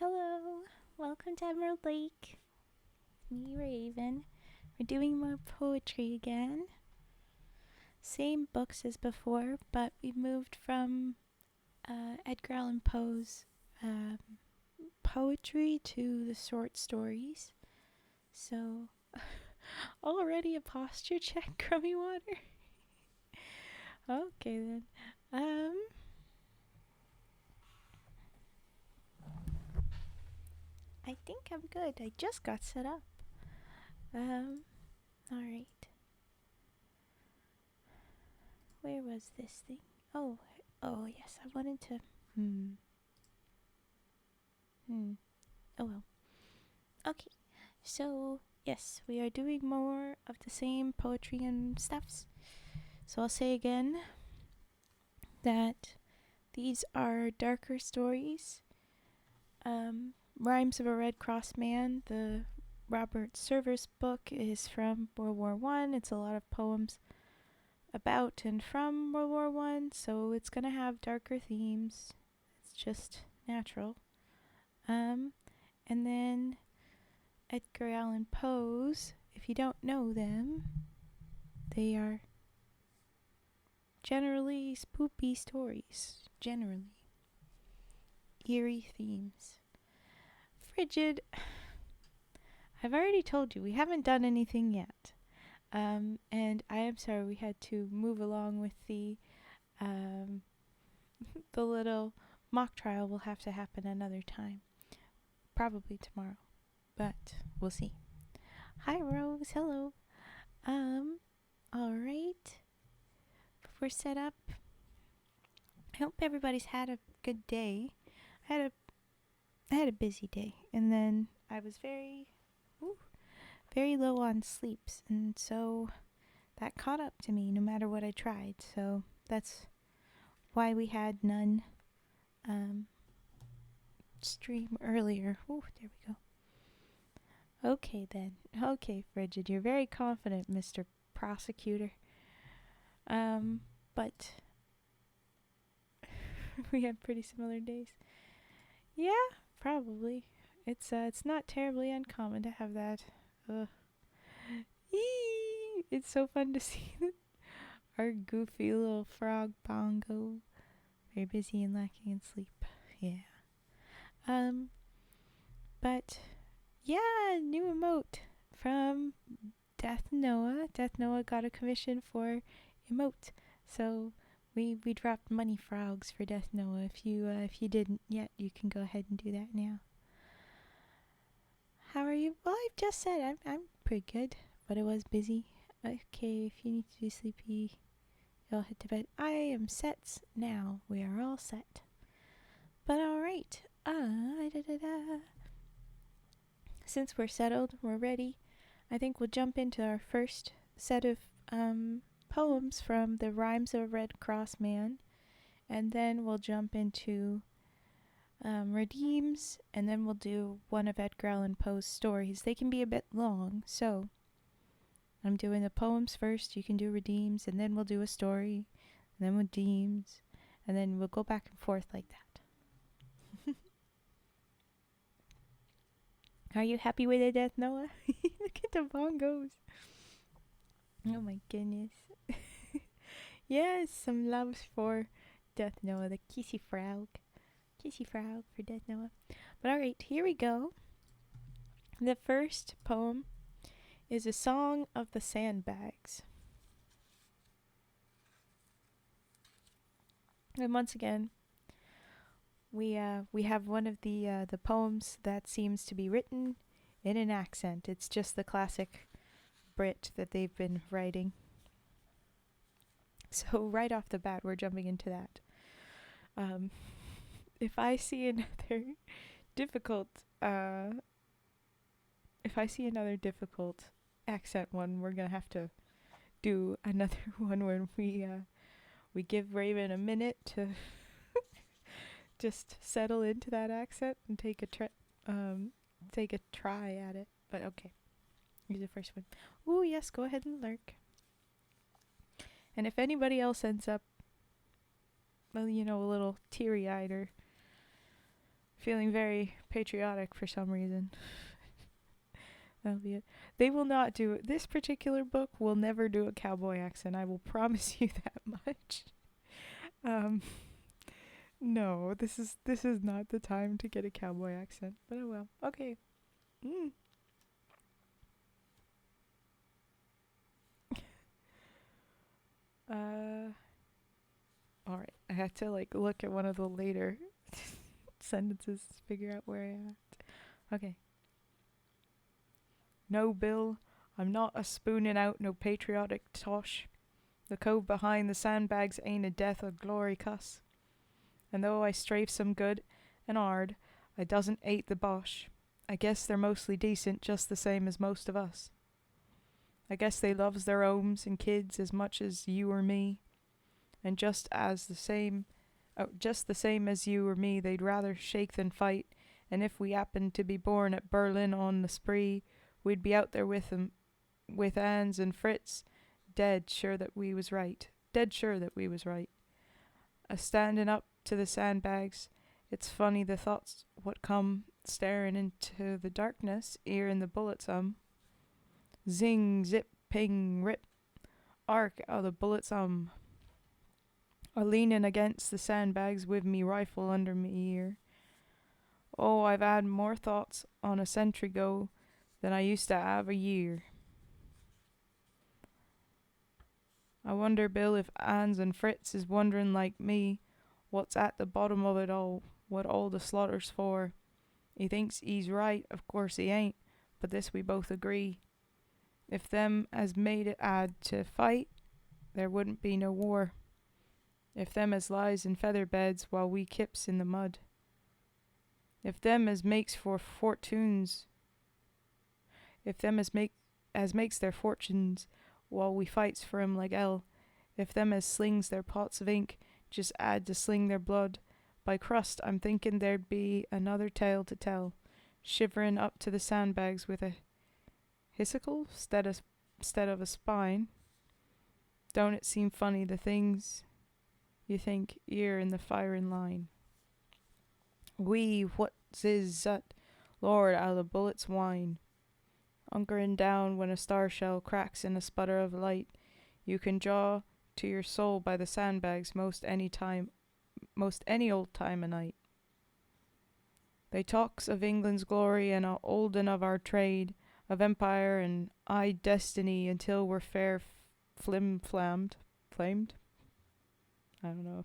Hello, welcome to Emerald Lake. Me, Raven. We're doing more poetry again. Same books as before, but we moved from Edgar Allen Poe's um, poetry to the short stories. So, already a posture check, Crummy Water. Okay then. I think I'm good. I just got set up. Alright. Where was this thing? Oh yes, I wanted to. Hmm. Oh well. Okay, so yes, we are doing more of the same poetry and stuffs. So I'll say again that these are darker stories. Rhymes of a Red Cross Man, the Robert Service book, is from World War One. It's a lot of poems about and from World War One, so it's gonna have darker themes. It's just natural. And then Edgar Allan Poe's, if you don't know them, they are generally spoopy stories. Generally. Eerie themes. Frigid. I've already told you, we haven't done anything yet. And I am sorry we had to move along with the little mock trial will have to happen another time. Probably tomorrow. But we'll see. Hi Rose, hello. Alright. We're set up. I hope everybody's had a good day. I had a busy day, and then I was very low on sleeps, and so that caught up to me no matter what I tried. So that's why we had none stream earlier. Ooh, there we go. Okay then. Okay, Frigid, you're very confident, Mr. Prosecutor. But we have pretty similar days. Yeah, probably. It's not terribly uncommon to have that. Ugh. Eee! It's so fun to see our goofy little frog bongo. Very busy and lacking in sleep. Yeah. But yeah, new emote from Death Noah. Death Noah got a commission for emote, so we dropped money frogs for Death Noah. If you didn't yet, you can go ahead and do that now. How are you? Well, I've just said I'm pretty good, but I was busy. Okay, if you need to be sleepy, you'll head to bed. I am set now. We are all set. But all right. Since we're settled, we're ready. I think we'll jump into our first set of poems from the Rhymes of a Red Cross Man, and then we'll jump into redeems, and then we'll do one of Edgar Allan Poe's stories. They can be a bit long, so I'm doing the poems first, you can do redeems, and then we'll do a story, and then redeems, and then we'll go back and forth like that. Are you happy with it, Death Noah? Look at the bongos. Oh my goodness. Yes, some love for Death Noah, the kissy frog. Kissy frog for Death Noah. But alright, here we go. The first poem is a song of the sandbags. And once again, we have one of the poems that seems to be written in an accent. It's just the classic Brit that they've been writing. So right off the bat, we're jumping into that. If I see another difficult accent one, we're gonna have to do another one when we give Raven a minute to just settle into that accent and take a try at it. But okay, here's the first one. Ooh, yes, go ahead and lurk. And if anybody else ends up, well, a little teary-eyed or Feeling very patriotic for some reason. That'll be it. They will not do it. This particular book will never do a cowboy accent. I will promise you that much. No, this is not the time to get a cowboy accent. But oh well. Okay. All right. I had to look at one of the later sentences to figure out where I am at. Okay. No, Bill, I'm not a spooning out no patriotic tosh. The cove behind the sandbags ain't a death or glory cuss. And though I strafe some good and 'ard, I doesn't 'ate the Boche. I guess they're mostly decent just the same as most of us. I guess they loves their 'omes and kids as much as you or me. And just the same as you or me, they'd rather shake than fight. And if we happened to be born at Berlin on the spree, we'd be out there with 'em, with Ans and Fritz, dead sure that we was right. A standing up to the sandbags, it's funny the thoughts what come staring into the darkness, hearing the bullets zing, zip, ping, rip, arc how the bullets are leaning against the sandbags with me rifle under me ear. Oh, I've had more thoughts on a century go than I used to have a year. I wonder, Bill, if Ans and Fritz is wondering like me what's at the bottom of it all, what all the slaughter's for. He thinks he's right, of course he ain't, but this we both agree. If them as made it 'ad to fight, there wouldn't be no war. If them as lies in feather beds while we kips in the mud. If them as makes for fortunes, if them as makes their fortunes while we fights for 'em like 'ell, if them as slings their pots of ink just 'ad to sling their blood, by crust I'm thinking there'd be another tale to tell, shivering up to the sandbags with a hissicle stead of a spine. Don't it seem funny the things you think 'ere in the firing line? What's is that? Lord, how the bullets whine. Hunkering down when a star shell cracks in a sputter of light, you can draw to your soul by the sandbags most any old time o' night. They talks of England's glory and a olden of our trade, of empire and high destiny until we're fair flamed. I don't know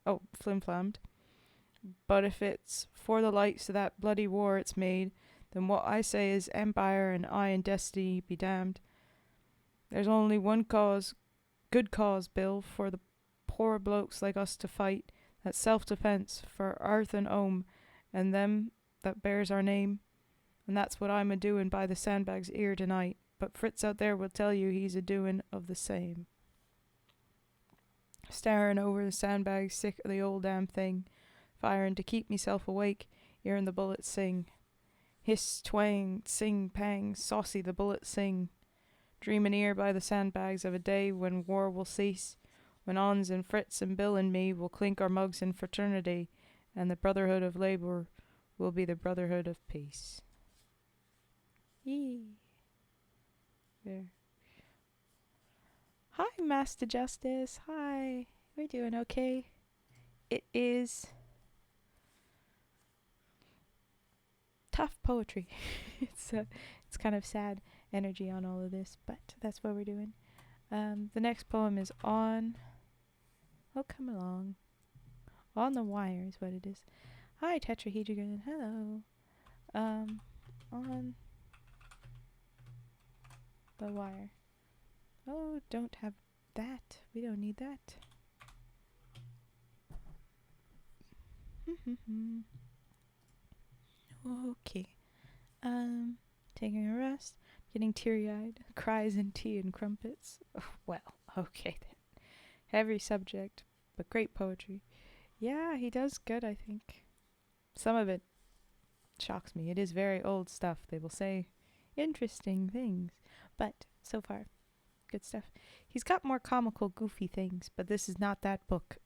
if flim-flammed. But if it's for the likes of that bloody war it's made, then what I say is empire and I and destiny be damned. There's only one good cause, Bill, for the poor blokes like us to fight. That's self-defence for earth and 'ome and them that bears our name. And that's what I'm a-doing by the sandbags 'ere tonight. But Fritz out there will tell you he's a-doing of the same. Staring over the sandbags, sick of the old damn thing, firing to keep meself awake, hearing the bullets sing. Hiss, twang, sing, pang, saucy the bullets sing. Dreaming here by the sandbags of a day when war will cease, when Ons and Fritz and Bill and me will clink our mugs in fraternity, and the brotherhood of labour will be the brotherhood of peace. Yee. There. Hi, Master Justice. Hi. We're doing okay. It is tough poetry. It's kind of sad energy on all of this, but that's what we're doing. The next poem is on. Oh, come along. On the Wire is what it is. Hi, Tetrahedron. Hello. On the Wire. Oh, don't have that. We don't need that. Okay. Taking a rest. Getting teary-eyed. Cries in tea and crumpets. Oh, well, okay then. Heavy subject, but great poetry. Yeah, he does good, I think. Some of it shocks me. It is very old stuff. They will say interesting things, but so far, good stuff. He's got more comical, goofy things, but this is not that book.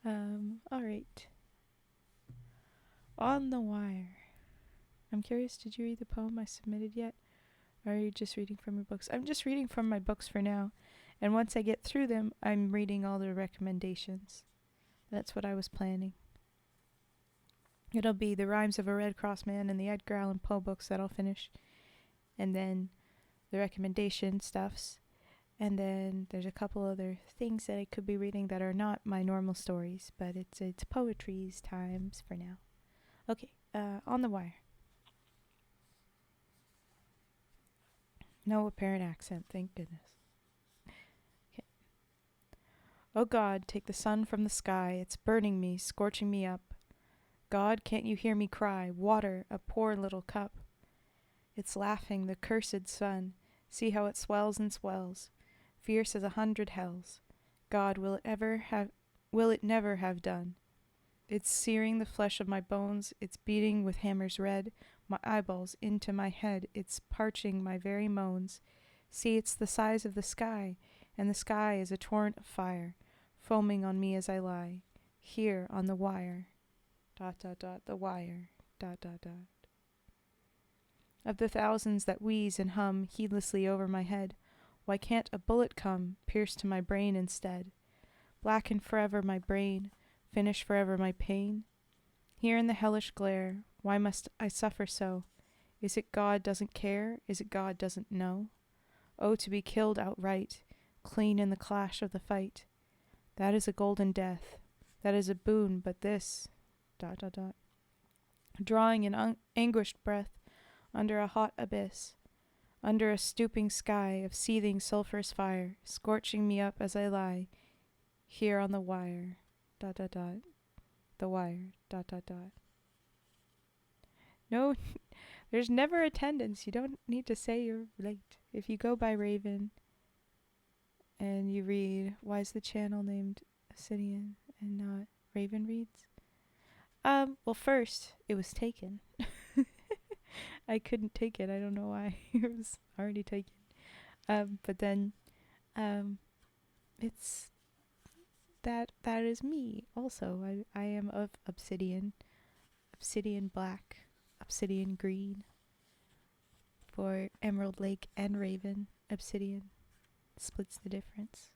All right. On the Wire. I'm curious, did you read the poem I submitted yet? Or are you just reading from your books? I'm just reading from my books for now. And once I get through them, I'm reading all the recommendations. That's what I was planning. It'll be the Rhymes of a Red Cross Man and the Edgar Allen Poe books that I'll finish. And then the recommendation stuffs. And then there's a couple other things that I could be reading that are not my normal stories, but it's poetry's times for now. Okay, On the Wire. No apparent accent, thank goodness. Okay. Oh God, take the sun from the sky, it's burning me, scorching me up. God, can't you hear me cry, water, a poor little cup. It's laughing, the cursed sun, see how it swells and swells, fierce as 100 hells. God, will it never have done? It's searing the flesh of my bones, it's beating with hammers red, my eyeballs into my head, it's parching my very moans. See, it's the size of the sky, and the sky is a torrent of fire, foaming on me as I lie, here on the wire, ... the wire, ... Of the thousands that wheeze and hum heedlessly over my head, why can't a bullet come, pierce to my brain instead? Blacken forever my brain, finish forever my pain? Here in the hellish glare, why must I suffer so? Is it God doesn't care? Is it God doesn't know? Oh, to be killed outright, clean in the clash of the fight. That is a golden death. That is a boon, but this... ... Drawing an anguished breath under a hot abyss, under a stooping sky of seething sulphurous fire, scorching me up as I lie, here on the wire, ... the wire, ... No, there's never attendance. You don't need to say you're late. If you go by Raven and you read, why is the channel named Obsidian and not Raven Reads? Well, first, it was taken. I couldn't take it. I don't know why. It was already taken. But then, it's that is me also. I am of Obsidian. Obsidian Black. Obsidian Green. For Emerald Lake and Raven, Obsidian splits the difference.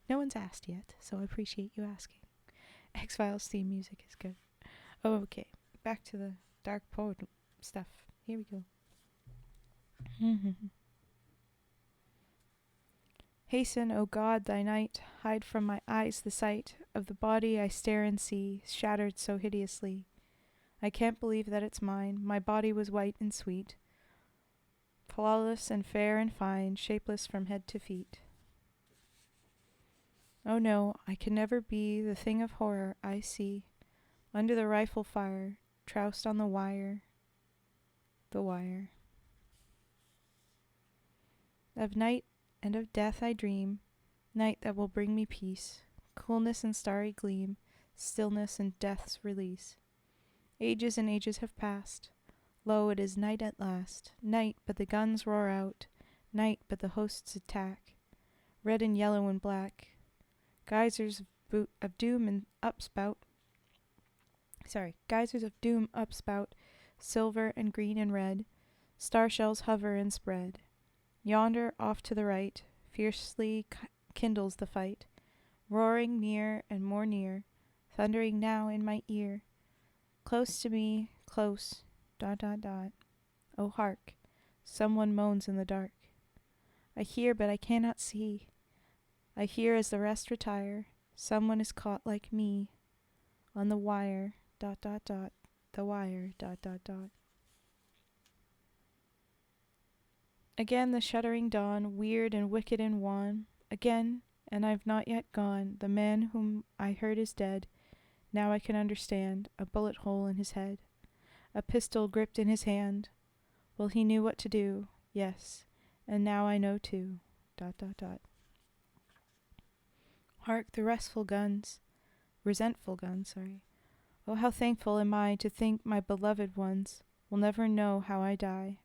No one's asked yet, so I appreciate you asking. X-Files theme music is good. Oh, okay. Back to the dark poet stuff. Here we go. Hasten, O God, thy night. Hide from my eyes the sight of the body I stare and see, shattered so hideously. I can't believe that it's mine. My body was white and sweet, flawless and fair and fine, shapeless from head to feet. Oh no, I can never be the thing of horror I see under the rifle fire, troused on the wire. Of night and of death I dream, night that will bring me peace, coolness and starry gleam, stillness and death's release. Ages and ages have passed. Lo, it is night at last. Night, but the guns roar out. Night, but the hosts attack. Red and yellow and black. Geysers of doom and upspout. Geysers of doom upspout. Silver and green and red. Star shells hover and spread. Yonder, off to the right, fiercely kindles the fight. Roaring near and more near. Thundering now in my ear. Close to me, close, ... Oh, hark, someone moans in the dark. I hear, but I cannot see. I hear as the rest retire. Someone is caught like me. On the wire, ... The wire, ... Again the shuddering dawn, weird and wicked and wan. Again, and I've not yet gone. The man whom I heard is dead. Now I can understand. A bullet hole in his head. A pistol gripped in his hand. Well, he knew what to do. Yes, and now I know too. ... Hark, the resentful guns, Oh, how thankful am I to think my beloved ones will never know how I die.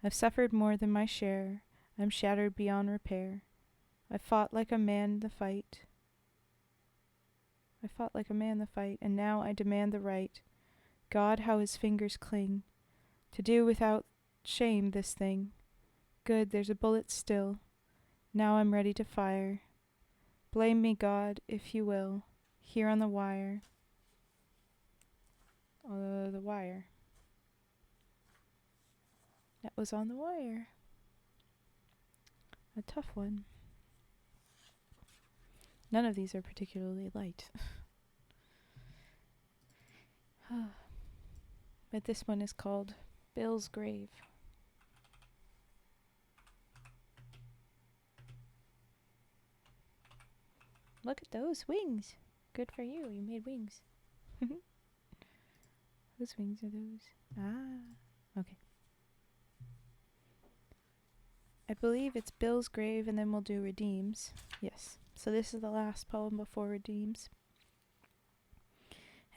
I've suffered more than my share. I'm shattered beyond repair. I fought like a man the fight, and now I demand the right God, how his fingers cling to do without shame this thing. Good, there's a bullet still. Now I'm ready to fire. Blame me, God, if you will. Here on the wire. The wire. That was on the wire. A tough one. None of these are particularly light. But this one is called Bill's Grave. Look at those wings. Good for you. You made wings. Whose wings are those? Ah, okay. I believe it's Bill's Grave and then we'll do Redeems. Yes. So this is the last poem before Redeems.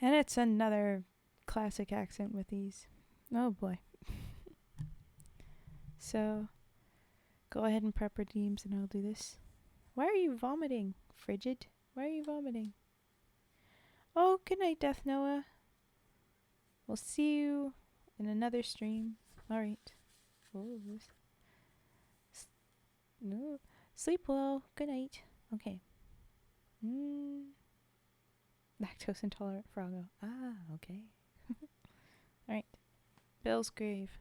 And it's another classic accent with these. Oh boy. So, go ahead and prep Redeems and I'll do this. Why are you vomiting, Frigid? Why are you vomiting? Oh, good night, Death Noah. We'll see you in another stream. Alright. Oh, no. Sleep well. Good night. Okay. Lactose intolerant Froggo. Ah, okay. Alright. Bill's Grave.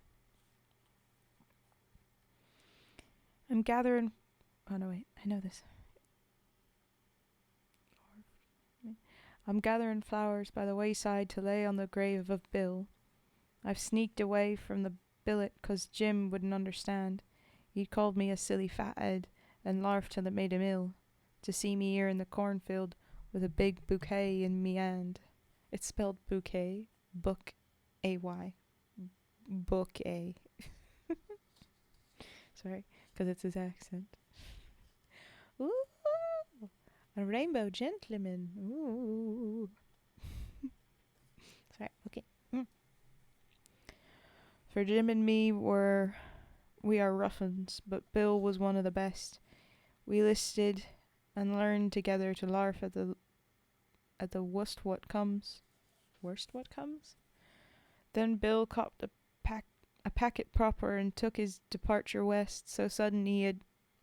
I'm gathering... Oh, no, wait. I know this. I'm gathering flowers by the wayside to lay on the grave of Bill. I've sneaked away from the billet 'cause Jim wouldn't understand. He'd called me a silly fathead and larfed till it made him ill. To see me here in the cornfield with a big bouquet in me hand. It's spelled bouquet. Book A-Y. Book A. Sorry, 'cause it's his accent. Ooh, a rainbow gentleman. Ooh. Sorry, okay. For Jim and me we are rough-uns, but Bill was one of the best. We listed and learned together to larf at the worst what comes. Worst what comes? Then Bill copped a packet proper and took his departure west, so sudden he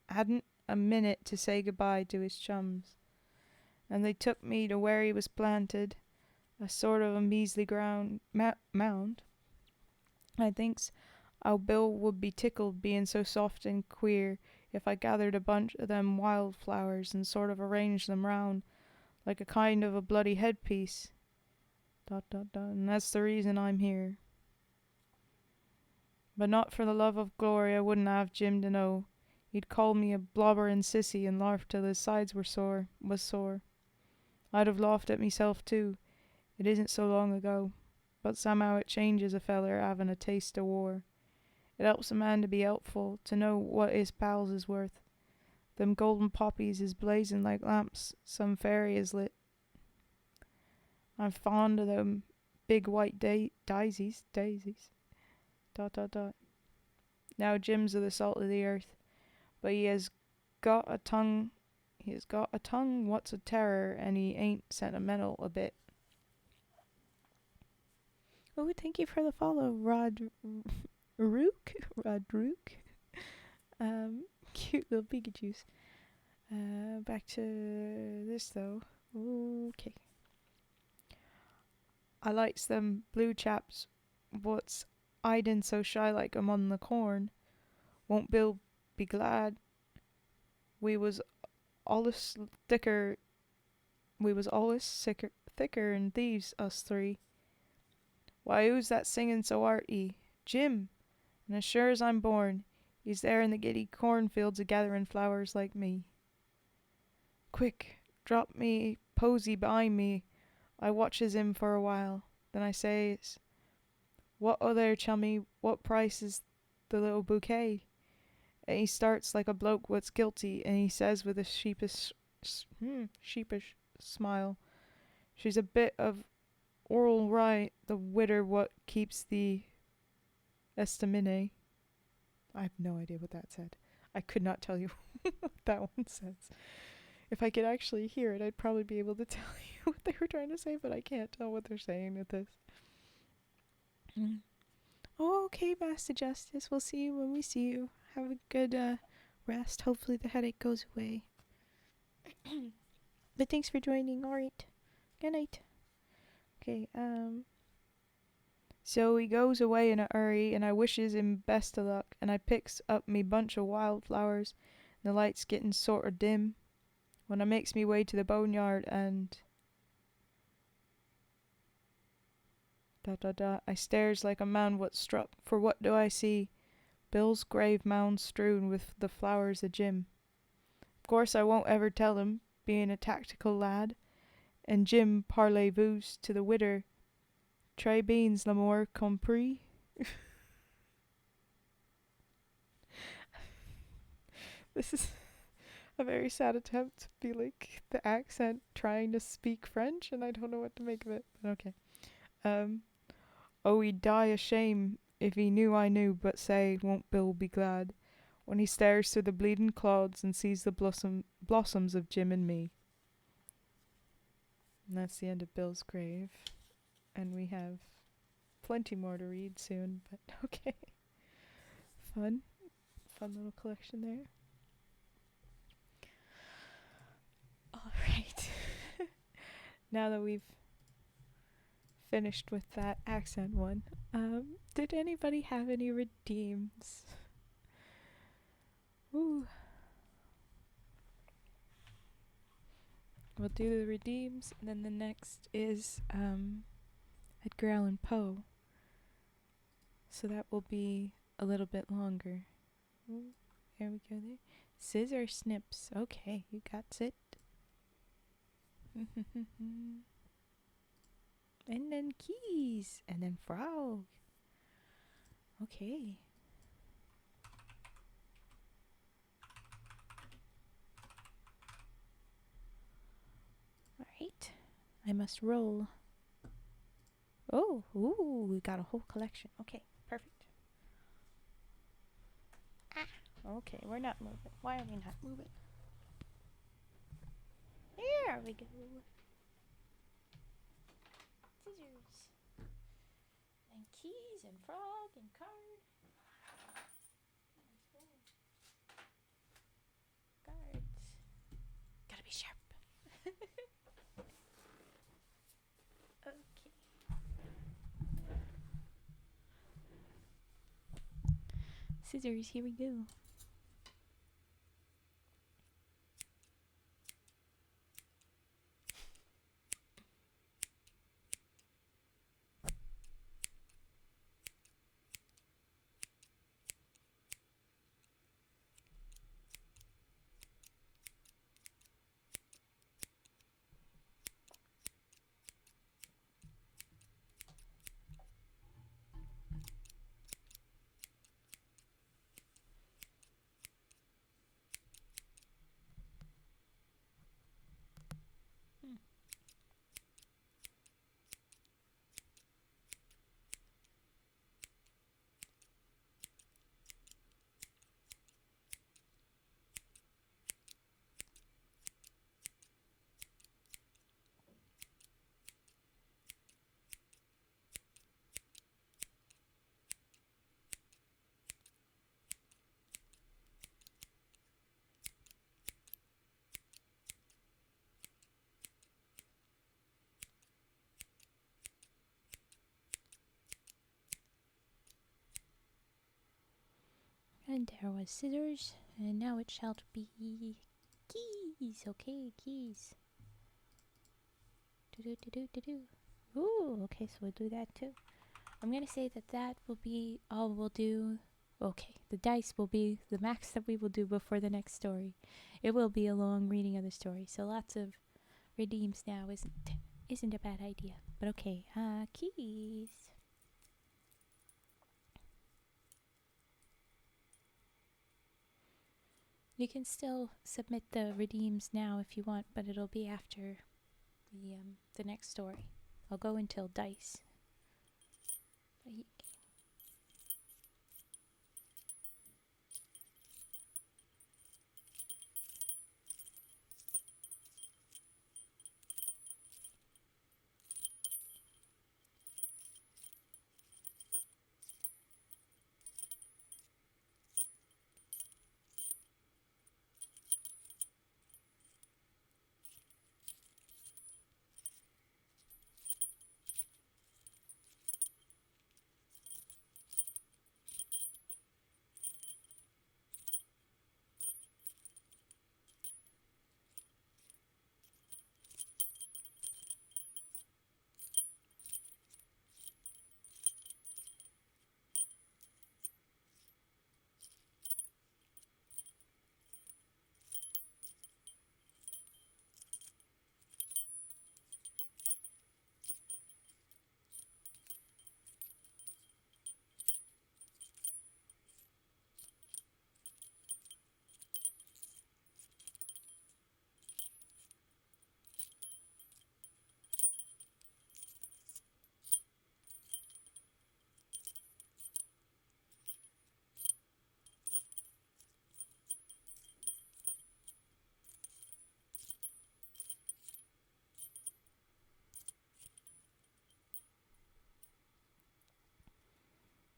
hadn't a minute to say goodbye to his chums. And they took me to where he was planted, a sort of a measly ground mound. I thinks how Bill would be tickled being so soft and queer if I gathered a bunch of them wildflowers and sort of arranged them round like a kind of a bloody headpiece. ... And that's the reason I'm here. But not for the love of glory I wouldn't have Jim to know. He'd call me a blobberin' sissy and larf till his sides was sore. I'd have laughed at myself too. It isn't so long ago. But somehow it changes a feller having a taste of war. It helps a man to be helpful, to know what his pals is worth. Them golden poppies is blazing like lamps some fairy has lit. I'm fond of them big white daisies. ... Now Jim's of the salt of the earth, but he has got a tongue what's a terror, and he ain't sentimental a bit. Oh, thank you for the follow, Rod Rook. Cute little Pikachu's. Back to this though. Okay. I likes them blue chaps what's hiding so shy like 'em on the corn. Won't Bill be glad we was allus thicker than thieves, us three. Why, who's that singing so arty? Jim, and as sure as I'm born, he's there in the giddy cornfields a-gathering flowers like me. Quick, drop me posy behind me. I watches him for a while. Then I says, "What o' there, chummy? What price is the little bouquet?" And he starts like a bloke what's guilty, and he says with a sheepish smile, "She's a bit of orl right, the widder what keeps the estaminet." I have no idea what that said. I could not tell you what that one says. If I could actually hear it, I'd probably be able to tell you what they were trying to say, but I can't tell what they're saying with this. Mm. Oh, okay, Master Justice. We'll see you when we see you. Have a good rest. Hopefully the headache goes away. But thanks for joining. Alright. Good night. Okay, so he goes away in a hurry, and I wishes him best of luck, and I picks up me bunch of wildflowers, and the light's getting sort of dim, when I makes me way to the boneyard, and I stares like a man what struck, for what do I see? Bill's grave mound strewn with the flowers of Jim. Of course I won't ever tell him, being a tactical lad, and Jim parlez-vous to the widder, Trey beans, l'amour compris. This is a very sad attempt to be like the accent trying to speak French, and I don't know what to make of it. But okay. Oh, he'd die of shame if he knew I knew, but say, won't Bill be glad when he stares through the bleeding clouds and sees the blossoms of Jim and me. And that's the end of Bill's grave. And we have plenty more to read soon, but okay. Fun little collection there. Alright. Now that we've finished with that accent one, did anybody have any redeems? Ooh. We'll do the redeems, and then the next is Edgar Allen Poe. So that will be a little bit longer. Ooh, there we go there. Scissor snips. Okay, you got it. And then keys. And then frog. Okay. Alright. I must roll. Oh, ooh, we got a whole collection. Okay, perfect. Okay, we're not moving. Why are we not moving? Here we go. Scissors. And keys and frog and card. Cards. Gotta be sharp. Okay. Scissors, here we go. And there was scissors, and now it shall be keys. Okay, keys. Do. Ooh, okay, so we'll do that too. I'm gonna say that will be all we'll do. Okay, the dice will be the max that we will do before the next story. It will be a long reading of the story, so lots of redeems now isn't a bad idea. But okay, keys. You can still submit the redeems now if you want, but it'll be after the next story. I'll go until dice.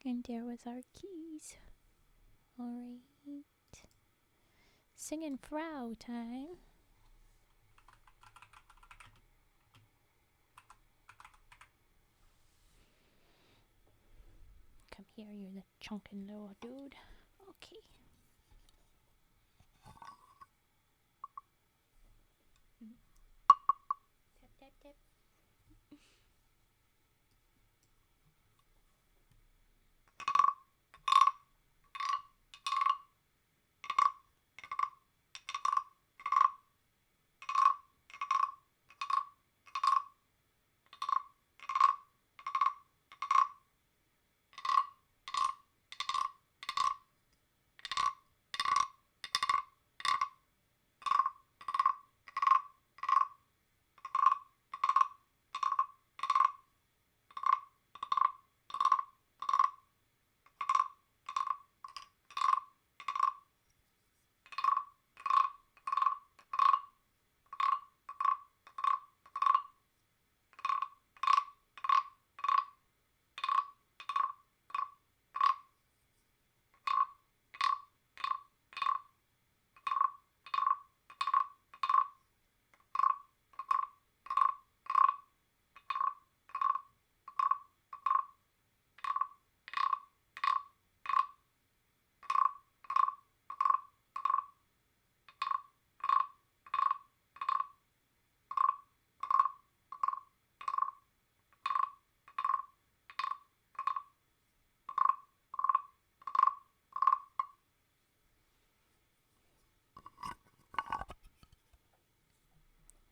And there was our keys. Alright. Singing Frau time. Come here, you're the chunkin' little dude. Okay. Tap, tap, tap.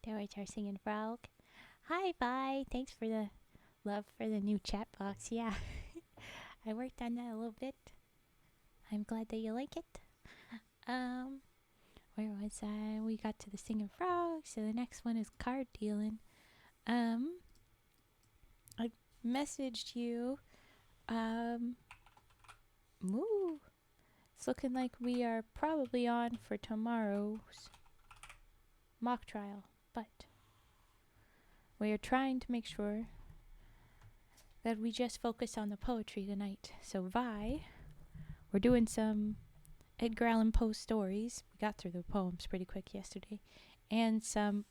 There was our singing frog. Hi, bye. Thanks for the love for the new chat box. Yeah, I worked on that a little bit. I'm glad that you like it. Where was I? We got to the singing frog. So the next one is card dealing. I messaged you. Moo. It's looking like we are probably on for tomorrow's mock trial, but we are trying to make sure that we just focus on the poetry tonight. So Vi, we're doing some Edgar Allen Poe stories. We got through the poems pretty quick yesterday. And some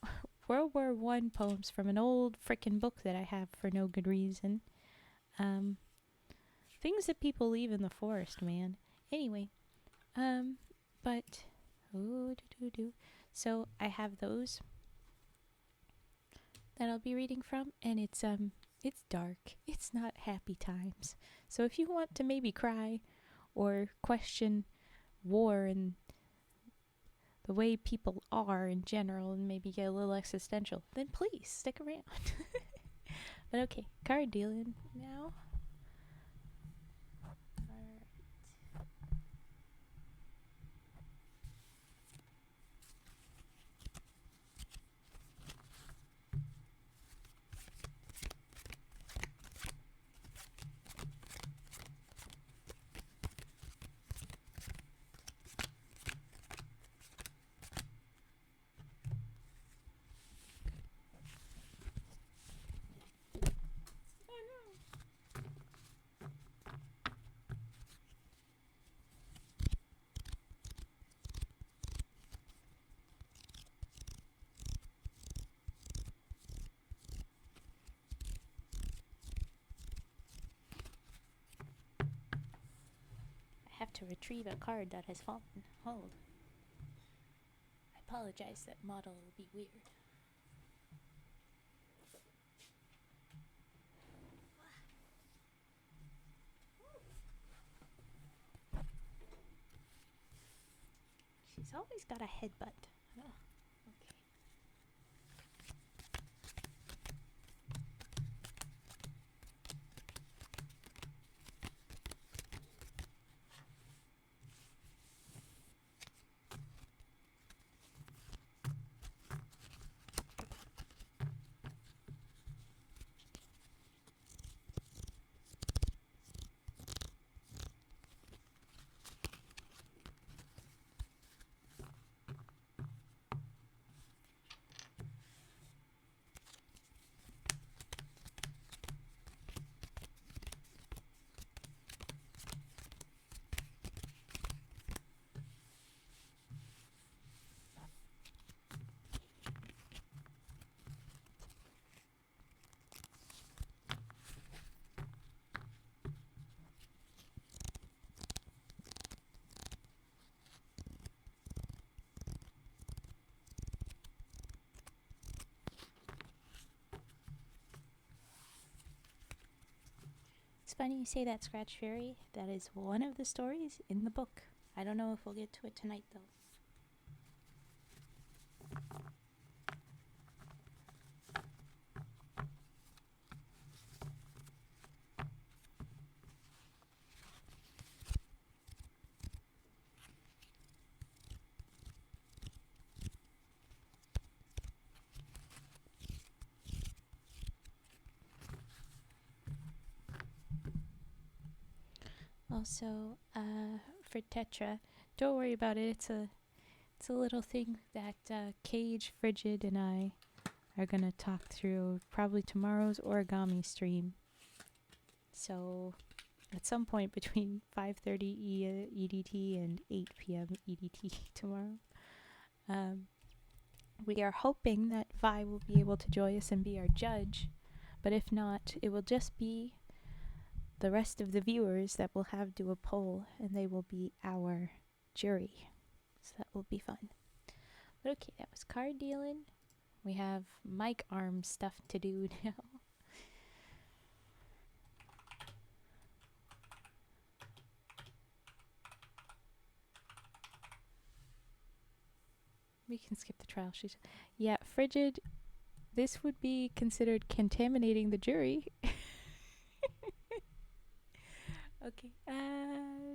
World War I poems from an old frickin' book that I have for no good reason. Things that people leave in the forest, man. Anyway, so I have those that I'll be reading from, and it's dark. It's not happy times. So if you want to maybe cry or question war and the way people are in general and maybe get a little existential, then please stick around. But okay, card dealing now. I have to retrieve a card that has fallen. Hold. I apologize, that model will be weird. She's always got a headbutt. Oh, okay. funny you say that, Scratch Fairy. That is one of the stories in the book. I don't know if we'll get to it tonight, though. Also, for Tetra, don't worry about it. It's a little thing that Cage, Frigid, and I are gonna talk through probably tomorrow's origami stream. So, at some point between 5:30 EDT and 8 p.m. EDT tomorrow, we are hoping that Vi will be able to join us and be our judge. But if not, it will just be the rest of the viewers that will have do a poll, and they will be our jury. So that will be fun. But okay, that was card dealing. We have mic arm stuff to do now. We can skip the trial sheet. Yeah, Frigid, this would be considered contaminating the jury. Okay,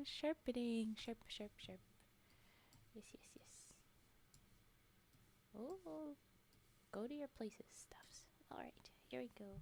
sharpening. Sharp. Yes. Oh, go to your places, stuffs. Alright, here we go.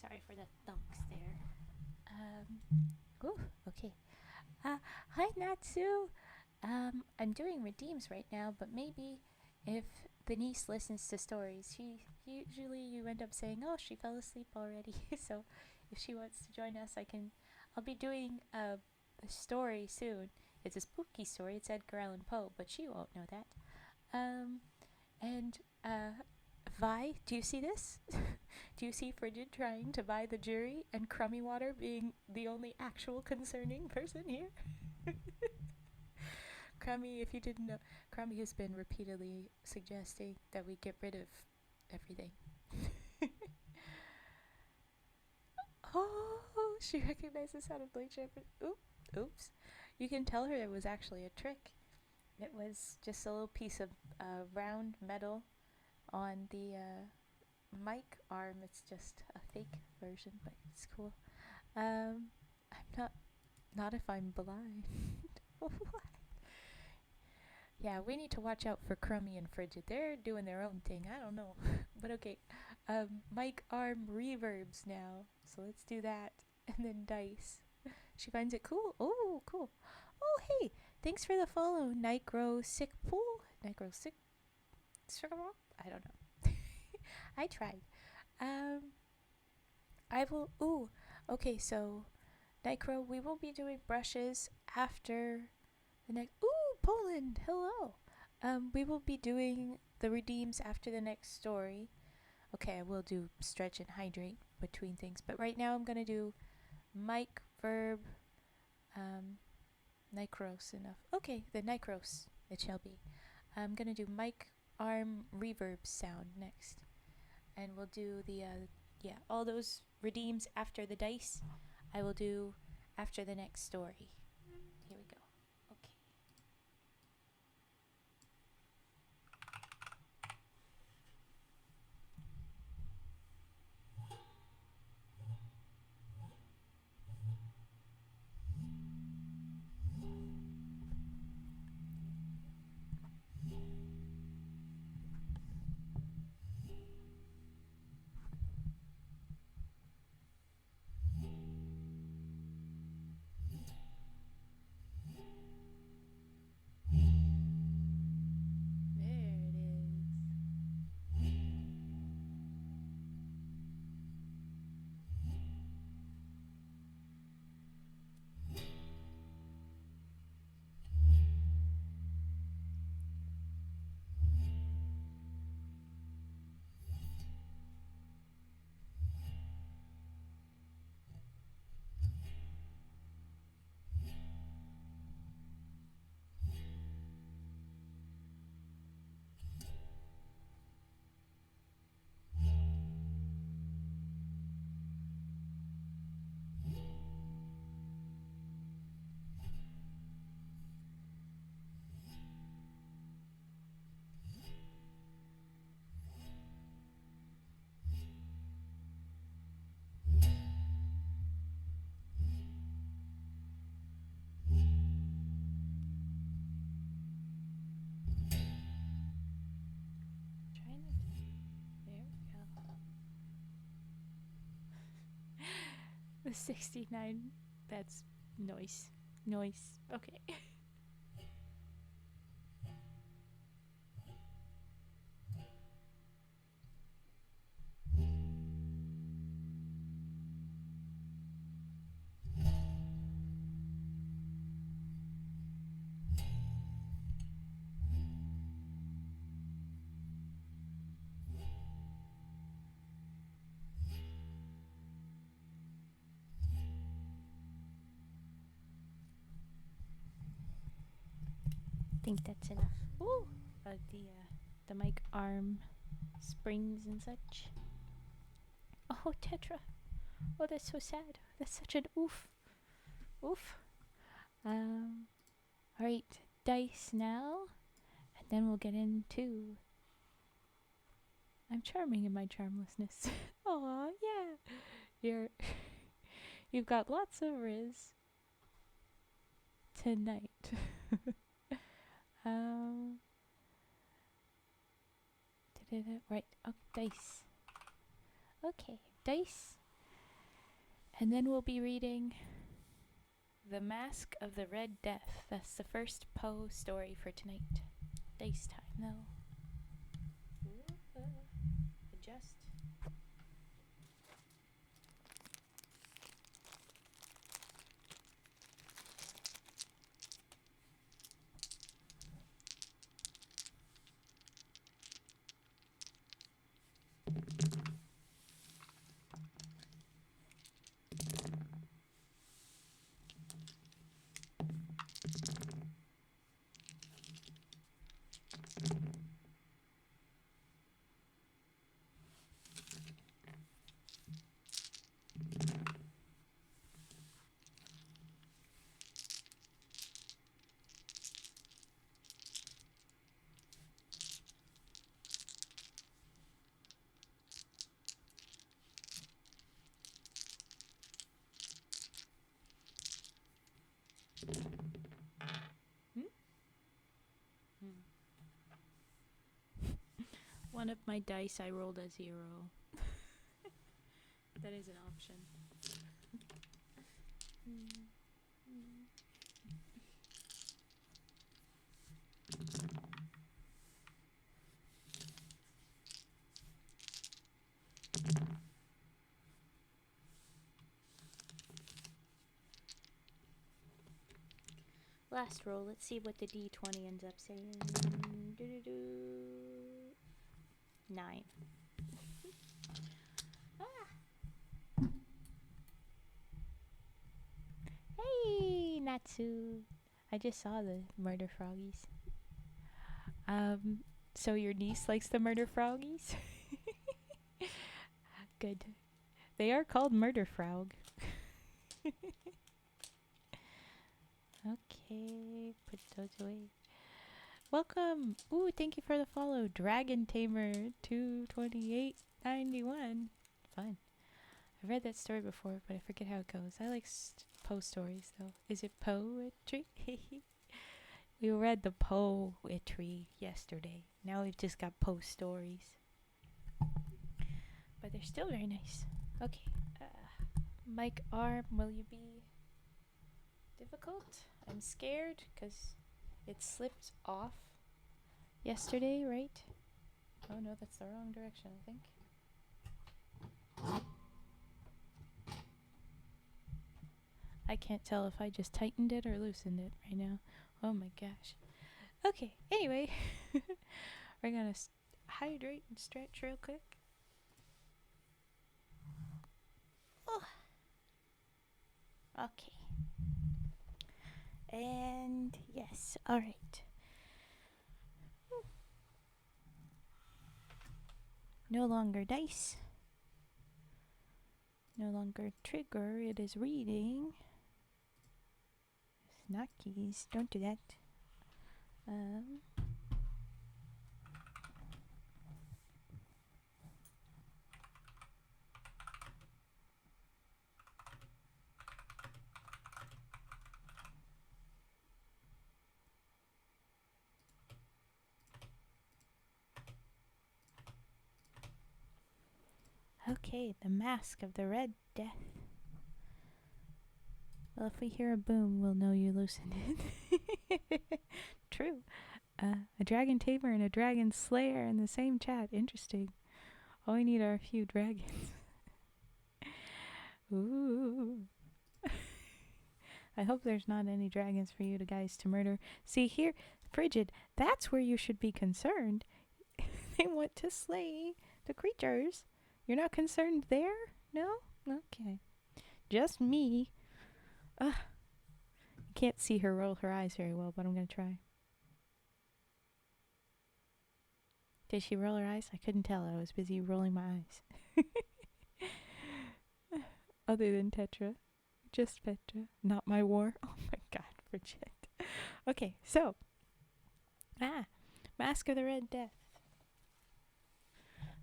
Sorry for the thunks there. Okay. Hi Natsu. I'm doing redeems right now, but maybe if the niece listens to stories, you end up saying, "Oh, she fell asleep already." So, if she wants to join us, I'll be doing a story soon. It's a spooky story. It's Edgar Allan Poe, but she won't know that. And Vi, do you see this? Do you see Frigid trying to buy the jury and Crummy Water being the only actual concerning person here? Crummy, if you didn't know, Crummy has been repeatedly suggesting that we get rid of everything. Oh, she recognized the sound of Blake Shepherd. Oops. You can tell her it was actually a trick. It was just a little piece of round metal on the mic arm. It's just a fake version, but it's cool. I'm not if I'm blind. What? Yeah, we need to watch out for Crummy and Frigid. They're doing their own thing. I don't know. But okay. Mic arm reverbs now. So let's do that. And then dice. She finds it cool. Oh, cool. Oh, hey. Thanks for the follow, Nigro Sick Pool. Nigro Sick. I don't know. I tried. I will. Ooh. Okay, so Nigro, we will be doing brushes after the next. Ooh, Poland. Hello. We will be doing the redeems after the next story. Okay, I will do stretch and hydrate between things, but right now I'm gonna do mic, verb, Nicros enough. Okay, the Nicros it shall be. I'm gonna do mic arm reverb sound next, and we'll do the yeah, all those redeems after the dice, I will do after the next story. Here we go. Okay. The 69, that's noise. Noise. Okay. I think that's enough. Ooh! The mic arm springs and such. Oh, Tetra. Oh, that's so sad. That's such an oof. Oof. Alright, dice now. And then we'll get into... I'm charming in my charmlessness. Aw, yeah. You've got lots of Riz tonight. Right, oh, dice. Okay, dice. And then we'll be reading The Mask of the Red Death. That's the first Poe story for tonight. Dice time, though. Adjust. One of my dice I rolled a 0. That is an option. Last roll, let's see what the D20 ends up saying. 9. Hey, Natsu. I just saw the murder froggies. So your niece likes the murder froggies? Good. They are called murder frog. Okay, put those away. Welcome. Ooh, thank you for the follow. Dragon Tamer 22891. Fun. I've read that story before, but I forget how it goes. I like Poe stories, though. Is it poetry? We read the poetry yesterday. Now we've just got Poe stories. But they're still very nice. Okay. Mike Arm, will you be difficult? I'm scared because it slipped off yesterday, right? Oh no, that's the wrong direction, I think. I can't tell if I just tightened it or loosened it right now. Oh my gosh. Okay, anyway. We're gonna hydrate and stretch real quick. Oh. Okay. And yes, alright. No longer dice. No longer trigger. It is reading. It's not keys. Don't do that. Okay, the Mask of the Red Death. Well, if we hear a boom, we'll know you loosened it. True. A dragon tamer and a dragon slayer in the same chat. Interesting. All we need are a few dragons. Ooh. I hope there's not any dragons for you guys to murder. See here, Frigid, that's where you should be concerned. They want to slay the creatures. You're not concerned there? No? Okay. Just me. Ugh. You can't see her roll her eyes very well, but I'm going to try. Did she roll her eyes? I couldn't tell. I was busy rolling my eyes. Other than Tetra. Just Petra. Not my war. Oh my god, Bridget. Okay, so. Mask of the Red Death.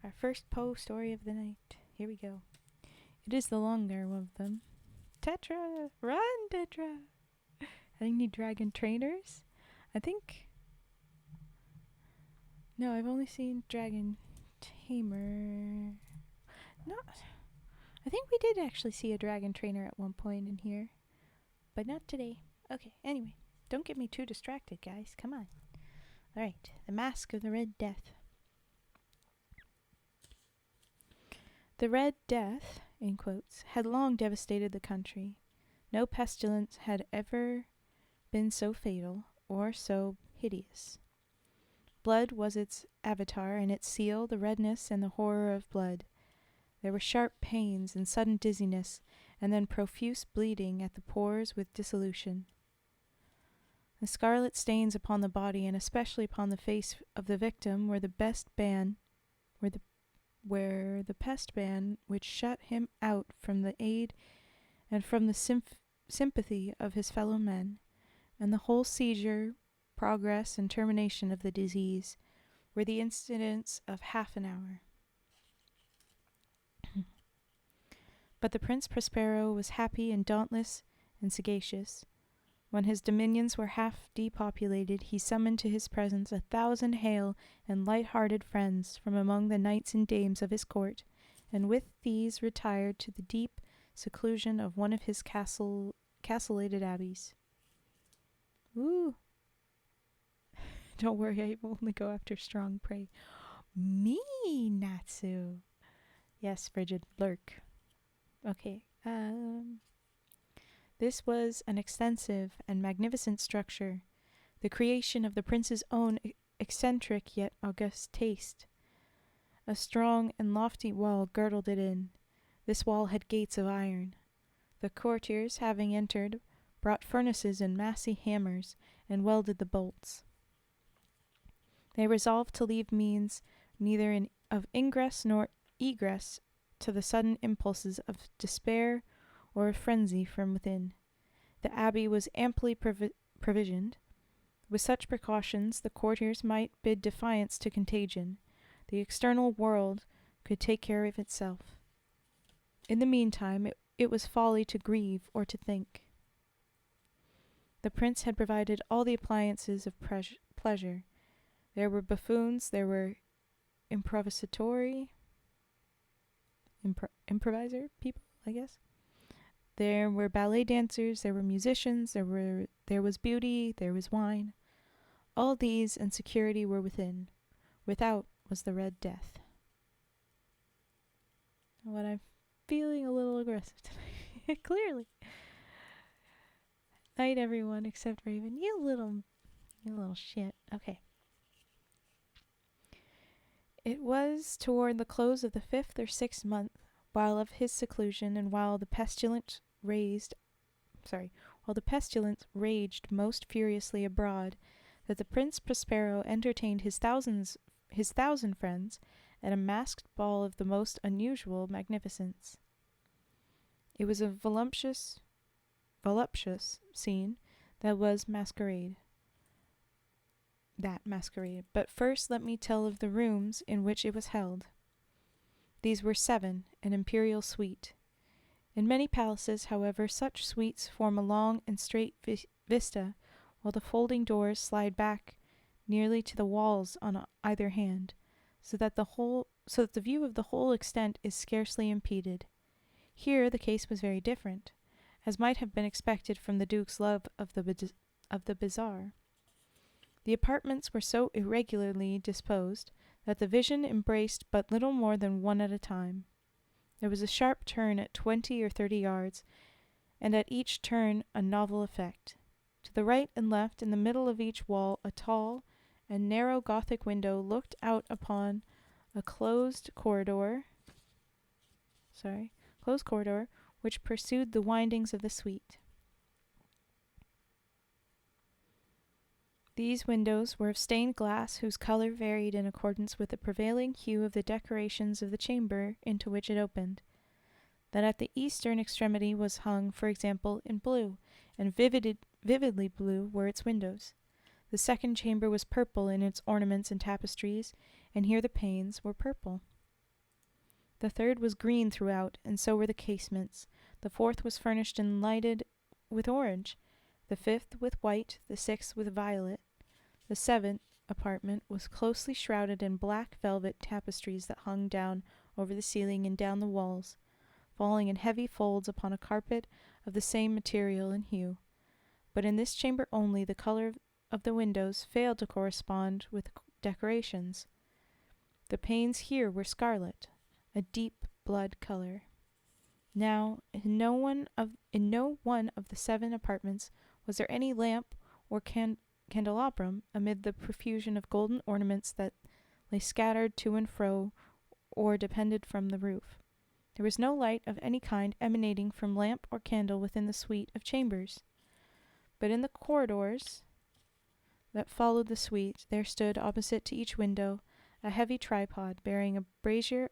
Our first Poe story of the night. Here we go. It is the longer of them. Tetra! Run, Tetra! I think need dragon trainers. I think... No, I've only seen dragon tamer. No, I think we did actually see a dragon trainer at one point in here. But not today. Okay, anyway. Don't get me too distracted, guys. Come on. Alright, the Mask of the Red Death. The Red Death, in quotes, had long devastated the country. No pestilence had ever been so fatal or so hideous. Blood was its avatar, and its seal the redness and the horror of blood. There were sharp pains and sudden dizziness, and then profuse bleeding at the pores with dissolution. The scarlet stains upon the body, and especially upon the face of the victim, were the pest ban which shut him out from the aid and from the sympathy of his fellow men, and the whole seizure, progress, and termination of the disease were the incidents of half an hour. But the Prince Prospero was happy and dauntless and sagacious. When his dominions were half depopulated, he summoned to his presence 1,000 hale and light-hearted friends from among the knights and dames of his court, and with these retired to the deep seclusion of one of his castellated abbeys. Ooh. Don't worry, I only go after strong prey. Me, Natsu. Yes, Frigid, lurk. Okay, this was an extensive and magnificent structure, the creation of the prince's own eccentric yet august taste. A strong and lofty wall girdled it in. This wall had gates of iron. The courtiers, having entered, brought furnaces and massy hammers, and welded the bolts. They resolved to leave means neither of ingress nor egress to the sudden impulses of despair or of frenzy from within. The abbey was amply provisioned. With such precautions, the courtiers might bid defiance to contagion. The external world could take care of itself. In the meantime, it was folly to grieve or to think. The prince had provided all the appliances of pleasure. There were buffoons, there were improviser people, I guess. There were ballet dancers, there were musicians, there was beauty, there was wine. All these and security were within. Without was the Red Death. What I'm feeling a little aggressive today. Clearly. Night, everyone, except Raven. You little shit. Okay. It was toward the close of the 5th or 6th month, while of his seclusion, and while the pestilence raged most furiously abroad, that the Prince Prospero entertained his 1,000 friends at a masked ball of the most unusual magnificence. It was a voluptuous scene that masquerade. But first let me tell of the rooms in which it was held. These were 7, an imperial suite. In many palaces, however, such suites form a long and straight vista, while the folding doors slide back nearly to the walls on either hand, so that the view of the whole extent is scarcely impeded. Here the case was very different, as might have been expected from the Duke's love of the bizarre. The apartments were so irregularly disposed that the vision embraced but little more than one at a time. There was a sharp turn at 20 or 30 yards, and at each turn a novel effect. To the right and left, in the middle of each wall, a tall and narrow Gothic window looked out upon a closed corridor, which pursued the windings of the suite. These windows were of stained glass, whose color varied in accordance with the prevailing hue of the decorations of the chamber into which it opened. That at the eastern extremity was hung, for example, in blue, and vividly blue were its windows. The second chamber was purple in its ornaments and tapestries, and here the panes were purple. The third was green throughout, and so were the casements. The fourth was furnished and lighted with orange, the fifth with white, the sixth with violet. The 7th apartment was closely shrouded in black velvet tapestries that hung down over the ceiling and down the walls, falling in heavy folds upon a carpet of the same material and hue. But in this chamber only the color of the windows failed to correspond with the decorations. The panes here were scarlet, a deep blood color. Now, in no one of the 7 apartments was there any lamp or candelabrum amid the profusion of golden ornaments that lay scattered to and fro or depended from the roof. There was no light of any kind emanating from lamp or candle within the suite of chambers. But in the corridors that followed the suite there stood, opposite to each window, a heavy tripod bearing a brazier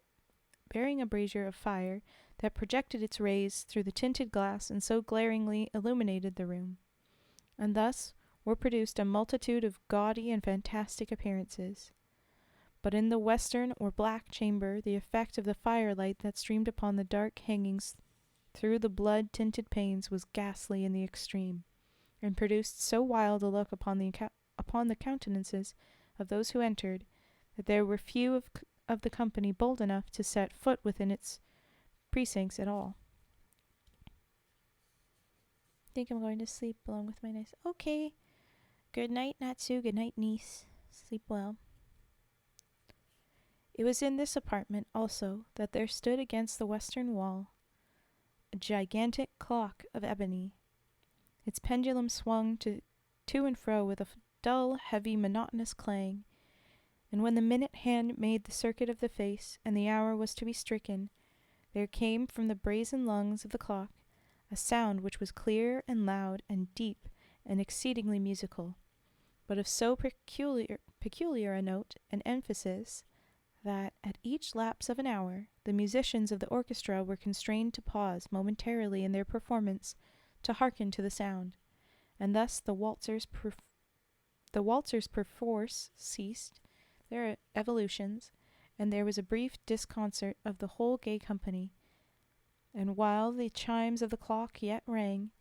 of fire that projected its rays through the tinted glass and so glaringly illuminated the room. And thus were produced a multitude of gaudy and fantastic appearances. But in the western or black chamber the effect of the firelight that streamed upon the dark hangings through the blood-tinted panes was ghastly in the extreme, and produced so wild a look upon the countenances of those who entered, that there were few of the company bold enough to set foot within its precincts at all. I think I'm going to sleep along with my niece. Okay. Good night, Natsu. Good night, niece. Sleep well. It was in this apartment, also, that there stood against the western wall a gigantic clock of ebony. Its pendulum swung to and fro with a dull, heavy, monotonous clang, and when the minute hand made the circuit of the face, and the hour was to be stricken, there came from the brazen lungs of the clock a sound which was clear and loud and deep and exceedingly musical, but of so peculiar a note and emphasis that at each lapse of an hour the musicians of the orchestra were constrained to pause momentarily in their performance to hearken to the sound, and thus the waltzers perforce ceased their evolutions, and there was a brief disconcert of the whole gay company. And while the chimes of the clock yet rang,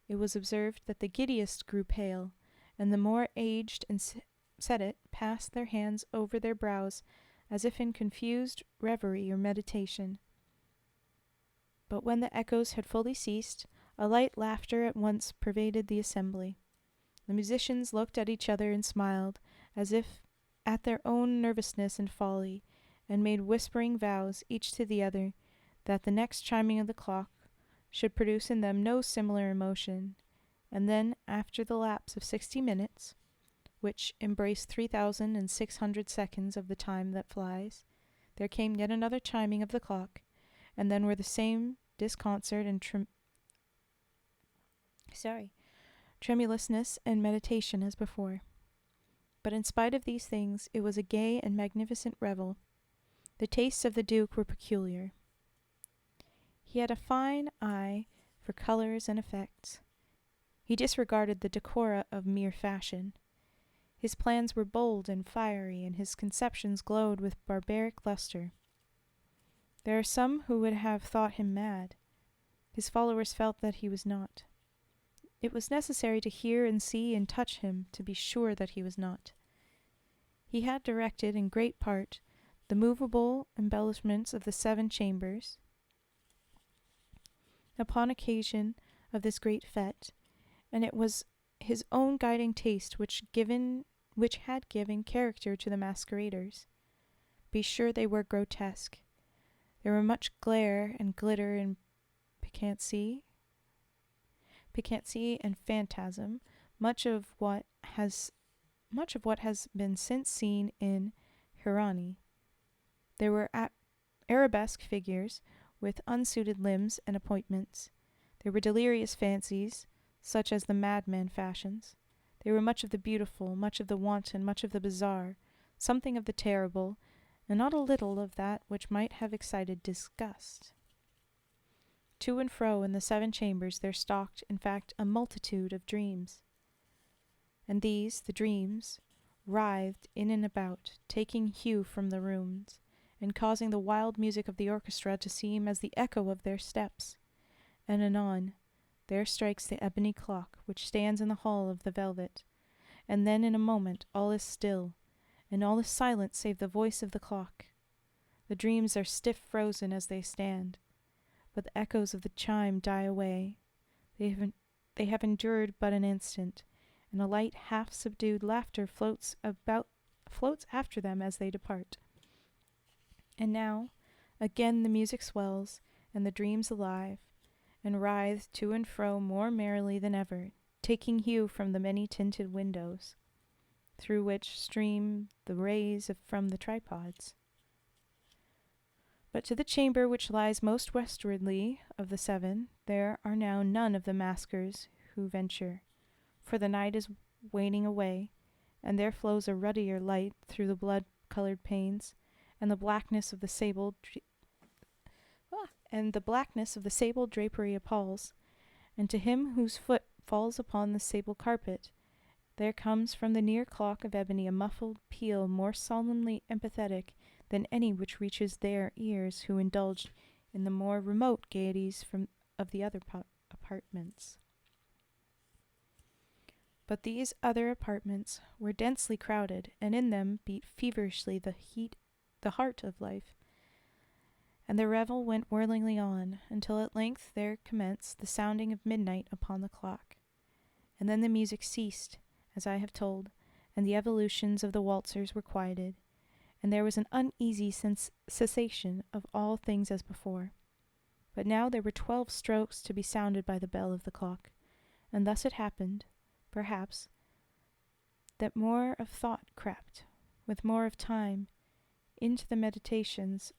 it was observed that the giddiest grew pale, and the more aged and said it passed their hands over their brows as if in confused reverie or meditation. But when the echoes had fully ceased, a light laughter at once pervaded the assembly. The musicians looked at each other and smiled, as if at their own nervousness and folly, and made whispering vows, each to the other, that the next chiming of the clock should produce in them no similar emotion. And then, after the lapse of 60 minutes, which embraced 3,600 seconds of the time that flies, there came yet another chiming of the clock, and then were the same disconcert and tremulousness and meditation as before. But in spite of these things, it was a gay and magnificent revel. The tastes of the Duke were peculiar. He had a fine eye for colors and effects. He disregarded the decora of mere fashion. His plans were bold and fiery, and his conceptions glowed with barbaric luster. There are some who would have thought him mad. His followers felt that he was not. It was necessary to hear and see and touch him to be sure that he was not. He had directed in great part the movable embellishments of the 7 chambers upon occasion of this great fete, and it was his own guiding taste which had given character to the masqueraders. Be sure they were grotesque. There were much glare and glitter and piquancy and phantasm, much of what has been since seen in Hieronyme. There were arabesque figures with unsuited limbs and appointments. There were delirious fancies, such as the madman fashions. There were much of the beautiful, much of the wanton, much of the bizarre, something of the terrible, and not a little of that which might have excited disgust. To and fro in the 7 chambers there stalked, in fact, a multitude of dreams. And these, the dreams, writhed in and about, taking hue from the rooms, and causing the wild music of the orchestra to seem as the echo of their steps. And anon, there strikes the ebony clock, which stands in the hall of the velvet, and then in a moment all is still, and all is silent save the voice of the clock. The dreams are stiff frozen as they stand, but the echoes of the chime die away. They have endured but an instant, and a light half-subdued laughter floats after them as they depart. And now, again the music swells, and the dreams alive, and writhe to and fro more merrily than ever, taking hue from the many-tinted windows, through which stream the rays from the tripods. But to the chamber which lies most westwardly of the 7, there are now none of the maskers who venture, for the night is waning away, and there flows a ruddier light through the blood-colored panes, and the blackness of the sable drapery appalls, and to him whose foot falls upon the sable carpet, there comes from the near clock of ebony a muffled peal more solemnly empathetic than any which reaches their ears who indulge in the more remote gaieties of the other apartments. But these other apartments were densely crowded, and in them beat feverishly the heart of life, and the revel went whirlingly on, until at length there commenced the sounding of midnight upon the clock. And then the music ceased, as I have told, and the evolutions of the waltzers were quieted, and there was an uneasy cessation of all things as before. But now there were 12 strokes to be sounded by the bell of the clock, and thus it happened, perhaps, that more of thought crept, with more of time, into the meditations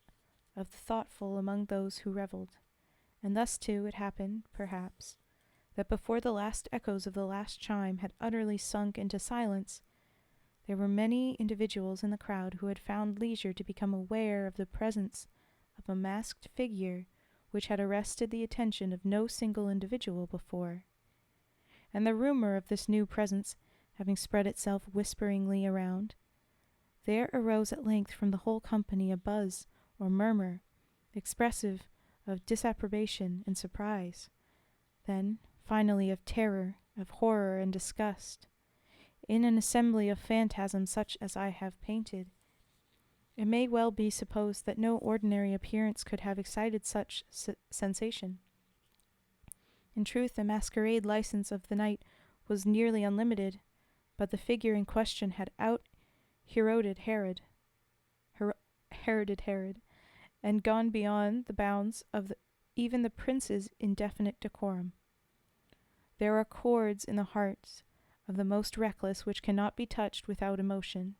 of the thoughtful among those who revelled, and thus too it happened, perhaps, that before the last echoes of the last chime had utterly sunk into silence, there were many individuals in the crowd who had found leisure to become aware of the presence of a masked figure which had arrested the attention of no single individual before. And the rumor of this new presence having spread itself whisperingly around, there arose at length from the whole company a buzz or murmur, expressive of disapprobation and surprise, then, finally, of terror, of horror and disgust. In an assembly of phantasms such as I have painted, it may well be supposed that no ordinary appearance could have excited such sensation. In truth, the masquerade license of the night was nearly unlimited, but the figure in question had out-Heroded Herod, and gone beyond the bounds of even the prince's indefinite decorum. There are chords in the hearts of the most reckless which cannot be touched without emotion,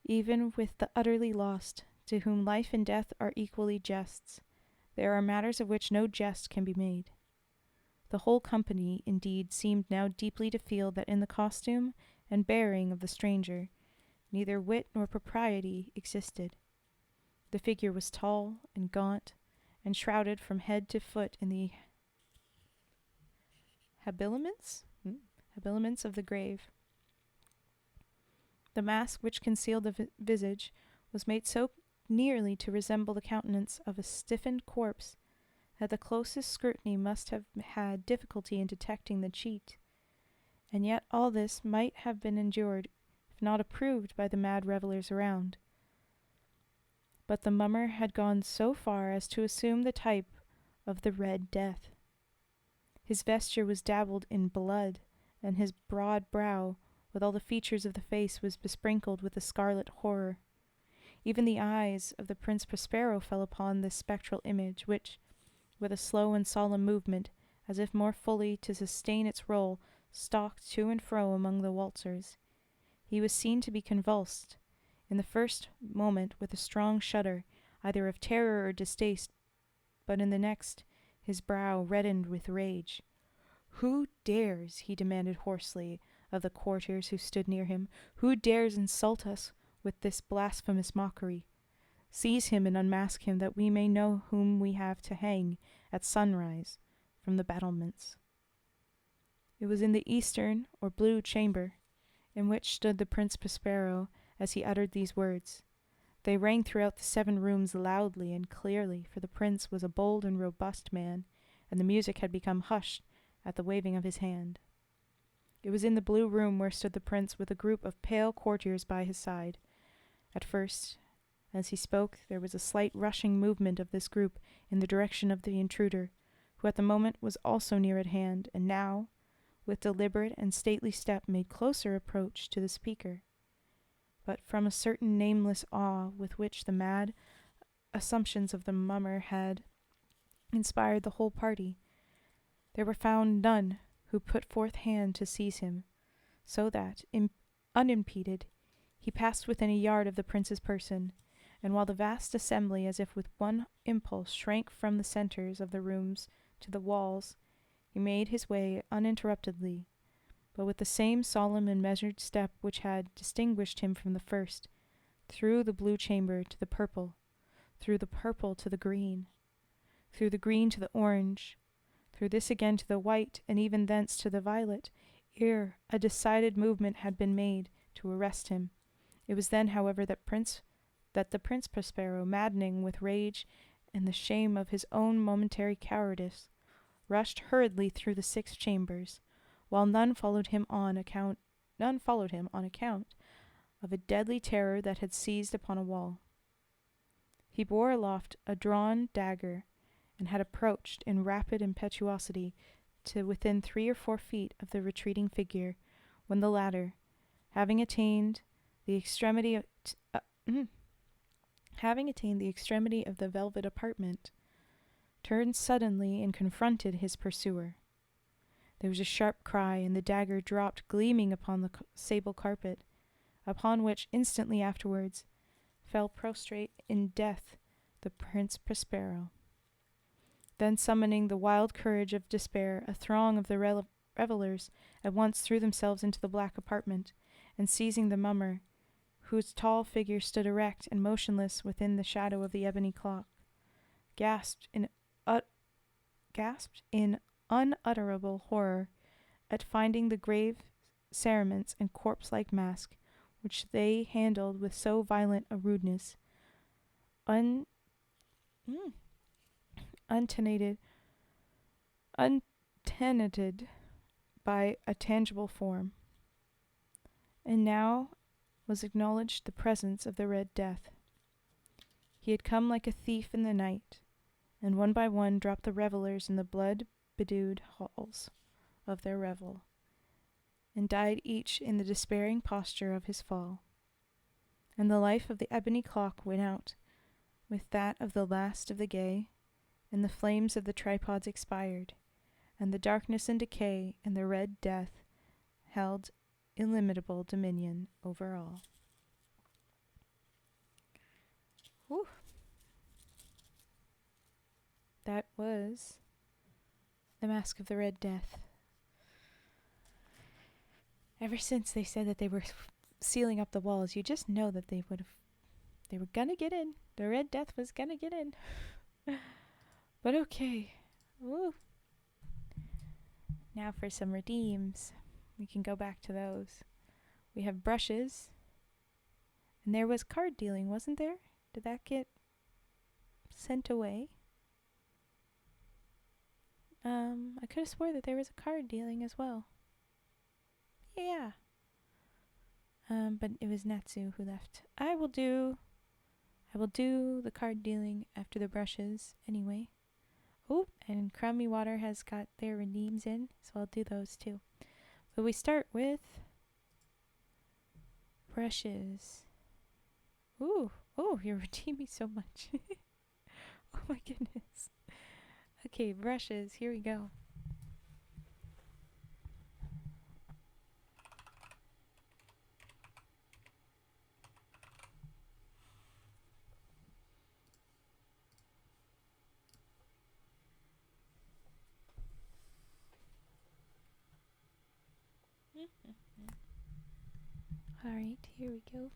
even with the utterly lost, to whom life and death are equally jests. There are matters of which no jest can be made. The whole company, indeed, seemed now deeply to feel that in the costume and bearing of the stranger neither wit nor propriety existed. The figure was tall and gaunt, and shrouded from head to foot in the habiliments of the grave. The mask which concealed the visage was made so nearly to resemble the countenance of a stiffened corpse that the closest scrutiny must have had difficulty in detecting the cheat, and yet all this might have been endured, if not approved, by the mad revellers around. But the mummer had gone so far as to assume the type of the Red Death. His vesture was dabbled in blood, and his broad brow, with all the features of the face, was besprinkled with the scarlet horror. Even the eyes of the Prince Prospero fell upon this spectral image, which, with a slow and solemn movement, as if more fully to sustain its role, stalked to and fro among the waltzers. He was seen to be convulsed, in the first moment with a strong shudder, either of terror or distaste, but in the next his brow reddened with rage. "Who dares," he demanded hoarsely of the courtiers who stood near him, "who dares insult us with this blasphemous mockery? Seize him and unmask him, that we may know whom we have to hang at sunrise from the battlements." It was in the eastern or blue chamber, in which stood the Prince Prospero as he uttered these words. They rang throughout the 7 rooms loudly and clearly, for the prince was a bold and robust man, and the music had become hushed at the waving of his hand. It was in the blue room where stood the prince with a group of pale courtiers by his side. At first, as he spoke, there was a slight rushing movement of this group in the direction of the intruder, who at the moment was also near at hand, and now, with deliberate and stately step, made closer approach to the speaker. But from a certain nameless awe with which the mad assumptions of the mummer had inspired the whole party, there were found none who put forth hand to seize him, so that, unimpeded, he passed within a yard of the prince's person, and while the vast assembly, as if with one impulse, shrank from the centres of the rooms to the walls, he made his way uninterruptedly, but with the same solemn and measured step which had distinguished him from the first, through the blue chamber to the purple, through the purple to the green, through the green to the orange, through this again to the white, and even thence to the violet, ere a decided movement had been made to arrest him. It was then, however, that the Prince Prospero, maddening with rage and the shame of his own momentary cowardice, rushed hurriedly through the 6 chambers, while none followed him on account of a deadly terror that had seized upon a wall. He bore aloft a drawn dagger, and had approached in rapid impetuosity to within 3 or 4 feet of the retreating figure, when the latter, having attained the extremity of the velvet apartment, turned suddenly and confronted his pursuer. There was a sharp cry, and the dagger dropped gleaming upon the sable carpet, upon which instantly afterwards fell prostrate in death the Prince Prospero. Then, summoning the wild courage of despair, a throng of the revellers at once threw themselves into the black apartment, and seizing the mummer, whose tall figure stood erect and motionless within the shadow of the ebony clock, gasped in gasped in unutterable horror at finding the grave cerements and corpse-like mask, which they handled with so violent a rudeness, untenanted by a tangible form. And now was acknowledged the presence of the Red Death. He had come like a thief in the night, and one by one dropped the revelers in the blood-bedewed halls of their revel, and died each in the despairing posture of his fall. And the life of the ebony clock went out with that of the last of the gay, and the flames of the tripods expired, and the darkness and decay and the Red Death held illimitable dominion over all. Whew. That was The Mask of the Red Death. Ever since they said that they were sealing up the walls, you just know that they were gonna get in. The Red Death was gonna get in. But okay. Woo. Now for some redeems. We can go back to those. We have brushes. And there was card dealing, wasn't there? Did that get sent away? I could have swore that there was a card dealing as well. Yeah. But it was Natsu who left. I will do the card dealing after the brushes anyway. Oh, and Crummy Water has got their redeems in, so I'll do those too. But we start with brushes. Ooh, oh, you're redeeming so much. Oh my goodness. Okay, brushes, here we go. Alright, here we go.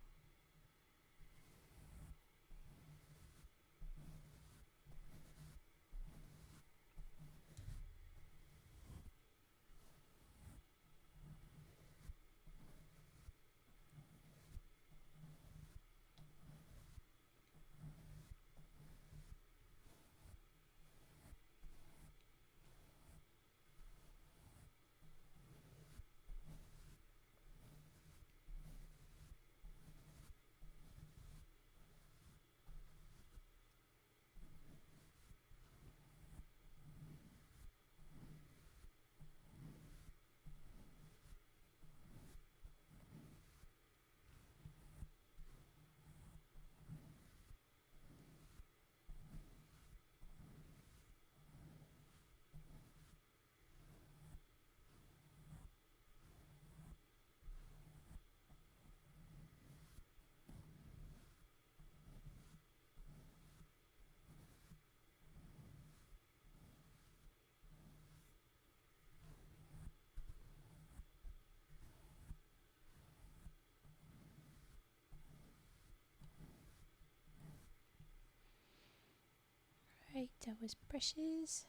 Right, that was brushes.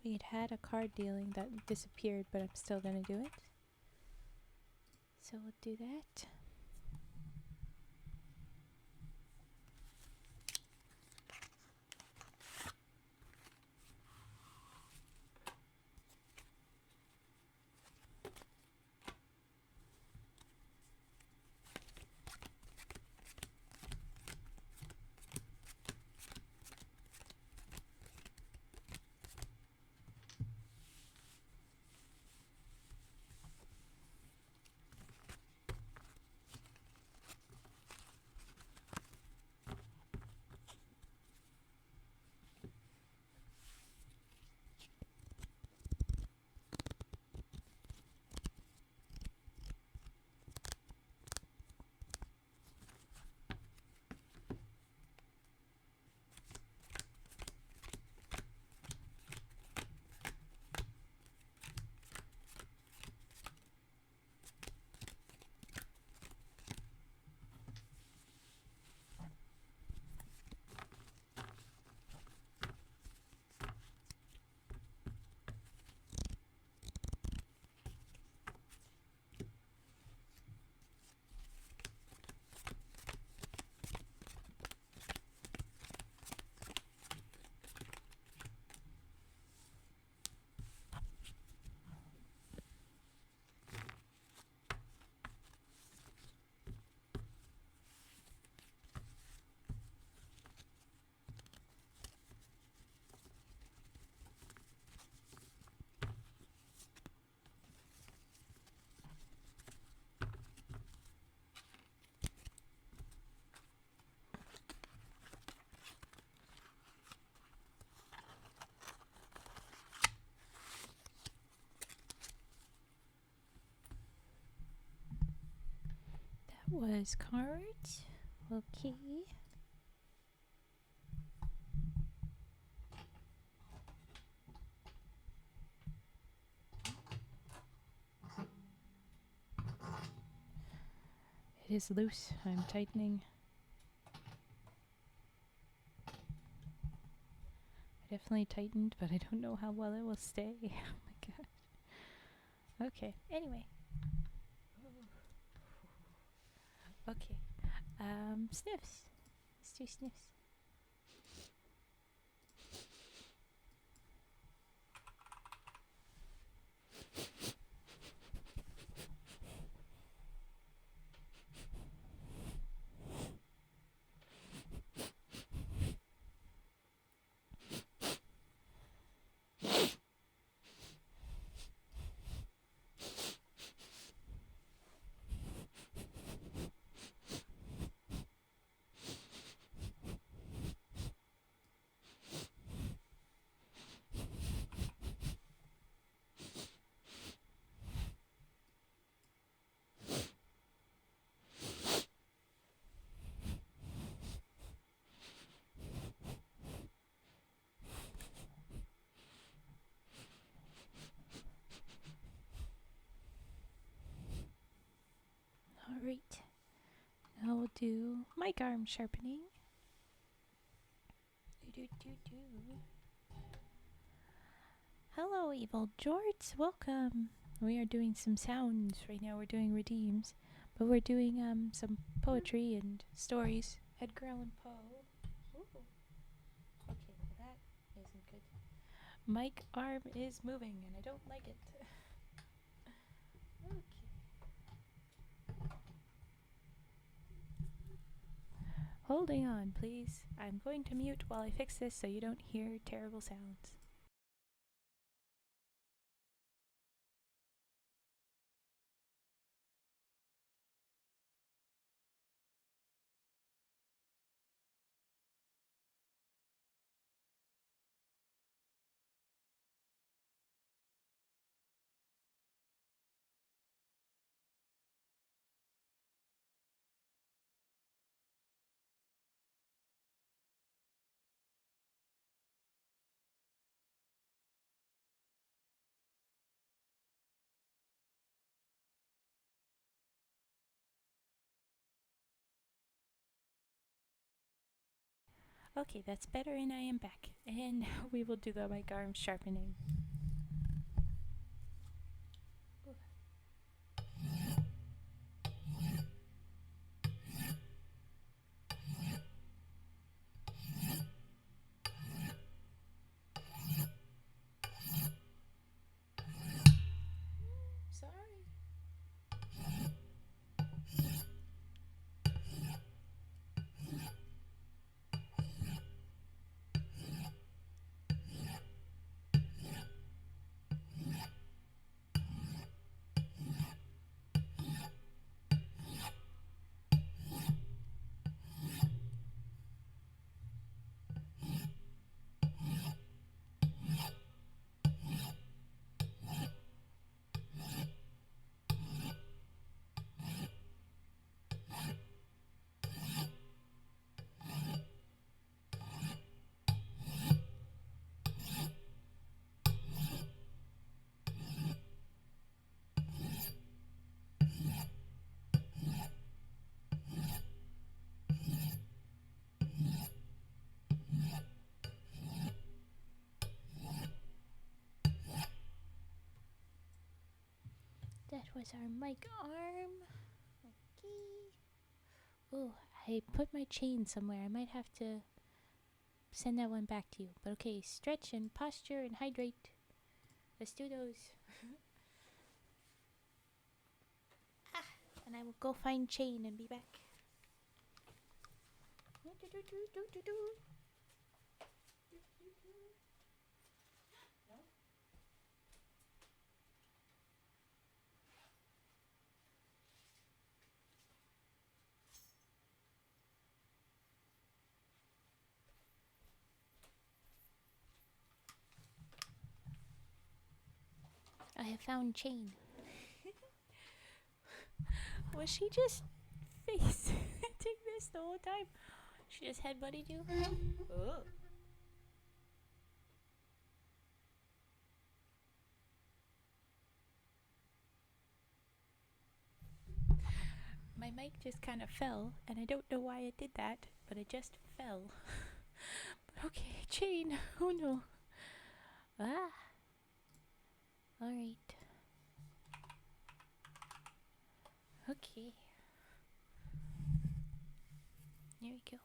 We had a card dealing that disappeared, but I'm still gonna do it. So we'll do that. was cards. Okay. It is loose. I'm tightening. I definitely tightened, but I don't know how well it will stay. Oh my god. Okay. Anyway. Okay. Sniffs. Let's do sniffs. Alright. Now we'll do mic arm sharpening. Hello, Evil Jorts. Welcome. We are doing some sounds right now. We're doing redeems, but we're doing some poetry and stories. Edgar Allen Poe. Ooh. Okay, well that isn't good. Mic arm is moving, and I don't like it. Okay. Holding on, please. I'm going to mute while I fix this so you don't hear terrible sounds. Okay, that's better, and I am back. And now we will do the mic arm sharpening. Sorry. That was our mic arm. Okay. Oh, I put my chain somewhere. I might have to send that one back to you. But okay, stretch and posture and hydrate. Let's do those. And I will go find chain and be back. I have found chain. Was she just face. Take this the whole time. She just headbutted you. Oh. My mic just kind of fell, and I don't know why it did that, but it just fell. But okay, chain. Oh no. Ah. Alright. Okay. There we go.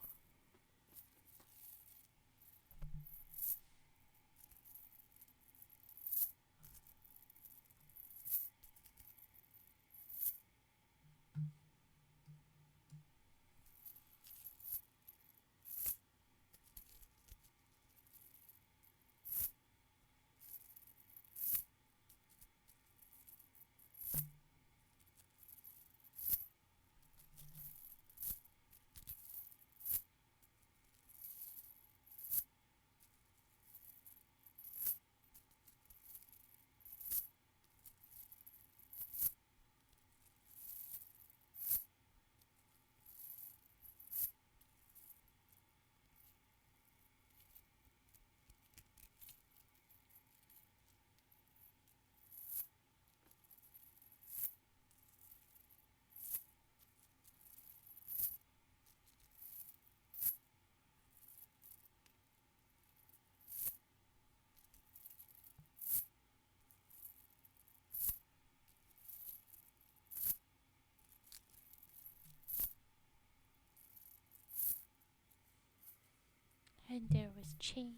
And there was chain.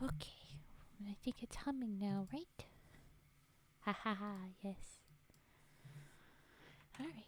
Okay. I think it's humming now, right? Ha ha ha, yes. Alright.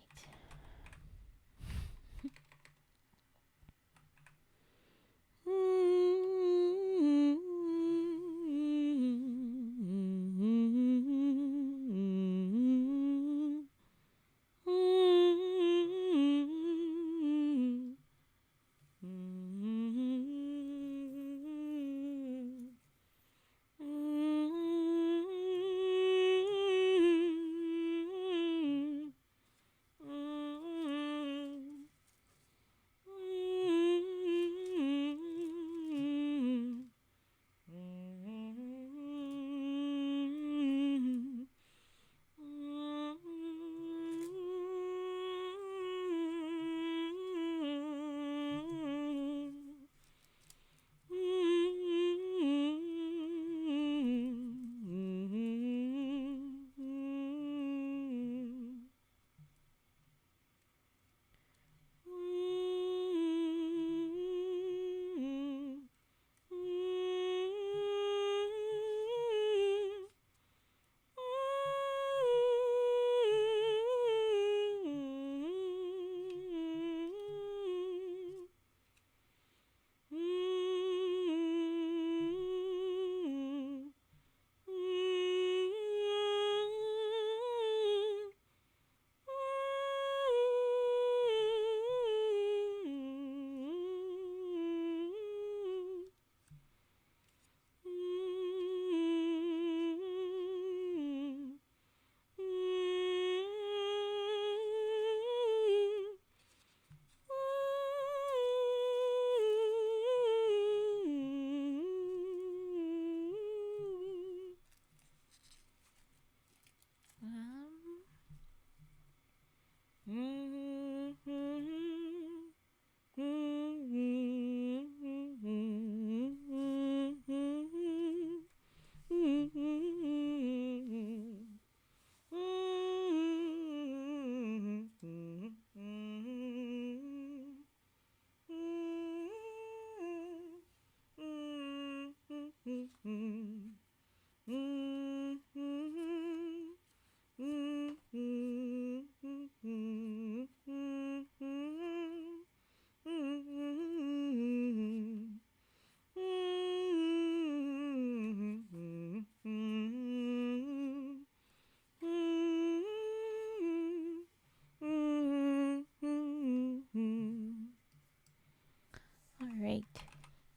Alright,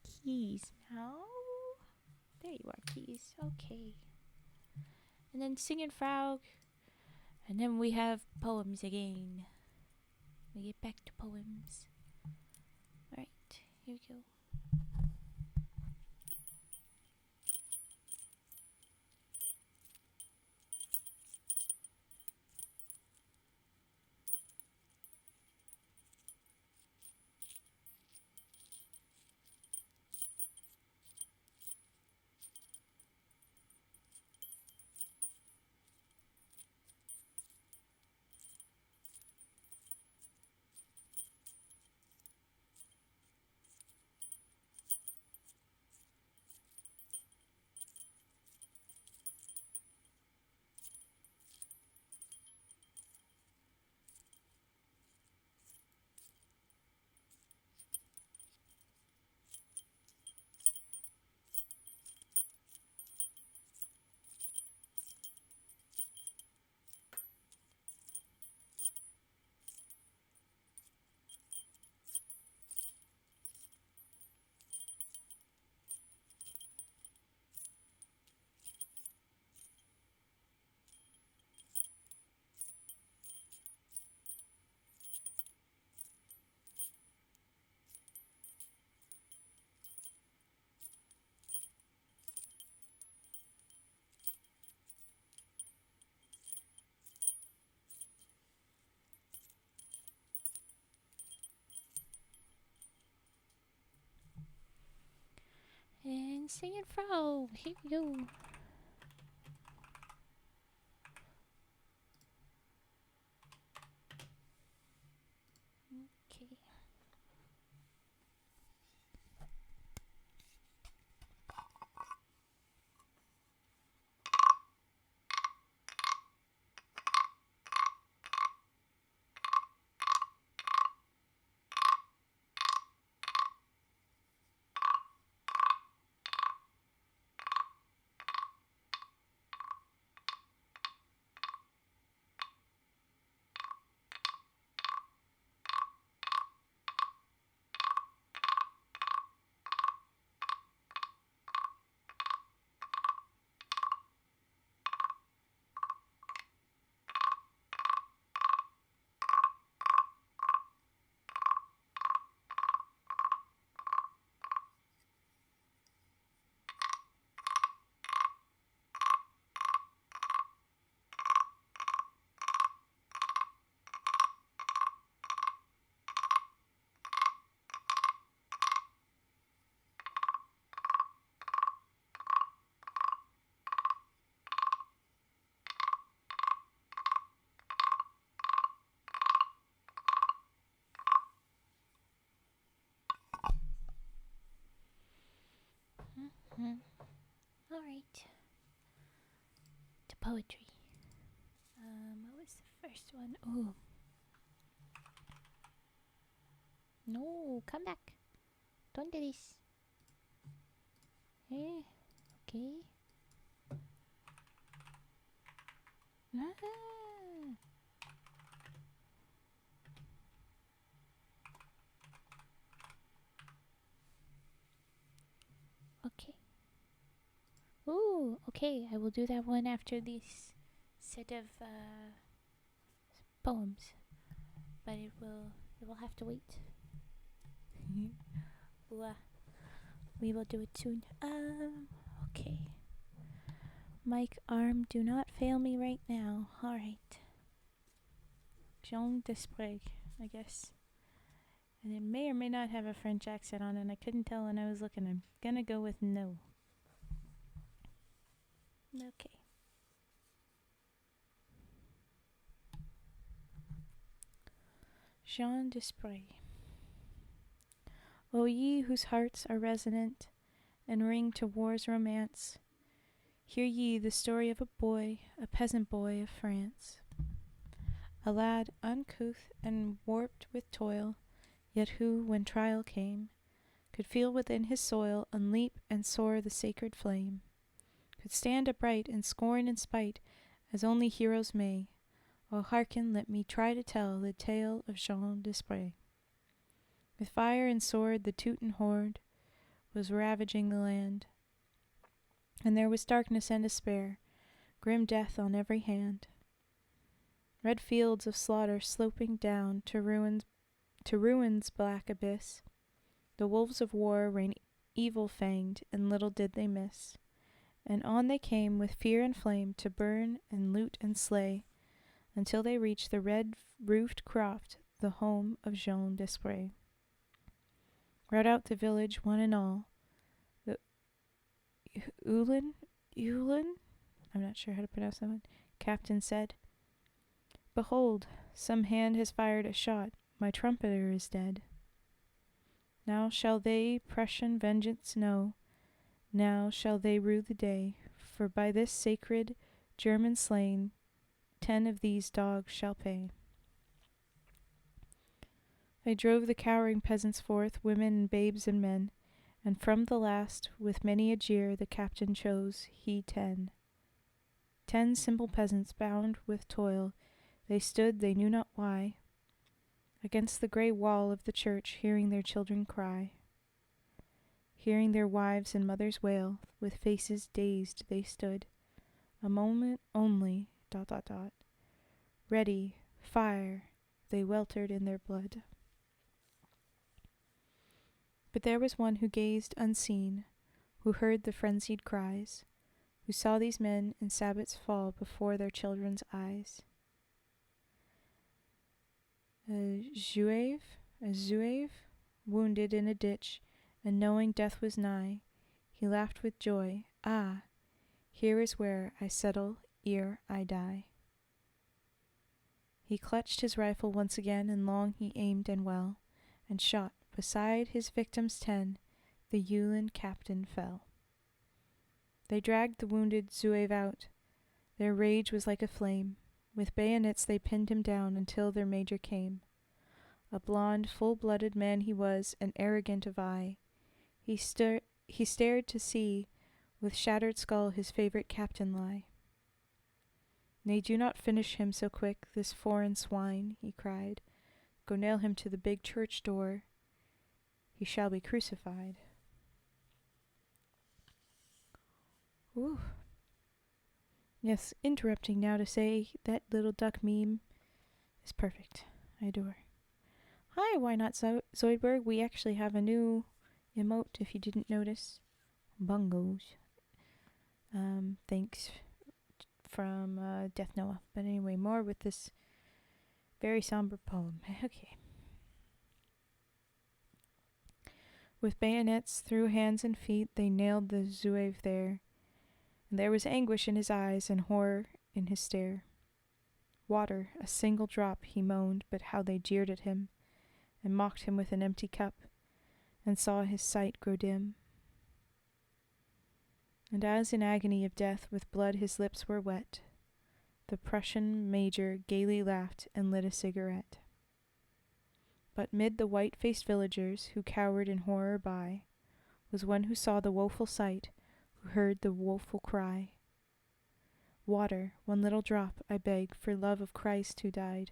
keys now. There you are, keys. Okay. And then singing frog. And then we have poems again. we get back to poems. Alright, here we go. And sing it fro. Here we go. Okay. Alright. To poetry. What was the first one? Oh. No, come back. Don't do this. Eh, okay. Ah. Okay. Ooh, okay. I will do that one after this set of poems, but it will have to wait. We will do it soon. Okay. Mike, arm, do not fail me right now. All right. Jean Desprez, I guess. And it may or may not have a French accent on it, and I couldn't tell when I was looking. I'm gonna go with no. Okay. Jean Desprez. O ye whose hearts are resonant and ring to war's romance, hear ye the story of a boy, a peasant boy of France. A lad uncouth and warped with toil, yet who, when trial came, could feel within his soil unleap and soar the sacred flame, could stand upright in scorn and spite as only heroes may. Oh, hearken, let me try to tell the tale of Jean Desprez. With fire and sword the Teuton horde was ravaging the land, and there was darkness and despair, grim death on every hand. Red fields of slaughter sloping down to ruin's black abyss. The wolves of war reign evil-fanged, and little did they miss. And on they came with fear and flame to burn and loot and slay, until they reached the red-roofed croft, the home of Jean Desprez. Rout out the village, one and all. The Ulan, I'm not sure how to pronounce that one, captain said. Behold, some hand has fired a shot, my trumpeter is dead. Now shall they Prussian vengeance know, now shall they rue the day, for by this sacred German slain 10 of these dogs shall pay. They drove the cowering peasants forth, women and babes and men, and from the last, with many a jeer, the captain chose he 10. 10 simple peasants bound with toil, they stood they knew not why, against the grey wall of the church, hearing their children cry. Hearing their wives and mothers wail, with faces dazed they stood. A moment only, ... Ready, fire, they weltered in their blood. But there was one who gazed unseen, who heard the frenzied cries, who saw these men in sabots fall before their children's eyes. A Zouave, wounded in a ditch, and knowing death was nigh, he laughed with joy. Ah, here is where I settle ere I die. He clutched his rifle once again, and long he aimed and well, and shot beside his victims 10, the Yulin captain fell. They dragged the wounded Zouave out. Their rage was like a flame. With bayonets they pinned him down until their major came. A blond, full-blooded man he was, and arrogant of eye. He stared to see, with shattered skull, his favorite captain lie. Nay, do not finish him so quick, this foreign swine, he cried. Go nail him to the big church door. He shall be crucified. Ooh. Yes, interrupting now to say that little duck meme is perfect. I adore. Hi, why not Zoidberg? We actually have a new emote if you didn't notice. Bungos. Thanks from Death Noah. But anyway, more with this very somber poem. Okay. With bayonets through hands and feet, they nailed the Zouave there. And there was anguish in his eyes and horror in his stare. Water, a single drop, he moaned, but how they jeered at him, and mocked him with an empty cup, and saw his sight grow dim. And as in agony of death with blood his lips were wet, the Prussian major gaily laughed and lit a cigarette. But mid the white-faced villagers who cowered in horror by, was one who saw the woeful sight, who heard the woeful cry. Water, one little drop, I beg, for love of Christ who died.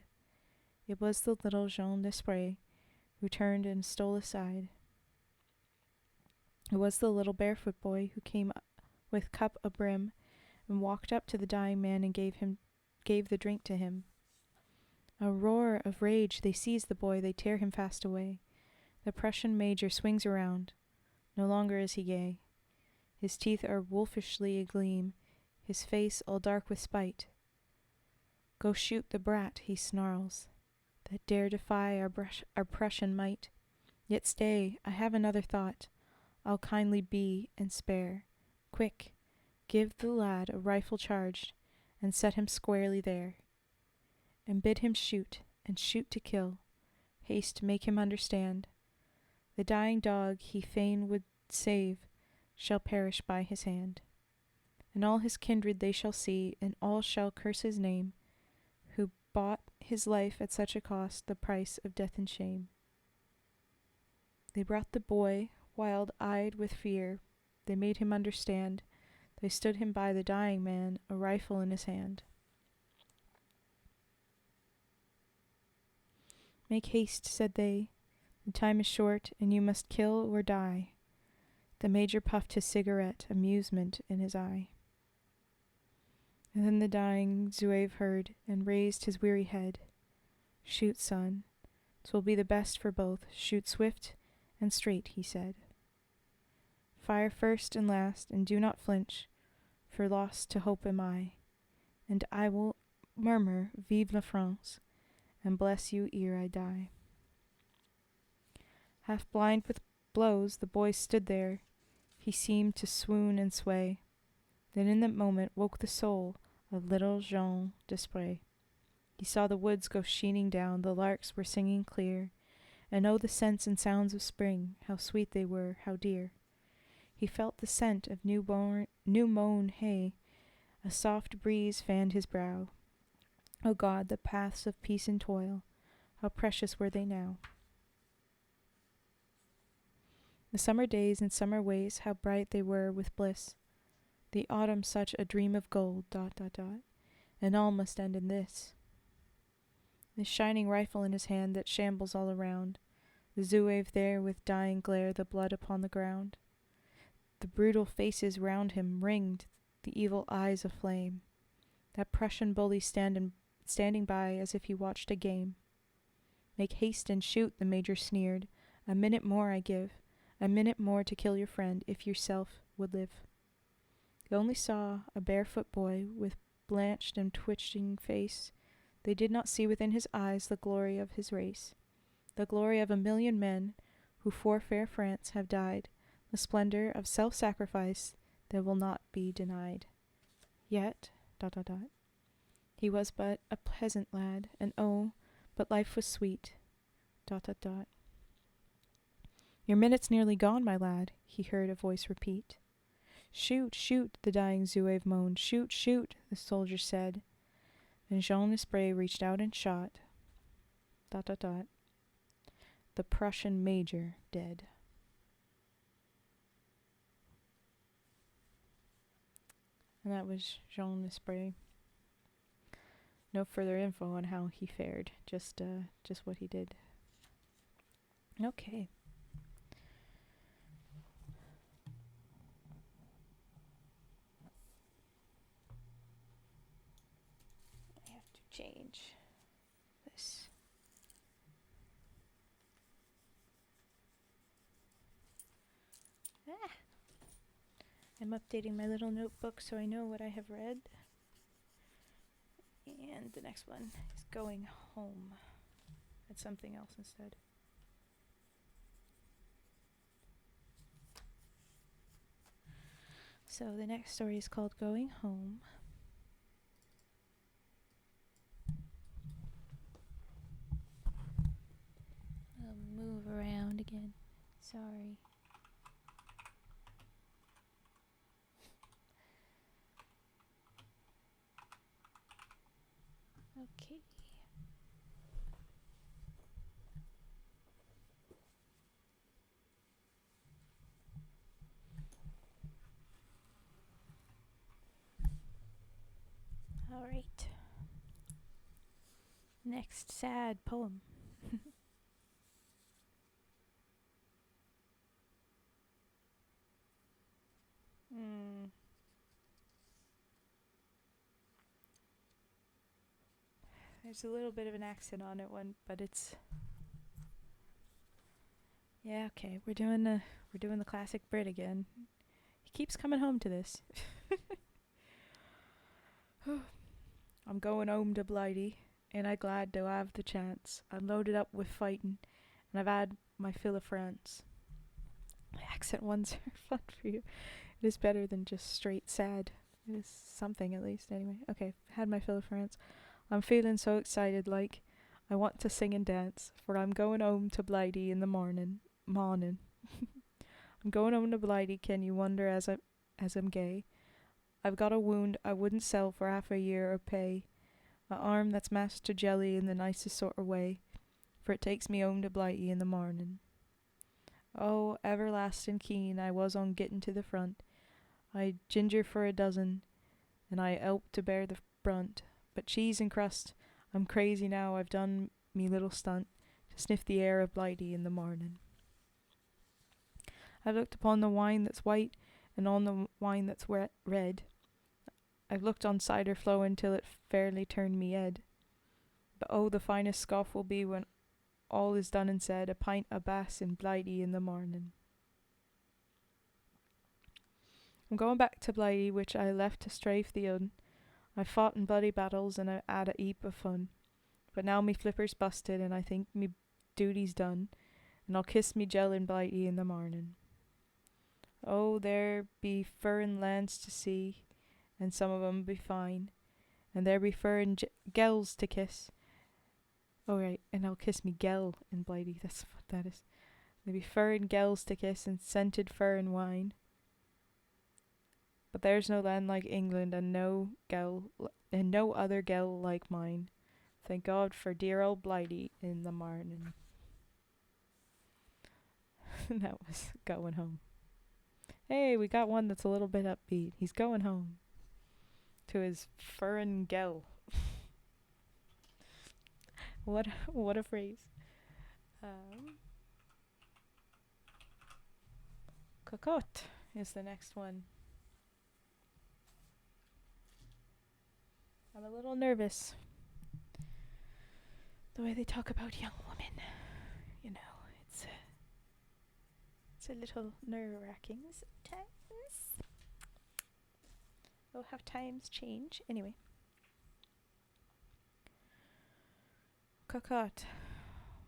It was the little Jean Desprez, who turned and stole aside. It was the little barefoot boy who came with cup abrim and walked up to the dying man and gave the drink to him. A roar of rage, they seize the boy, they tear him fast away. The Prussian major swings around. No longer is he gay. His teeth are wolfishly agleam, his face all dark with spite. Go shoot the brat, he snarls, that dare defy our Prussian might. Yet stay, I have another thought. I'll kindly be and spare. Quick, give the lad a rifle charged, and set him squarely there. And bid him shoot, and shoot to kill. Haste, make him understand. The dying dog he fain would save shall perish by his hand. And all his kindred they shall see, and all shall curse his name, who bought his life at such a cost, the price of death and shame. They brought the boy, wild-eyed with fear. They made him understand. They stood him by the dying man, a rifle in his hand. Make haste, said they. The time is short, and you must kill or die. The major puffed his cigarette, amusement in his eye. And then the dying Zouave heard, and raised his weary head. Shoot, son, 'twill be the best for both. Shoot swift and straight, he said. Fire first and last, and do not flinch, for lost to hope am I, and I will murmur Vive la France, and bless you ere I die. Half blind with blows, the boy stood there. He seemed to swoon and sway. Then in that moment woke the soul of little Jean Desprez. He saw the woods go sheening down, the larks were singing clear, and oh, the scents and sounds of spring, how sweet they were, how dear. He felt the scent of new-mown hay, a soft breeze fanned his brow. O God, the paths of peace and toil, how precious were they now. The summer days and summer ways, how bright they were with bliss. The autumn such a dream of gold, ... and all must end in this. The shining rifle in his hand that shambles all around, the Zouave there with dying glare, the blood upon the ground. The brutal faces round him ringed, the evil eyes aflame. That Prussian bully standing by as if he watched a game. Make haste and shoot, the major sneered. A minute more I give, a minute more to kill your friend, if yourself would live. They only saw a barefoot boy with blanched and twitching face. They did not see within his eyes the glory of his race, the glory of 1,000,000 men who for fair France have died, the splendor of self-sacrifice that will not be denied. Yet, ... he was but a peasant lad, and oh, but life was sweet, ... Your minute's nearly gone, my lad, he heard a voice repeat. Shoot, shoot, the dying Zouave moaned. Shoot, shoot, the soldier said. Then Jean Desprez reached out and shot, ... The Prussian major dead. And that was Jean Desprez. No further info on how he fared, just what he did. Okay. I have to change this. I'm updating my little notebook so I know what I have read. And the next one is Going Home. That's something else instead. So the next story is called Going Home. I'll move around again. Sorry. Okay. All right. Next sad poem. There's a little bit of an accent on it one, but it's yeah, okay. We're doing the classic Brit again. He keeps coming home to this. I'm going home to Blighty, and I'm glad to have the chance. I'm loaded up with fighting, and I've had my fill of France. My accent ones are fun for you. It is better than just straight sad. It is something at least, anyway. Okay, had my fill of France. I'm feeling so excited, like I want to sing and dance, for I'm going home to Blighty in the morning. I'm going home to Blighty, can you wonder as I'm gay? I've got a wound I wouldn't sell for half a year of pay, a arm that's mashed to jelly in the nicest sort of way, for it takes me home to Blighty in the morning. Oh, everlasting keen I was on getting to the front. I'd ginger for a dozen, and I helped to bear the brunt. But cheese and crust, I'm crazy now I've done me little stunt to sniff the air of Blighty in the morning. I've looked upon the wine that's white and on the wine that's red. I've looked on cider flowin' till it fairly turned me 'ead. But oh, the finest scoff will be when all is done and said, a pint o' Bass in Blighty in the mornin'. I'm going back to Blighty, which I left to strafe the un. I've fought in bloody battles and I've 'ad a 'eap o' fun. But now me flipper's busted and I think me duty's done, and I'll kiss me gel in Blighty in the mornin'. Oh, there be furrin lands to see, and some of 'em be fine, and there be furrin gels to kiss. Oh right, and I'll kiss me gel in Blighty. That's what that is. There be furrin gels to kiss and scented furrin wine. But there's no land like England, and no other gel like mine. Thank God for dear old Blighty in the mornin'. That was Going Home. Hey, we got one that's a little bit upbeat. He's going home to his furrin gel. What a phrase. Cocotte is the next one. I'm a little nervous. The way they talk about young women, you know, it's a little nerve-wracking sometimes. Oh, how times change. Anyway. Cocotte.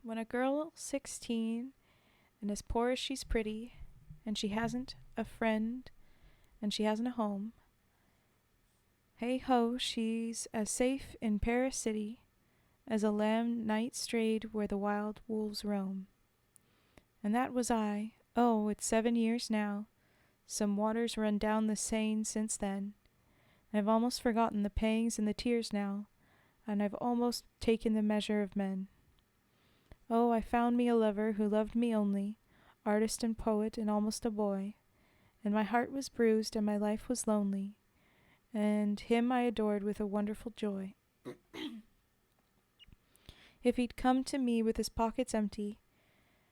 When a girl 16 and as poor as she's pretty, and she hasn't a friend, and she hasn't a home, hey ho, she's as safe in Paris city as a lamb night strayed where the wild wolves roam. And that was I. Oh, it's 7 years now. Some waters run down the Seine since then. I've almost forgotten the pangs and the tears now, and I've almost taken the measure of men. Oh, I found me a lover who loved me only, artist and poet and almost a boy, and my heart was bruised and my life was lonely, and him I adored with a wonderful joy. If he'd come to me with his pockets empty,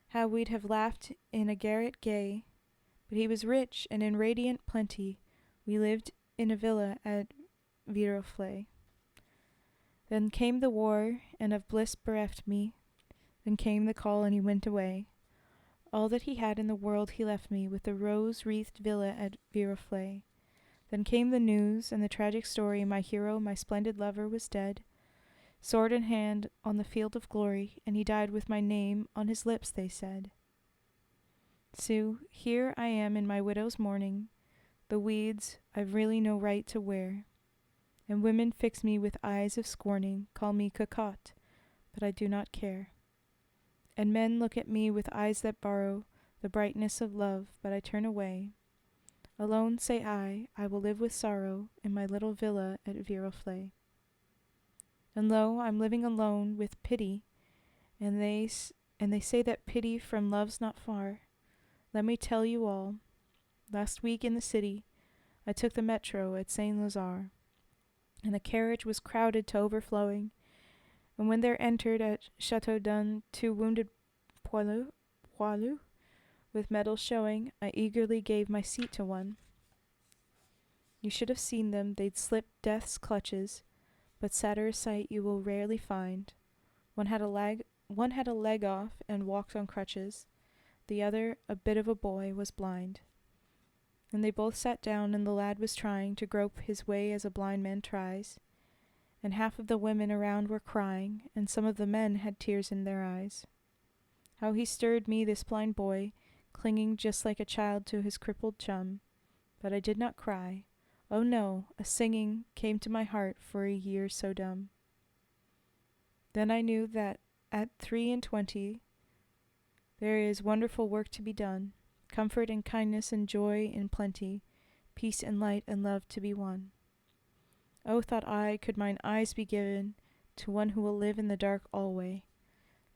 how we'd have laughed in a garret gay, but he was rich and in radiant plenty. We lived in a villa at Viroflay. Then came the war, and of bliss bereft me. Then came the call, and he went away. All that he had in the world he left me, with the rose-wreathed villa at Viroflay. Then came the news, and the tragic story, my hero, my splendid lover, was dead, sword in hand on the field of glory, and he died with my name on his lips, they said. So here I am in my widow's mourning, the weeds I've really no right to wear, and women fix me with eyes of scorning, call me cocotte, but I do not care. And men look at me with eyes that borrow the brightness of love, but I turn away. Alone, say I will live with sorrow in my little villa at Viroflay. And lo, I'm living alone with pity, and they say that pity from love's not far. Let me tell you all. Last week in the city, I took the metro at Saint-Lazare, and the carriage was crowded to overflowing, and when there entered at Chateaudun 2 wounded poilus, with medals showing, I eagerly gave my seat to one. You should have seen them, they'd slipped death's clutches, but sadder a sight you will rarely find. One had a leg off and walked on crutches. The other, a bit of a boy, was blind. And they both sat down, and the lad was trying to grope his way as a blind man tries. And half of the women around were crying, and some of the men had tears in their eyes. How he stirred me, this blind boy, clinging just like a child to his crippled chum. But I did not cry. Oh no, a singing came to my heart for a year so dumb. Then I knew that at 23 there is wonderful work to be done, comfort and kindness and joy in plenty, peace and light and love to be won. Oh, thought I, could mine eyes be given to one who will live in the dark alway,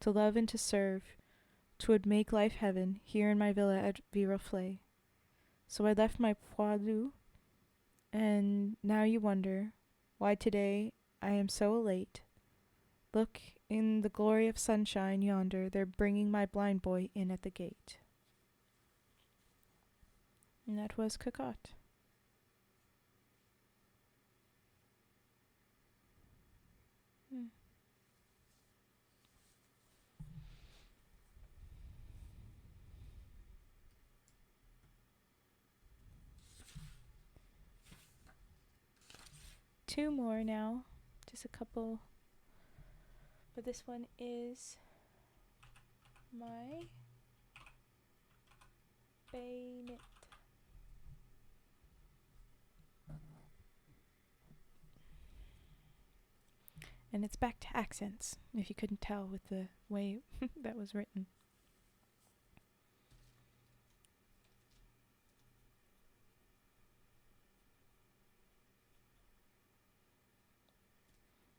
to love and to serve, 'twould make life heaven here in my villa at Viroflay. So I left my poilu, and now you wonder why today I am so elate. Look, in the glory of sunshine yonder, they're bringing my blind boy in at the gate. And that was Cocotte. Two more now. Just a couple. But this one is my bayonet. And it's back to accents, if you couldn't tell with the way that was written.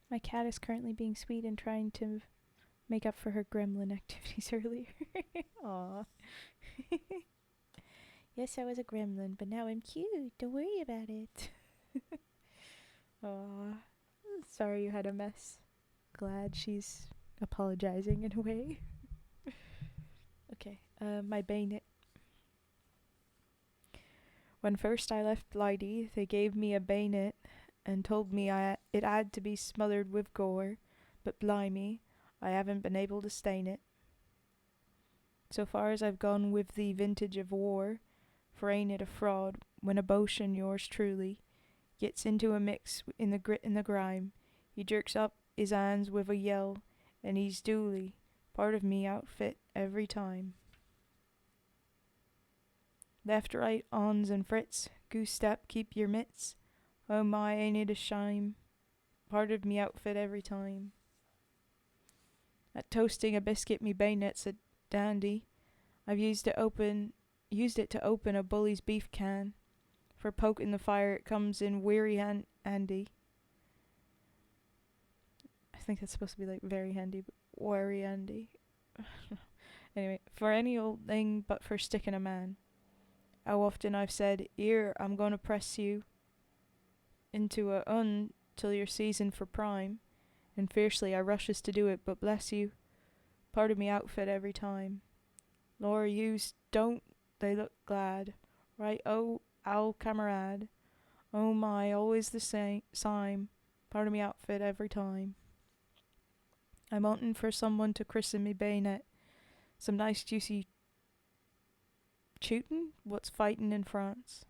My cat is currently being sweet and trying to make up for her gremlin activities earlier. Aww. Yes, I was a gremlin, but now I'm cute. Don't worry about it. Aww. Sorry you had a mess. Glad she's apologizing in a way. Okay, my bayonet. When first I left Blighty, they gave me a bayonet and told me it had to be smothered with gore, but blimey, I haven't been able to stain it. So far as I've gone with the vintage of war, for ain't it a fraud when a Boschen, yours truly, gets into a mix in the grit and the grime, he jerks up his hands with a yell, and he's duly part of me outfit every time. Left, right, ons and fritz, goose step, keep your mitts. Oh my, ain't it a shame? Part of me outfit every time. At toasting a biscuit, me bayonet's a dandy. I've used it to open a bully's beef can. For poking the fire, it comes in weary handy. I think that's supposed to be like very handy, but weary handy. Anyway, for any old thing but for sticking a man. How often I've said, "'Ere, I'm gonna press you into a till you're seasoned for prime," and fiercely I rushes to do it, but bless you, part of me outfit every time. Laura, yous don't they look glad, right? Oh, owl camarade, oh my, always the same, part of me outfit every time. I'm hunting for someone to christen me bayonet, some nice juicy shootin' what's fightin' in France.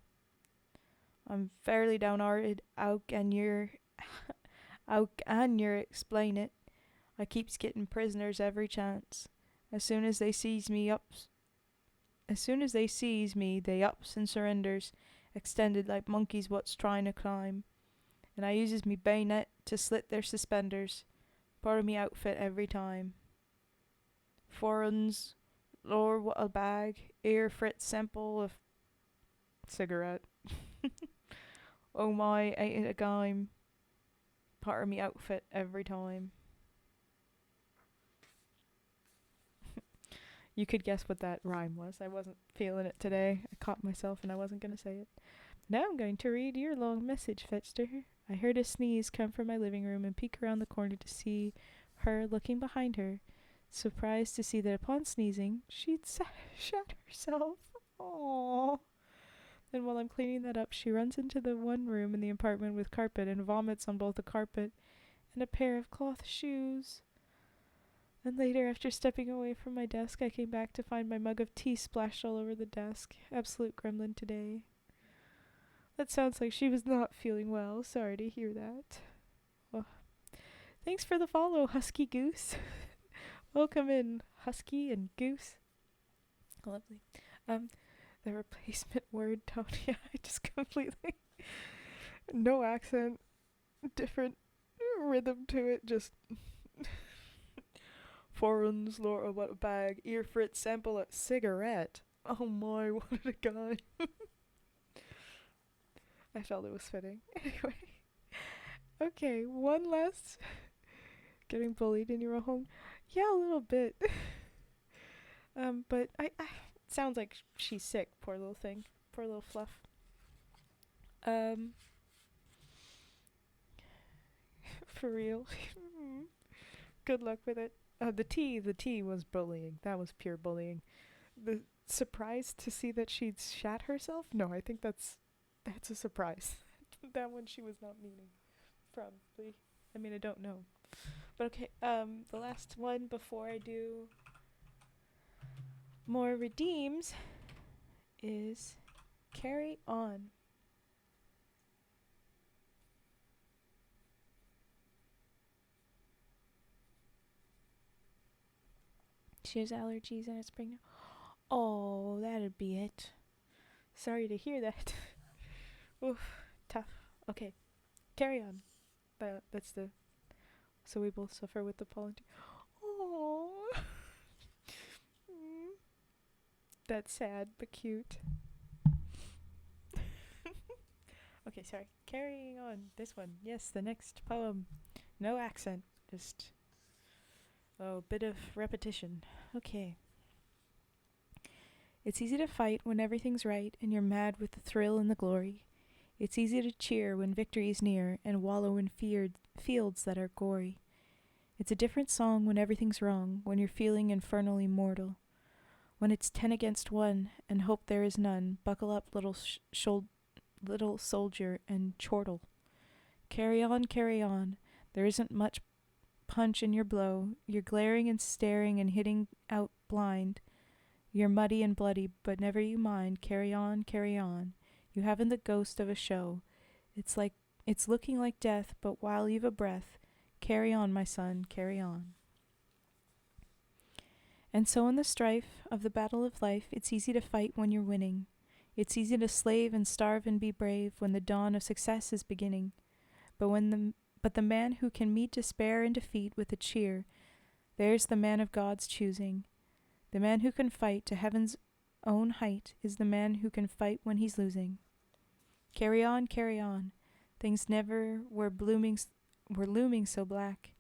I'm fairly downhearted, how can yer explain it? I keeps getting prisoners every chance. As soon as they sees me, they ups and surrenders, extended like monkeys what's trying to climb. And I uses me bayonet to slit their suspenders, part of me outfit every time. Foreigns, Lord, what a bag, ear fritz sample of cigarette. Oh my, ain't it a gime, part of me outfit every time. You could guess what that rhyme was. I wasn't feeling it today. I caught myself and I wasn't going to say it. Now I'm going to read your long message, Fetster. I heard a sneeze come from my living room and peek around the corner to see her looking behind her, surprised to see that upon sneezing, she'd shot herself. Aww. Then while I'm cleaning that up, she runs into the one room in the apartment with carpet and vomits on both the carpet and a pair of cloth shoes. And later, after stepping away from my desk, I came back to find my mug of tea splashed all over the desk. Absolute gremlin today. That sounds like she was not feeling well. Sorry to hear that. Oh. Thanks for the follow, Husky Goose. Welcome in, Husky and Goose. Lovely. The replacement word tone. Yeah, I just completely... no accent. Different rhythm to it. Just... Foreigns, Laura, what a bag. Ear fritz sample a cigarette. Oh my, what a guy. I felt it was fitting. Anyway. Okay, one last. Getting bullied in your own home. Yeah, a little bit. But I sounds like she's sick, poor little thing. Poor little fluff. For real. Good luck with it. The tea was bullying. That was pure bullying. The surprise to see that she'd shat herself? No, I think that's a surprise. That one she was not meaning. Probably. I mean, I don't know. But okay, the last one before I do more redeems is carry on. She has allergies and it's pregnant. Oh, that'd be it. Sorry to hear that. Oof, tough. Okay, carry on. That's the. So we both suffer with the pollen. Oh, that's sad but cute. Okay, sorry. Carrying on. This one. Yes, the next poem. No accent. Just. Oh, a bit of repetition. Okay. It's easy to fight when everything's right and you're mad with the thrill and the glory. It's easy to cheer when victory is near and wallow in fields that are gory. It's a different song when everything's wrong, when you're feeling infernally mortal. When it's 10 against 1 and hope there is none, buckle up, little soldier, and chortle. Carry on, carry on. There isn't much punch in your blow. You're glaring and staring and hitting out blind. You're muddy and bloody, but never you mind. Carry on, carry on. You haven't the ghost of a show. It's looking like death, but while you've a breath, carry on, my son, carry on. And so in the strife of the battle of life, it's easy to fight when you're winning. It's easy to slave and starve and be brave when the dawn of success is beginning. But the man who can meet despair and defeat with a cheer, there's the man of God's choosing. The man who can fight to heaven's own height is the man who can fight when he's losing. Carry on, carry on. Things never were looming so black.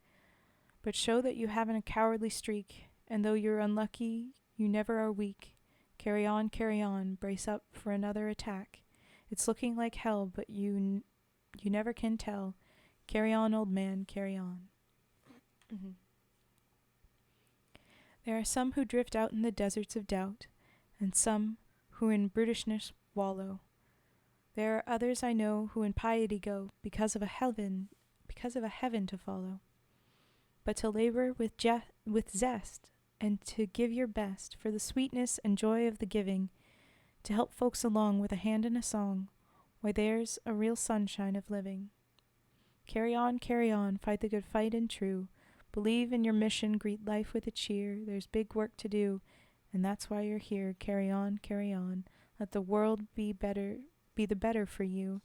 But show that you haven't a cowardly streak, and though you're unlucky, you never are weak. Carry on, brace up for another attack. It's looking like hell, but you never can tell. Carry on, old man, carry on. Mm-hmm. There are some who drift out in the deserts of doubt, and some who in brutishness wallow. There are others I know who in piety go because of a heaven to follow. But to labor with zest, and to give your best for the sweetness and joy of the giving, to help folks along with a hand and a song, why there's a real sunshine of living. Carry on, fight the good fight and true. Believe in your mission, greet life with a cheer. There's big work to do, and that's why you're here. Carry on, let the world be the better for you.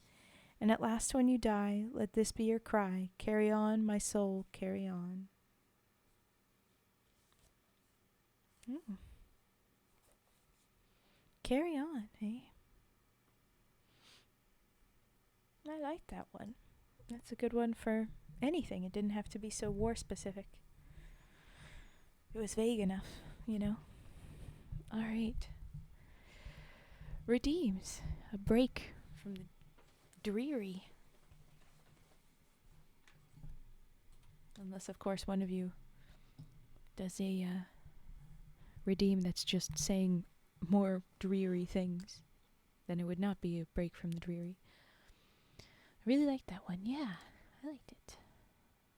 And at last when you die, let this be your cry. Carry on, my soul, carry on. Carry on, eh? I like that one. That's a good one for anything. It didn't have to be so war specific. It was vague enough, you know? Alright. Redeems. A break from the dreary. Unless, of course, one of you does a redeem that's just saying more dreary things. Then it would not be a break from the dreary. I really liked that one. Yeah, I liked it.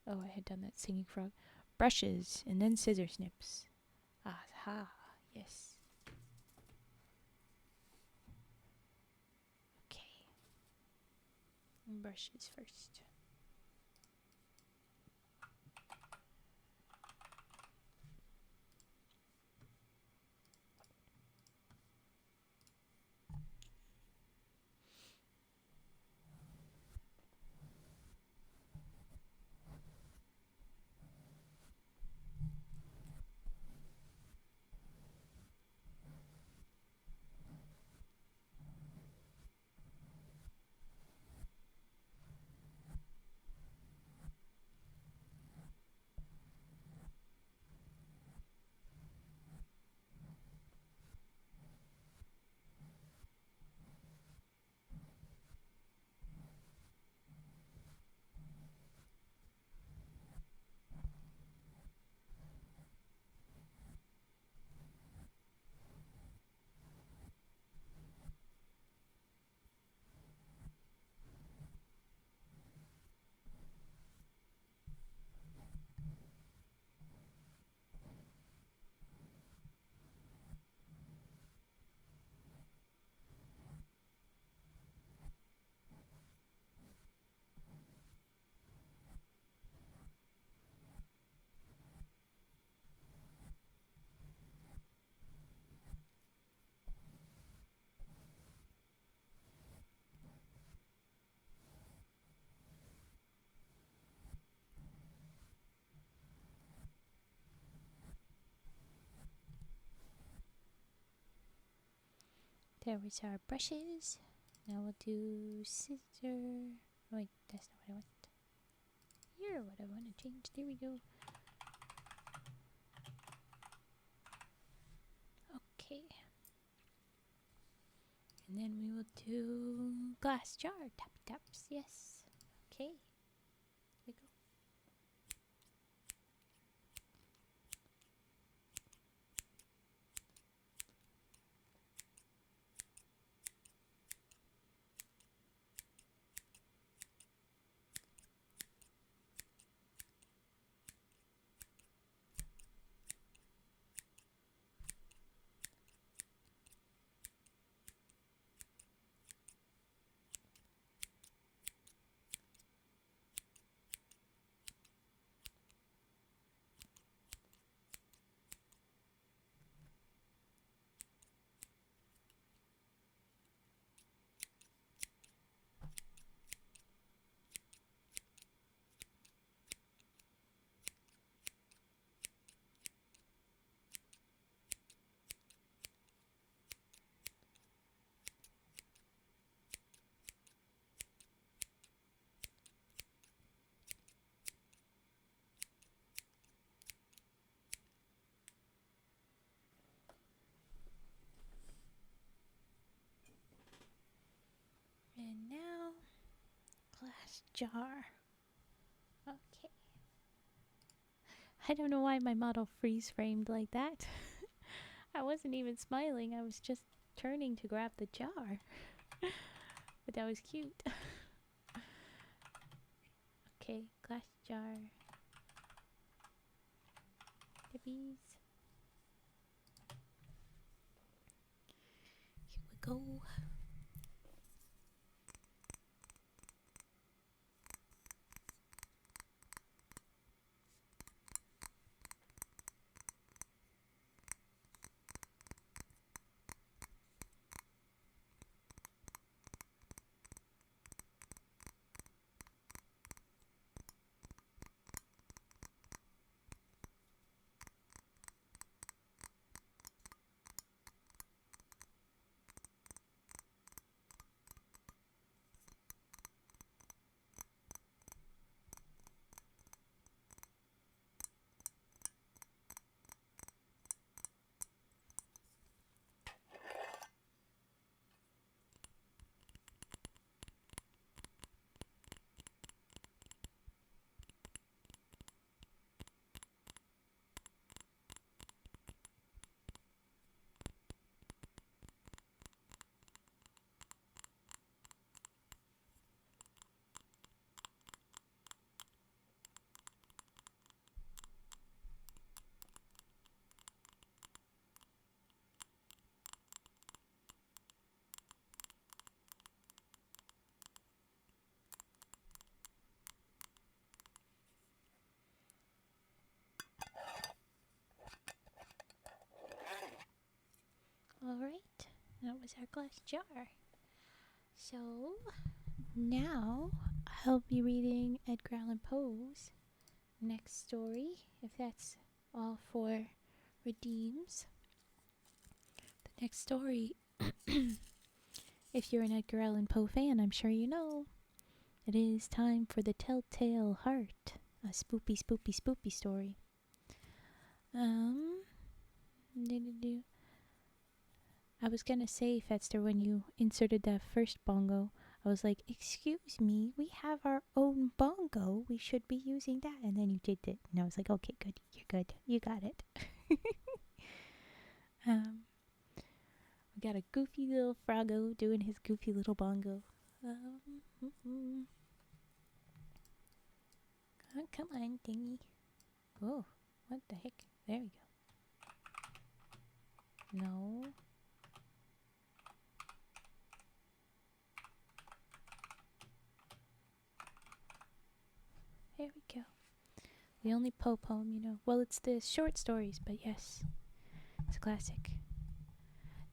Oh, I had done that singing frog. Brushes and then scissor snips. Aha, yes. Okay. Brushes first. There was our brushes. Now we'll do scissor. Oh, wait, that's not what I want. Here, what I want to change. There we go. Okay. And then we will do glass jar. Tap taps. Yes. Okay. There we go. And now, glass jar. Okay. I don't know why my model freeze framed like that. I wasn't even smiling. I was just turning to grab the jar. But that was cute. Okay, glass jar. Dibbies. Here we go. Alright, that was our glass jar. So, now I'll be reading Edgar Allan Poe's next story, if that's all for redeems. The next story, if you're an Edgar Allan Poe fan, I'm sure you know, it is time for The Telltale Heart, a spoopy, spoopy, spoopy story. I was gonna say, Fetster, when you inserted that first bongo, I was like, excuse me, we have our own bongo. We should be using that. And then you did it. And I was like, okay, good. You're good. You got it. We got a goofy little froggo doing his goofy little bongo. Oh, come on, thingy. Whoa, what the heck? There we go. No. There we go. The only Poe poem, you know. Well, it's the short stories, but yes, it's a classic.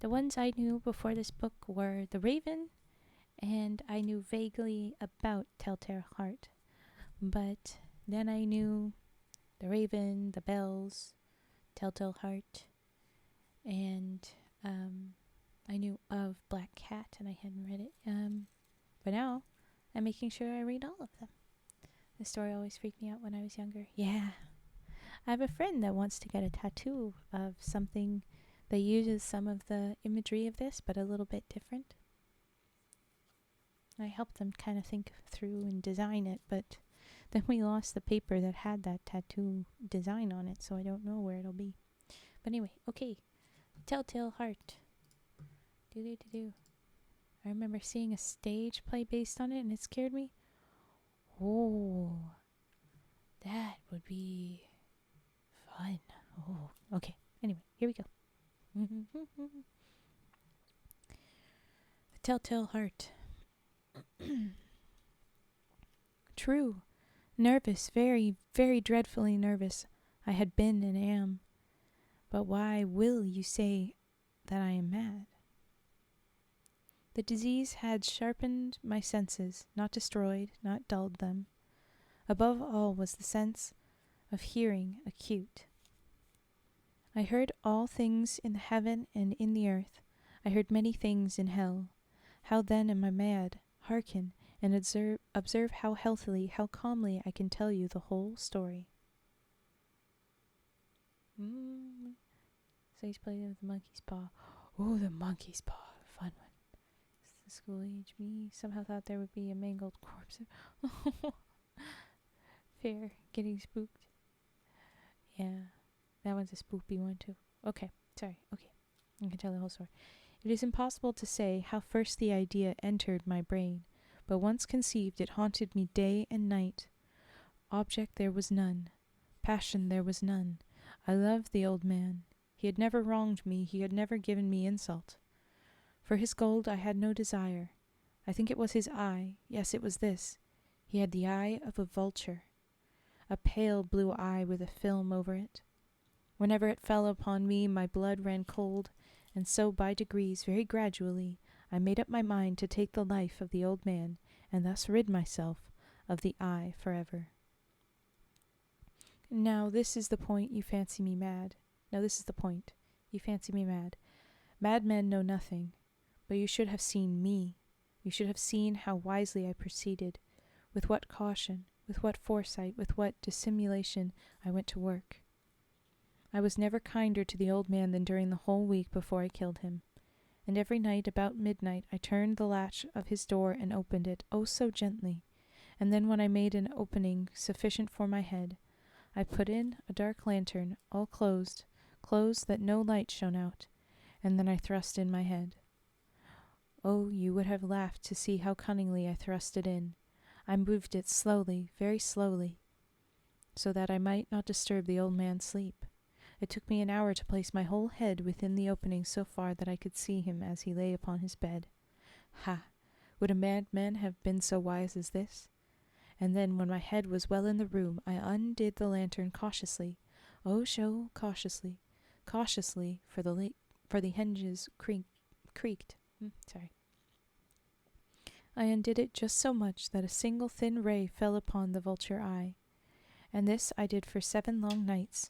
The ones I knew before this book were The Raven, and I knew vaguely about Telltale Heart. But then I knew The Raven, The Bells, Telltale Heart, and I knew of Black Cat and I hadn't read it. But now I'm making sure I read all of them. The story always freaked me out when I was younger. Yeah. I have a friend that wants to get a tattoo of something that uses some of the imagery of this, but a little bit different. I helped them kind of think through and design it, but then we lost the paper that had that tattoo design on it, so I don't know where it'll be. But anyway, okay. Telltale Heart. Do. I remember seeing a stage play based on it, and it scared me. Oh, that would be fun. Oh, okay. Anyway, here we go. The Telltale Heart. True. Nervous, very, very dreadfully nervous. I had been and am. But why will you say that I am mad? The disease had sharpened my senses, not destroyed, not dulled them. Above all was the sense of hearing acute. I heard all things in the heaven and in the earth. I heard many things in hell. How then am I mad? Hearken, and observe how healthily, how calmly I can tell you the whole story. Sage play with the monkey's paw. Oh, the monkey's paw. Fun one. The school age me somehow thought there would be a mangled corpse. Fair. Getting spooked. Yeah. That one's a spoopy one too. Okay. Sorry. Okay. I can tell the whole story. It is impossible to say how first the idea entered my brain, but once conceived it haunted me day and night. Object there was none. Passion there was none. I loved the old man. He had never wronged me. He had never given me insult. For his gold I had no desire. I think it was his eye. Yes, it was this. He had the eye of a vulture, a pale blue eye with a film over it. Whenever it fell upon me, my blood ran cold, and so by degrees, very gradually, I made up my mind to take the life of the old man, and thus rid myself of the eye forever. Now this is the point, you fancy me mad. Mad men know nothing. But you should have seen me. You should have seen how wisely I proceeded, with what caution, with what foresight, with what dissimulation I went to work. I was never kinder to the old man than during the whole week before I killed him. And every night about midnight I turned the latch of his door and opened it, oh so gently. And then when I made an opening sufficient for my head, I put in a dark lantern, all closed that no light shone out, and then I thrust in my head. Oh, you would have laughed to see how cunningly I thrust it in. I moved it slowly, very slowly, so that I might not disturb the old man's sleep. It took me an hour to place my whole head within the opening so far that I could see him as he lay upon his bed. Ha! Would a madman have been so wise as this? And then, when my head was well in the room, I undid the lantern cautiously, oh so cautiously, for the hinges creaked. I undid it just so much that a single thin ray fell upon the vulture eye, and this I did for 7 long nights,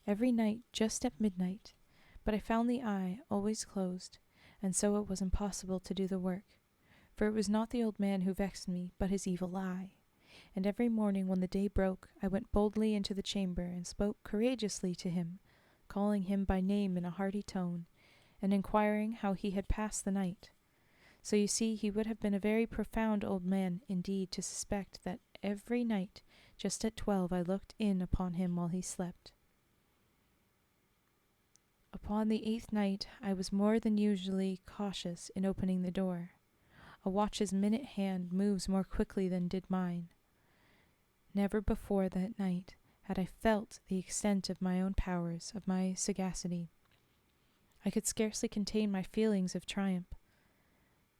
every night just at midnight, but I found the eye always closed, and so it was impossible to do the work, for it was not the old man who vexed me, but his evil eye. And every morning when the day broke, I went boldly into the chamber and spoke courageously to him, calling him by name in a hearty tone, and inquiring how he had passed the night. So you see, he would have been a very profound old man indeed to suspect that every night, just at 12, I looked in upon him while he slept. Upon the 8th night, I was more than usually cautious in opening the door. A watch's minute hand moves more quickly than did mine. Never before that night had I felt the extent of my own powers, of my sagacity. I could scarcely contain my feelings of triumph.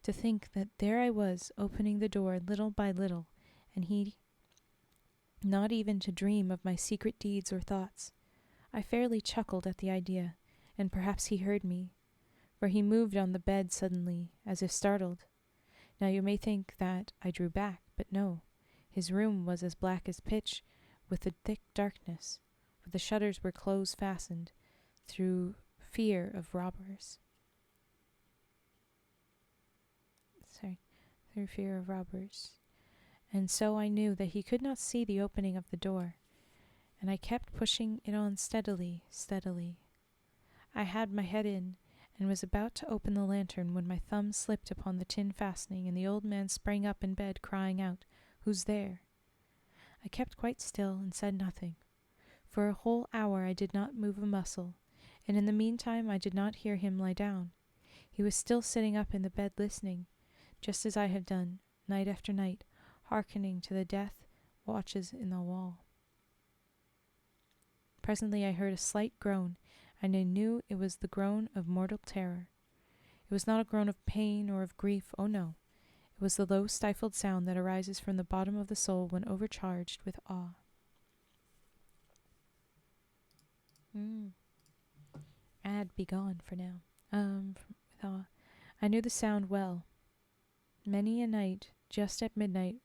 To think that there I was, opening the door little by little, and he not even to dream of my secret deeds or thoughts. I fairly chuckled at the idea, and perhaps he heard me, for he moved on the bed suddenly, as if startled. Now you may think that I drew back, but no. His room was as black as pitch, with a thick darkness, for the shutters were close fastened, through fear of robbers. through fear of robbers. And so I knew that he could not see the opening of the door, and I kept pushing it on steadily, steadily. I had my head in, and was about to open the lantern when my thumb slipped upon the tin fastening, and the old man sprang up in bed, crying out, "Who's there?" I kept quite still and said nothing. For a whole hour I did not move a muscle, and in the meantime I did not hear him lie down. He was still sitting up in the bed listening, just as I had done, night after night, hearkening to the death watches in the wall. Presently I heard a slight groan, and I knew it was the groan of mortal terror. It was not a groan of pain or of grief, oh no. It was the low stifled sound that arises from the bottom of the soul when overcharged with awe. I'd be gone for now. With awe. I knew the sound well. Many a night, just at midnight,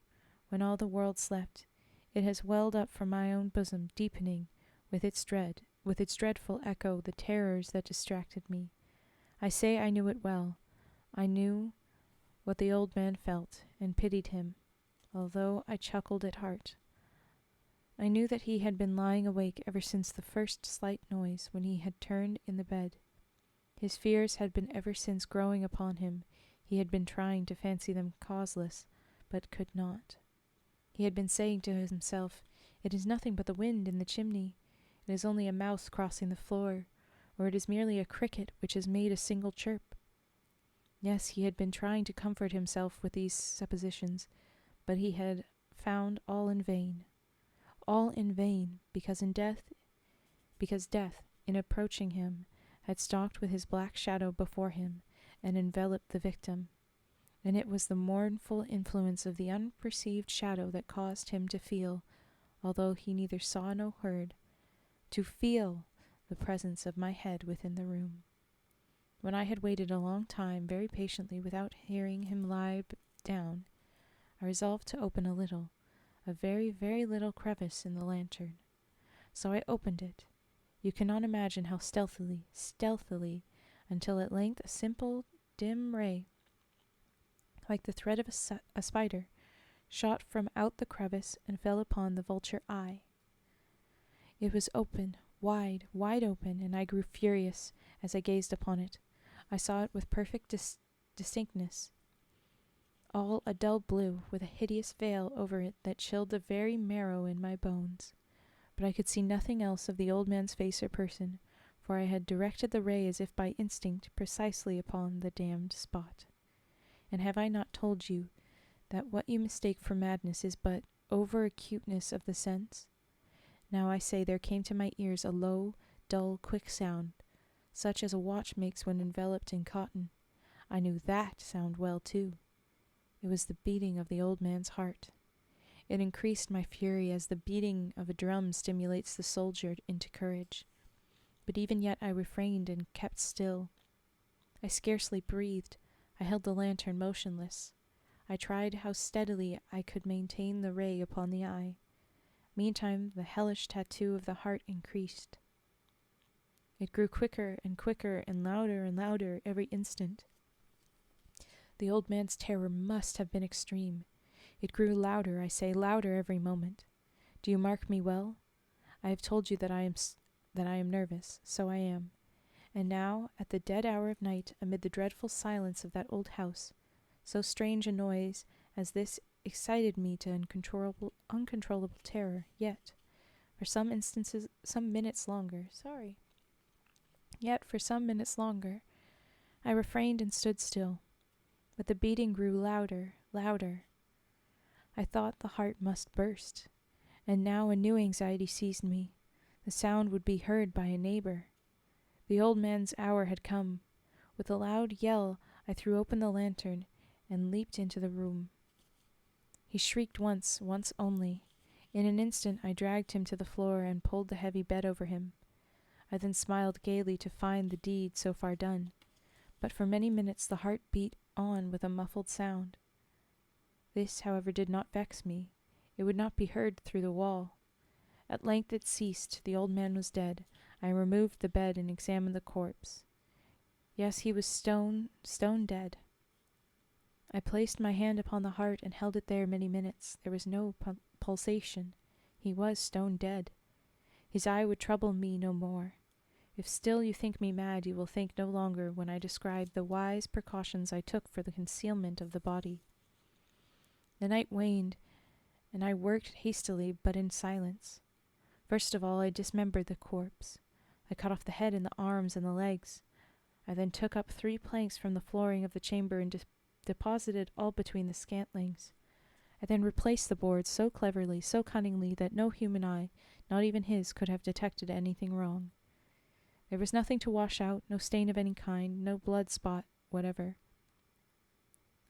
when all the world slept, it has welled up from my own bosom, deepening, with its dreadful echo, the terrors that distracted me. I say I knew it well. I knew what the old man felt, and pitied him, although I chuckled at heart. I knew that he had been lying awake ever since the first slight noise, when he had turned in the bed. His fears had been ever since growing upon him. He had been trying to fancy them causeless, but could not. He had been saying to himself, "It is nothing but the wind in the chimney. It is only a mouse crossing the floor, or it is merely a cricket which has made a single chirp." Yes, he had been trying to comfort himself with these suppositions, but he had found all in vain. All in vain, because death, in approaching him, had stalked with his black shadow before him and enveloped the victim. And it was the mournful influence of the unperceived shadow that caused him to feel, although he neither saw nor heard, to feel the presence of my head within the room. When I had waited a long time, very patiently, without hearing him lie down, I resolved to open a very, very little crevice in the lantern. So I opened it. You cannot imagine how stealthily, until at length a simple, dim ray, like the thread of a spider, shot from out the crevice and fell upon the vulture eye. It was open, wide open, and I grew furious as I gazed upon it. I saw it with perfect distinctness, all a dull blue, with a hideous veil over it that chilled the very marrow in my bones. But I could see nothing else of the old man's face or person, for I had directed the ray as if by instinct precisely upon the damned spot. And have I not told you that what you mistake for madness is but over-acuteness of the sense? Now I say there came to my ears a low, dull, quick sound, such as a watch makes when enveloped in cotton. I knew that sound well, too. It was the beating of the old man's heart. It increased my fury as the beating of a drum stimulates the soldier into courage. But even yet I refrained and kept still. I scarcely breathed. I held the lantern motionless. I tried how steadily I could maintain the ray upon the eye. Meantime the hellish tattoo of the heart increased. It grew quicker and louder every instant. The old man's terror must have been extreme. It grew louder, I say, louder every moment. Do you mark me well? I have told you that I am nervous. So I am. And now, at the dead hour of night, amid the dreadful silence of that old house, so strange a noise as this excited me to uncontrollable terror. Yet, for some minutes longer, I refrained and stood still. But the beating grew louder. I thought the heart must burst. And now a new anxiety seized me. The sound would be heard by a neighbor. The old man's hour had come. With a loud yell, I threw open the lantern and leaped into the room. He shrieked once only. In an instant I dragged him to the floor and pulled the heavy bed over him. I then smiled gaily to find the deed so far done. But for many minutes the heart beat on with a muffled sound. This, however, did not vex me. It would not be heard through the wall. At length it ceased. The old man was dead. I removed the bed and examined the corpse. Yes, he was stone dead. I placed my hand upon the heart and held it there many minutes. There was no pulsation. He was stone dead. His eye would trouble me no more. If still you think me mad, you will think no longer when I describe the wise precautions I took for the concealment of the body. The night waned, and I worked hastily but in silence. First of all, I dismembered the corpse. I cut off the head and the arms and the legs. I then took up 3 planks from the flooring of the chamber and deposited all between the scantlings. I then replaced the boards so cleverly, so cunningly, that no human eye, not even his, could have detected anything wrong. There was nothing to wash out, no stain of any kind, no blood spot whatever.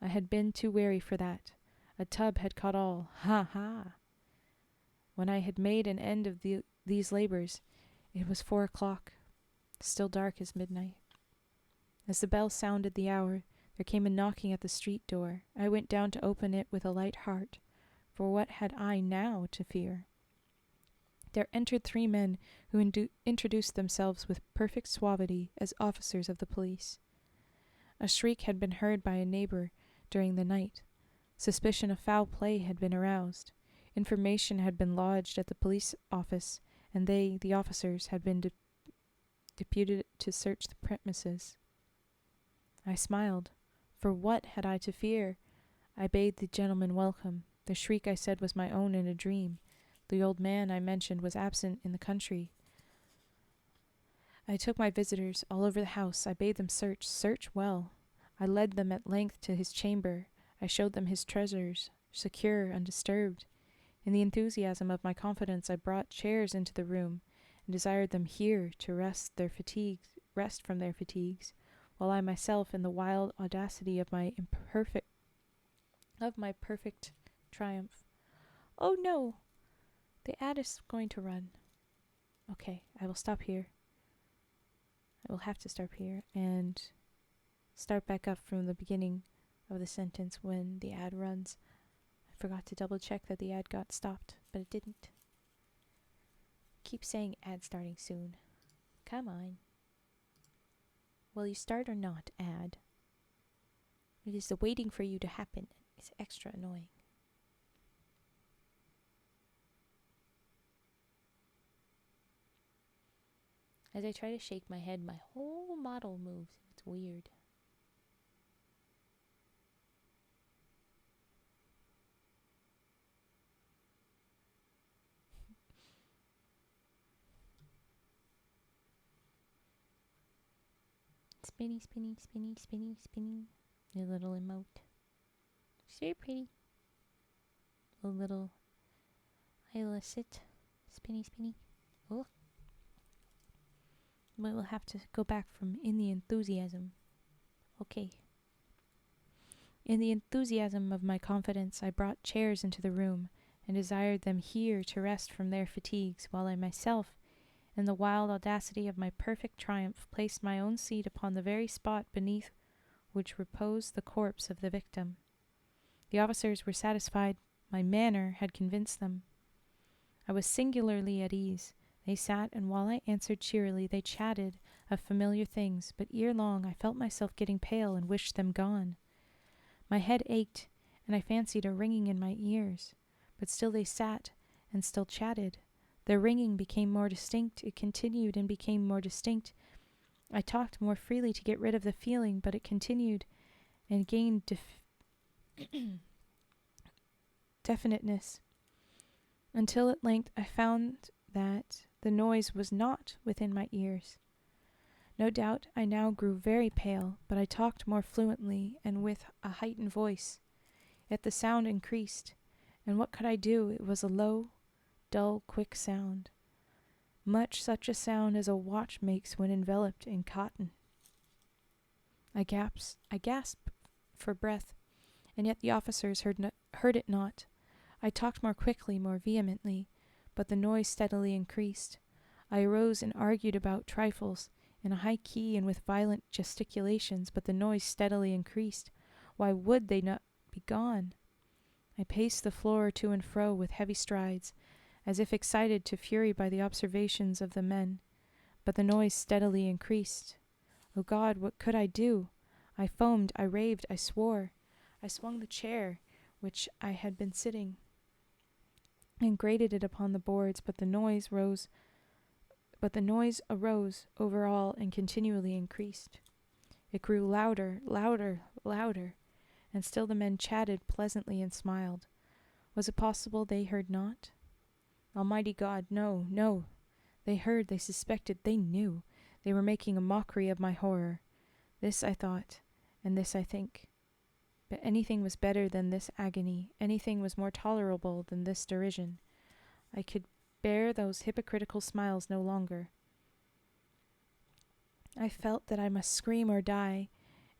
I had been too wary for that. A tub had caught all. Ha ha! When I had made an end of these labors, it was 4 o'clock, still dark as midnight. As the bell sounded the hour, there came a knocking at the street door. I went down to open it with a light heart, for what had I now to fear? There entered 3 men who introduced themselves with perfect suavity as officers of the police. A shriek had been heard by a neighbor during the night. Suspicion of foul play had been aroused. Information had been lodged at the police office, and they, the officers, had been deputed to search the premises. I smiled. For what had I to fear? I bade the gentleman welcome. The shriek, I said, was my own in a dream. The old man I mentioned was absent in the country. I took my visitors all over the house. I bade them search well. I led them at length to his chamber. I showed them his treasures, secure, undisturbed. In the enthusiasm of my confidence, I brought chairs into the room and desired them here to rest from their fatigues, while I myself, in the wild audacity of my perfect triumph. Oh no! The ad is going to run. Okay, I will stop here. I will have to stop here and start back up from the beginning of the sentence when the ad runs. I forgot to double check that the ad got stopped, but it didn't. Keep saying ad starting soon. Come on. Will you start or not, ad? It is the waiting for you to happen. It's extra annoying. As I try to shake my head, my whole model moves. It's weird. Spinny, spinny, spinny, spinny, spinny. A little emote. It's very pretty. A little illicit. Spinny, spinny. Oh. But we'll have to go back from in the enthusiasm. Okay. In the enthusiasm of my confidence, I brought chairs into the room and desired them here to rest from their fatigues, while I myself, in the wild audacity of my perfect triumph, placed my own seat upon the very spot beneath which reposed the corpse of the victim. The officers were satisfied. My manner had convinced them. I was singularly at ease. They sat, and while I answered cheerily, they chatted of familiar things, but ere long I felt myself getting pale and wished them gone. My head ached, and I fancied a ringing in my ears, but still they sat and still chatted. Their ringing became more distinct. It continued and became more distinct. I talked more freely to get rid of the feeling, but it continued and gained definiteness, until at length I found that the noise was not within my ears. No doubt I now grew very pale, but I talked more fluently and with a heightened voice. Yet the sound increased, and what could I do? It was a low, dull, quick sound, much such a sound as a watch makes when enveloped in cotton. I gasped for breath, and yet the officers heard it not. I talked more quickly, more vehemently, but the noise steadily increased. I arose and argued about trifles in a high key and with violent gesticulations, but the noise steadily increased. Why would they not be gone? I paced the floor to and fro with heavy strides, as if excited to fury by the observations of the men, but the noise steadily increased. O God, what could I do? I foamed, I raved, I swore. I swung the chair which I had been sitting and grated it upon the boards, but the noise arose over all and continually increased. It grew louder, louder, louder, and still the men chatted pleasantly and smiled. Was it possible they heard not? Almighty God, no, no. They heard, they suspected, they knew. They were making a mockery of my horror. This I thought, and this I think. But anything was better than this agony, anything was more tolerable than this derision. I could bear those hypocritical smiles no longer. I felt that I must scream or die,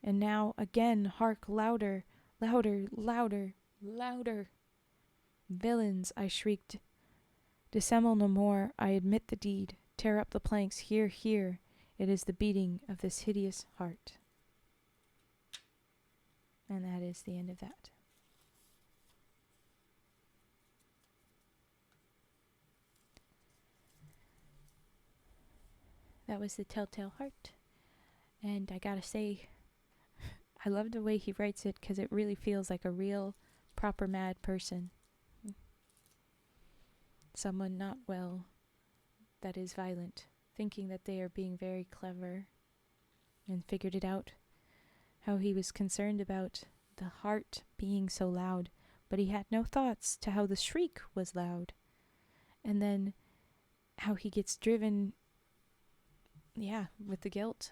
and now again hark, louder, louder, louder, louder. Villains, I shrieked. Dissemble no more, I admit the deed. Tear up the planks, here, here. It is the beating of this hideous heart. And that is the end of that. That was The Telltale Heart. And I gotta say, I love the way he writes it because it really feels like a real, proper mad person. Someone not well, that is violent, thinking that they are being very clever, and figured it out. How he was concerned about the heart being so loud, but he had no thoughts to how the shriek was loud. And then how he gets driven, with the guilt.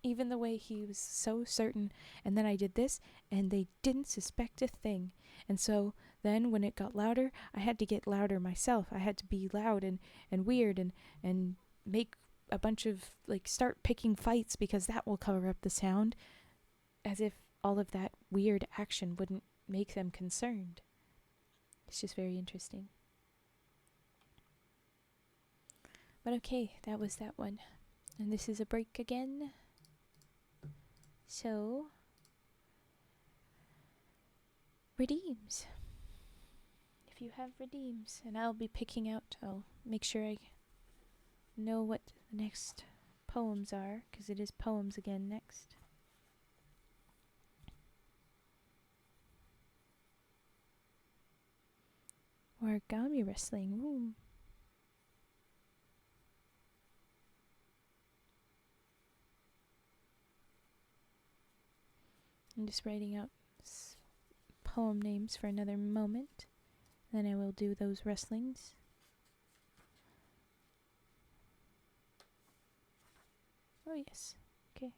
Even the way he was so certain, and then I did this, and they didn't suspect a thing. And so then when it got louder, I had to get louder myself. I had to be loud and weird and make a bunch of, start picking fights because that will cover up the sound, as if all of that weird action wouldn't make them concerned. It's just very interesting. But okay, that was that one. And this is a break again. So, redeems. If you have redeems, and I'll be picking out, I'll make sure I know what the next poems are, because it is poems again next. Origami wrestling, ooh. I'm just writing out poem names for another moment. Then I will do those wrestlings. Oh yes, okay.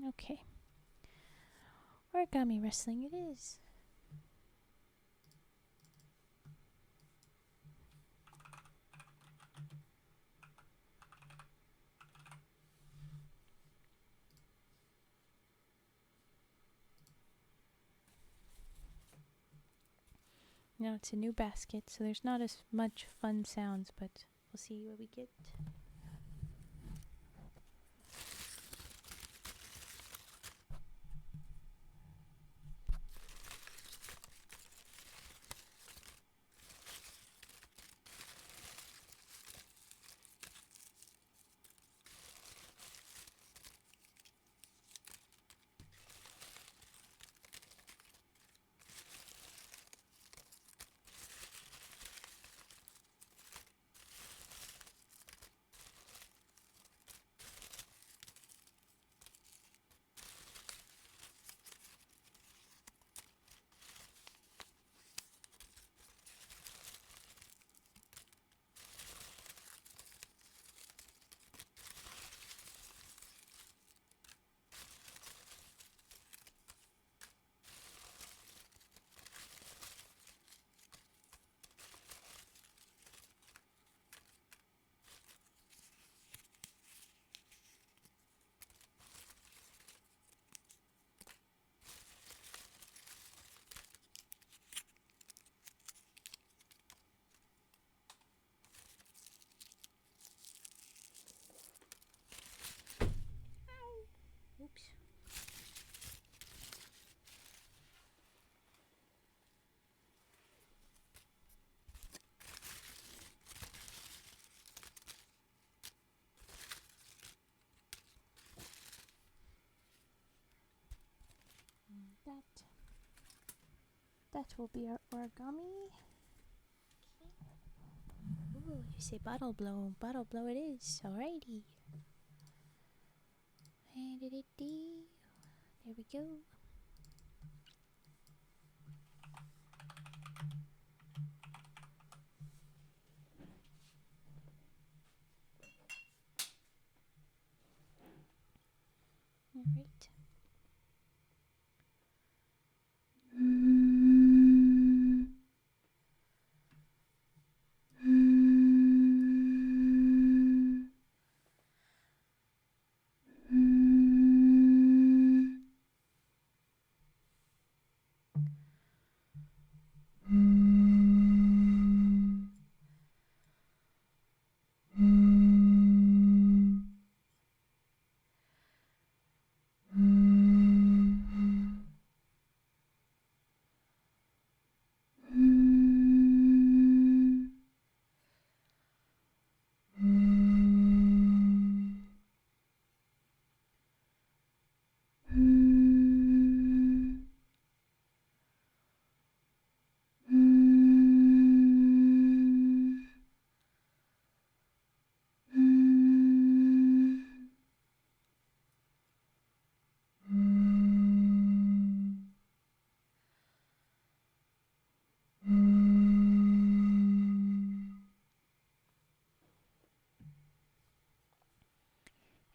Okay. Origami wrestling it is. Now it's a new basket, so there's not as much fun sounds, but we'll see what we get. That will be our origami. Ooh, you say bottle blow. Bottle blow it is. Alrighty. There we go. Alright.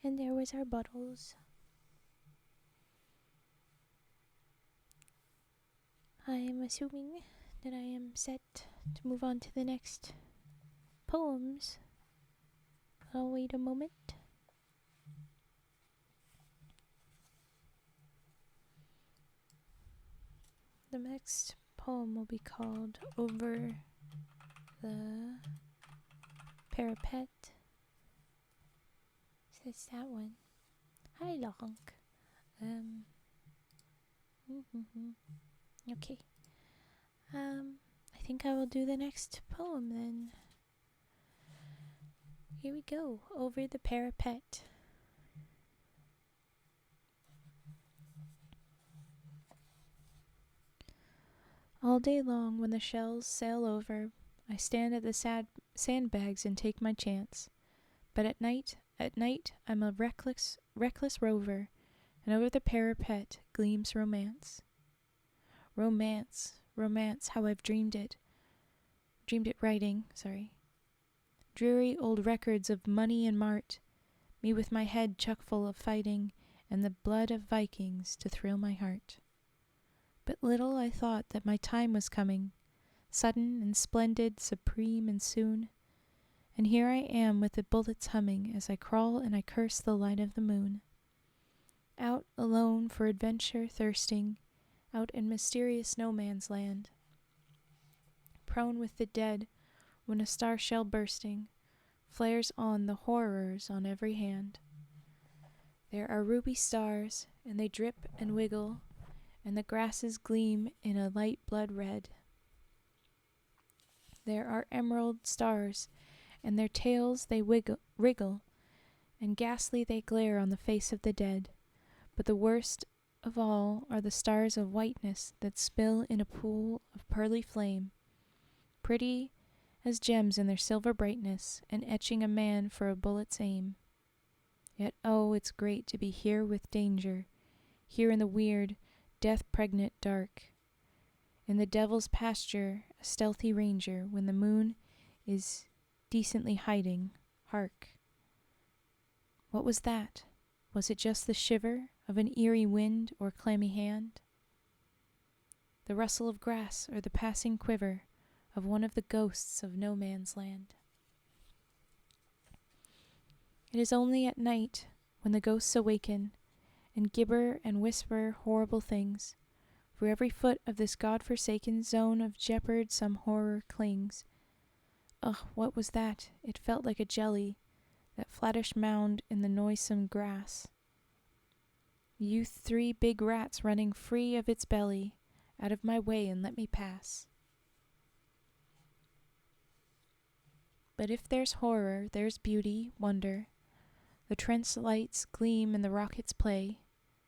And there was our bottles. I am assuming that I am set to move on to the next poems. I'll wait a moment. The next poem will be called Over the Parapet. So it's that one. Hi, Lonk. Okay. I think I will do the next poem then. Here we go. Over the Parapet. All day long, when the shells sail over, I stand at the sandbags and take my chance. But at night, I'm a reckless rover, and over the parapet gleams romance. Romance, how I've dreamed it writing, Dreary old records of money and mart, me with my head chuck full of fighting, and the blood of Vikings to thrill my heart. But little I thought that my time was coming, sudden and splendid, supreme and soon, and here I am with the bullets humming as I crawl and I curse the light of the moon. Out alone for adventure thirsting, out in mysterious no man's land, prone with the dead when a star shell bursting flares on the horrors on every hand. There are ruby stars, and they drip and wiggle, and the grasses gleam in a light blood red. There are emerald stars, and their tails they wriggle, and ghastly they glare on the face of the dead. But the worst of all are the stars of whiteness that spill in a pool of pearly flame, pretty as gems in their silver brightness, and etching a man for a bullet's aim. Yet oh, it's great to be here with danger, here in the weird, death-pregnant dark, in the devil's pasture, a stealthy ranger, when the moon is decently hiding. Hark! What was that? Was it just the shiver of an eerie wind or clammy hand? The rustle of grass or the passing quiver of one of the ghosts of no man's land? It is only at night when the ghosts awaken and gibber and whisper horrible things. For every foot of this God-forsaken zone of jeopard some horror clings. Ugh, what was that? It felt like a jelly, that flattish mound in the noisome grass. You 3 big rats running free of its belly, out of my way and let me pass. But if there's horror, there's beauty, wonder. The trench lights gleam and the rockets play.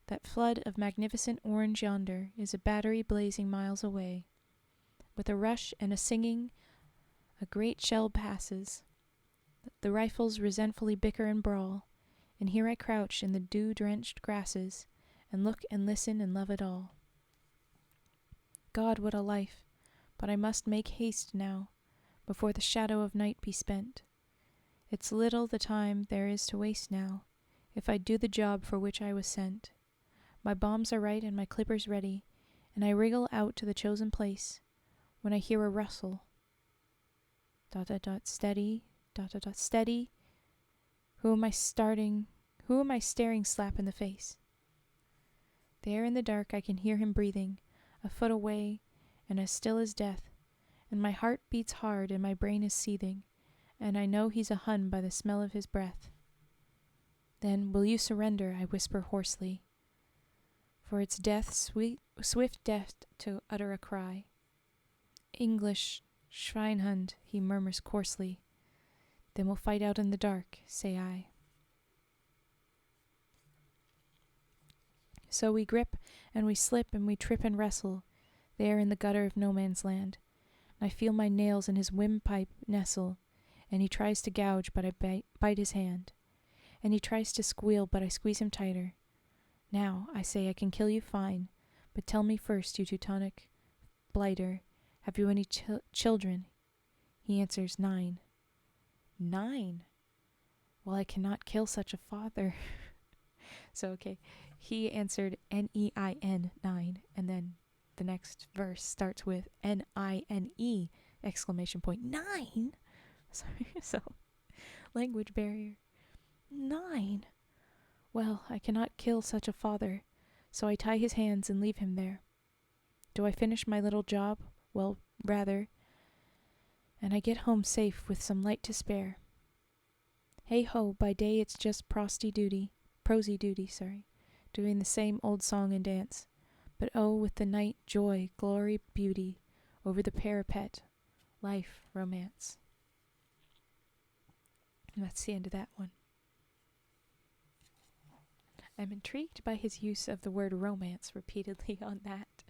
That flood of magnificent orange yonder is a battery blazing miles away. With a rush and a singing, a great shell passes. The rifles resentfully bicker and brawl, and here I crouch in the dew-drenched grasses, and look and listen and love it all. God, what a life! But I must make haste now, before the shadow of night be spent. It's little the time there is to waste now, if I do the job for which I was sent. My bombs are right and my clippers ready, and I wriggle out to the chosen place, when I hear a rustle. ... steady, ... steady. Who am I staring slap in the face? There in the dark I can hear him breathing, a foot away, and as still as death, and my heart beats hard and my brain is seething, and I know he's a Hun by the smell of his breath. Then, will you surrender, I whisper hoarsely, for it's death, swift death to utter a cry. English Schweinhund, he murmurs coarsely. Then we'll fight out in the dark, say I. So we grip and we slip and we trip and wrestle, there in the gutter of no man's land. I feel my nails in his windpipe nestle, and he tries to gouge, but I bite his hand. And he tries to squeal, but I squeeze him tighter. Now, I say, I can kill you fine, but tell me first, you Teutonic blighter, have you any children? He answers, 9. 9? Well, I cannot kill such a father. So, okay, he answered N-E-I-N, 9, and then the next verse starts with N-I-N-E, exclamation point, 9? Sorry, so, language barrier. 9? Well, I cannot kill such a father, so I tie his hands and leave him there. Do I finish my little job? Well, rather. And I get home safe with some light to spare. Hey ho, by day it's just prosy duty, doing the same old song and dance. But oh, with the night, joy, glory, beauty, over the parapet, life, romance. And that's the end of that one. I'm intrigued by his use of the word romance repeatedly on that.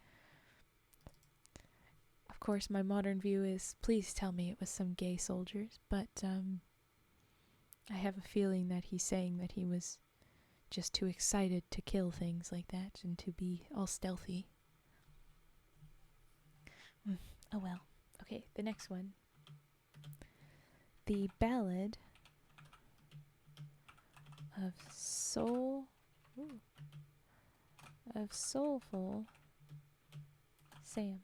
Of course, my modern view is, please tell me it was some gay soldiers, but I have a feeling that he's saying that he was just too excited to kill things like that and to be all stealthy. Oh well. Okay, the next one. The Ballad of Soulful Sam.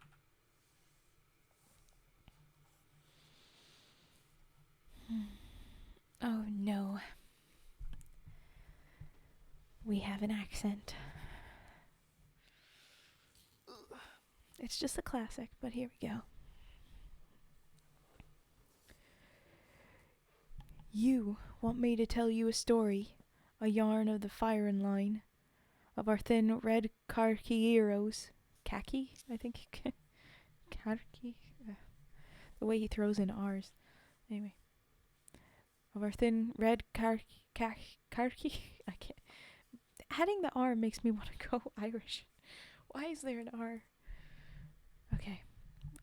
Oh no. We have an accent. It's just a classic, but here we go. You want me to tell you a story, a yarn of the firing line, of our thin red khaki heroes. Khaki? I think. Khaki? The way he throws in R's. Anyway. Of our thin red khaki. I can't. Adding the R makes me want to go Irish. Why is there an R? Okay.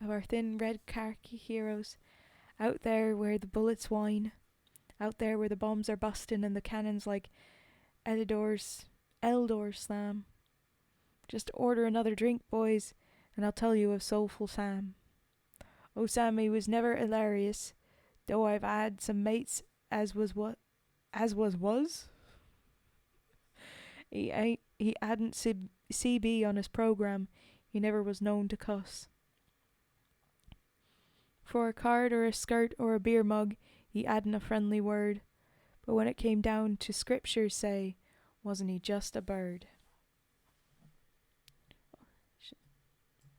Of our thin red khaki heroes, out there where the bullets whine, out there where the bombs are busting and the cannons like Eldor's slam. Just order another drink, boys, and I'll tell you of Soulful Sam. Oh, Sammy was never hilarious, though I've had some mates as was. He hadn't CB on his program. He never was known to cuss. For a card or a skirt or a beer mug, he hadn't a friendly word. But when it came down to scriptures, say, wasn't he just a bird?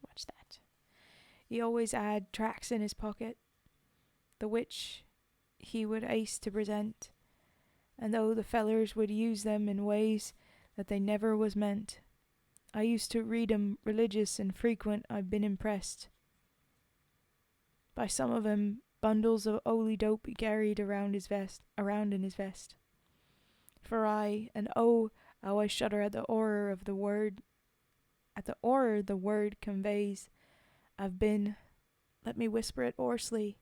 Watch that. He always had tracks in his pocket, the which he would ace to present, and though the fellers would use them in ways that they never was meant, I used to read 'em religious and frequent. I've been impressed by some of 'em bundles of holy dope he carried around in his vest. For and oh, Oh, I shudder at the horror of the word, at the horror the word conveys. I've been, let me whisper it hoarsely,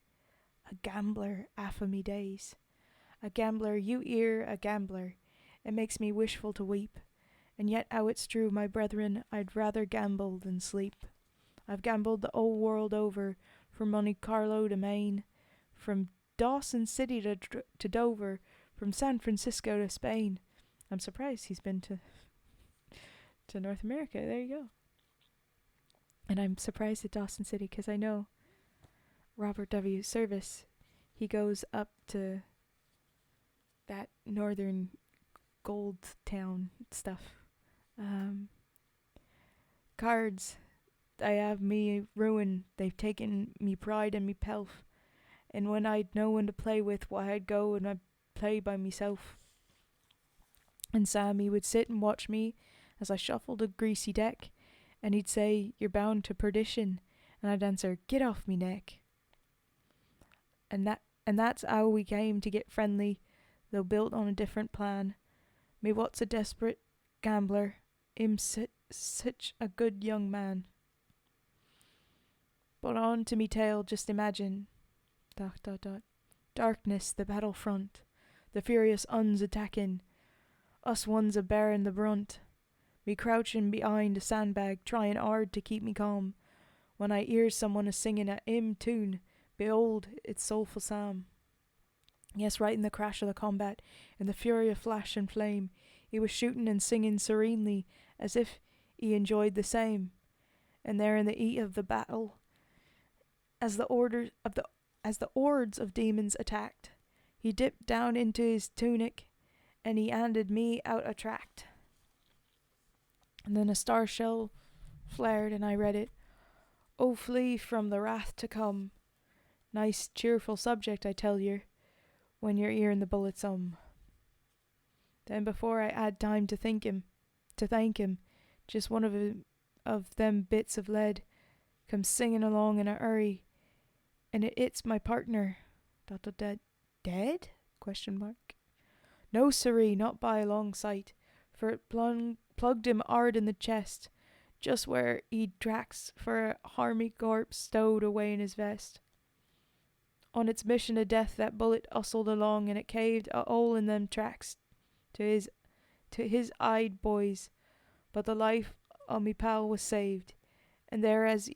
a gambler half o' me days. A gambler, you ear, a gambler. It makes me wishful to weep. And yet how it's true, my brethren, I'd rather gamble than sleep. I've gambled the whole world over, from Monte Carlo to Maine, from Dawson City to Dover, from San Francisco to Spain. I'm surprised he's been to North America. There you go. And I'm surprised at Dawson City because I know Robert W. Service, he goes up to that northern gold town stuff. Cards, they have me ruined. They've taken me pride and me pelf. And when I'd no one to play with, why I'd go and I'd play by myself. And Sam, he would sit and watch me as I shuffled a greasy deck, and he'd say, "You're bound to perdition," and I'd answer, "Get off me neck." And that's how we came to get friendly, though built on a different plan. Me what's a desperate gambler, him such a good young man. But on to me tale, just imagine. ... Darkness, the battlefront, the furious uns attacking, us ones a bearing the brunt. Me crouching behind a sandbag, trying hard to keep me calm, when I hears someone a singing a hymn tune. Behold, it's soulful Sam. Yes, right in the crash of the combat, in the fury of flash and flame, he was shooting and singing serenely, as if he enjoyed the same. And there in the heat of the battle, as the hordes of demons attacked, he dipped down into his tunic, and he handed me out a tract. And then a star shell flared, and I read it. "Oh, flee from the wrath to come." Nice, cheerful subject, I tell yer, when you're hearing the bullets Then before I had time to thank him, just one of them bits of lead comes singing along in a hurry, and it hits my partner. ... Dead? Question mark. No, siree, not by a long sight, for it plugged him hard in the chest, just where he'd tracks for a harmy corpse stowed away in his vest. On its mission of death, that bullet hustled along, and it caved a hole in them tracks to his eyed boys. But the life o' me pal was saved, and there as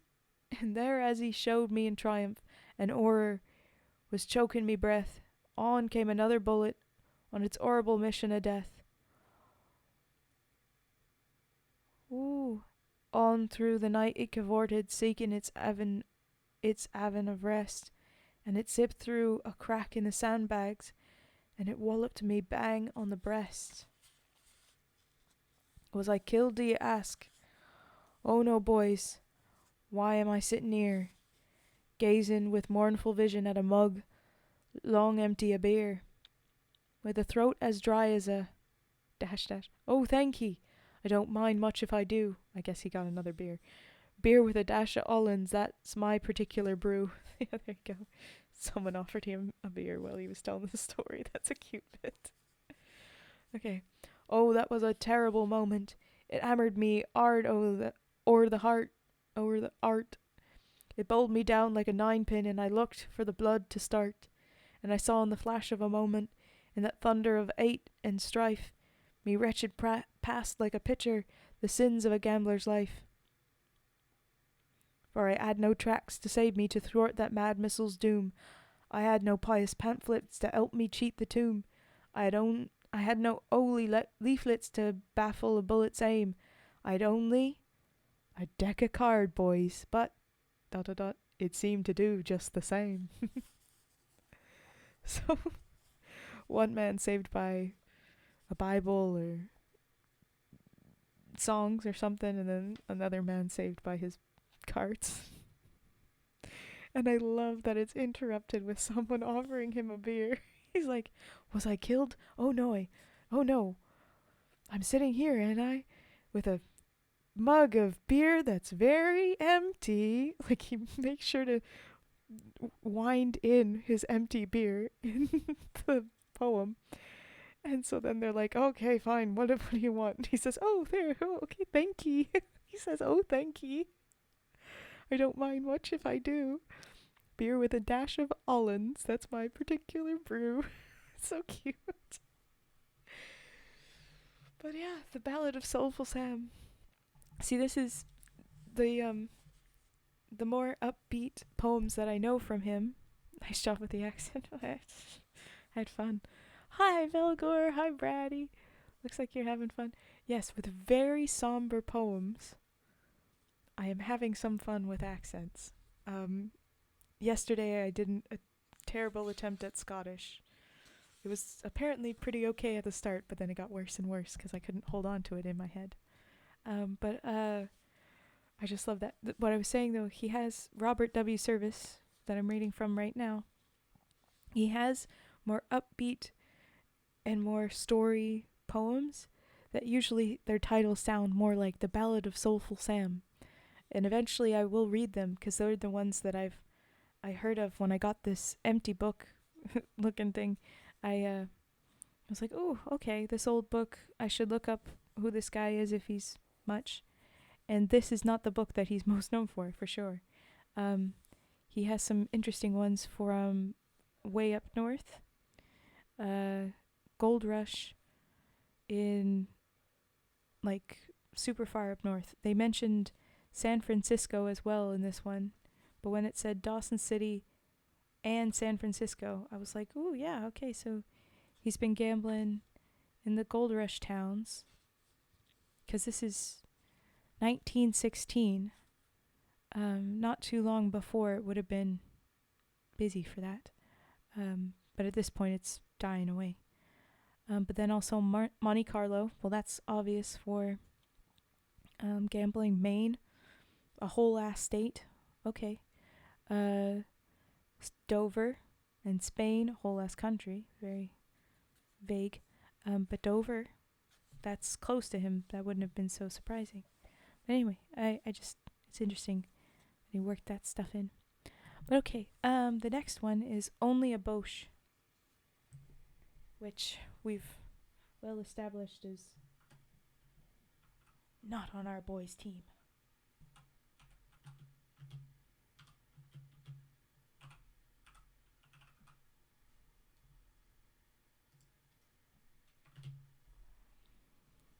he showed me in triumph, and horror was choking me breath, on came another bullet on its horrible mission of death. Ooh. On through the night it cavorted, seeking its haven of rest, and it zipped through a crack in the sandbags, and it walloped me bang on the breast. Was I killed, do you ask? Oh no, boys. Why am I sitting here, gazing with mournful vision at a mug long empty of beer, with a throat as dry as a ... Oh, thank ye. I don't mind much if I do. I guess he got another beer. Beer with a dash of Hollands, that's my particular brew. Yeah, there you go. Someone offered him a beer while he was telling the story. That's a cute bit. Okay. Oh, that was a terrible moment. It hammered me hard over the heart. It bowled me down like a 9-pin, and I looked for the blood to start. And I saw in the flash of a moment, in that thunder of hate and strife, me wretched past like a pitcher, the sins of a gambler's life. For I had no tracks to save me to thwart that mad missile's doom. I had no pious pamphlets to help me cheat the tomb. I had no holy leaflets to baffle a bullet's aim. I'd only a deck of card, boys, but ... it seemed to do just the same. So, one man saved by a Bible or songs or something, and then another man saved by his cards. And I love that it's interrupted with someone offering him a beer. He's like, "Was I killed? Oh no, I'm sitting here, and I, with a mug of beer that's very empty." Like, he makes sure to wind in his empty beer in the poem. And so then they're like, okay, fine, what do you want? And he says, oh, there, oh, okay, thank you. He says, oh, thank you. I don't mind much if I do. Beer with a dash of Ollens, that's my particular brew. So cute. But yeah, the Ballad of Soulful Sam. See, this is the more upbeat poems that I know from him. Nice job with the accent. I had fun. Hi, Velgor. Hi, Brady. Looks like you're having fun. Yes, with very somber poems, I am having some fun with accents. Yesterday I did a terrible attempt at Scottish. It was apparently pretty okay at the start, but then it got worse and worse because I couldn't hold on to it in my head. But I just love that. What I was saying though, he has Robert W. Service that I'm reading from right now. He has more upbeat and more story poems that usually their titles sound more like The Ballad of Soulful Sam. And eventually I will read them because they're the ones that I heard of when I got this empty book looking thing. I was like, oh, okay, this old book, I should look up who this guy is if he's much. And this is not the book that he's most known for sure. He has some interesting ones from way up north. Gold Rush in like super far up north. They mentioned San Francisco as well in this one, but when it said Dawson City and San Francisco, I was like, ooh, yeah, okay, so he's been gambling in the Gold Rush towns, because this is 1916, not too long before it would have been busy for that, but at this point it's dying away. But then also Monte Carlo, well, that's obvious for gambling. Maine, a whole ass state, okay. Dover and Spain, a whole ass country, very vague. But Dover, that's close to him. That wouldn't have been so surprising. But anyway, I just, it's interesting that he worked that stuff in. But okay, the next one is Only a Boche, which we've well established is not on our boys' team.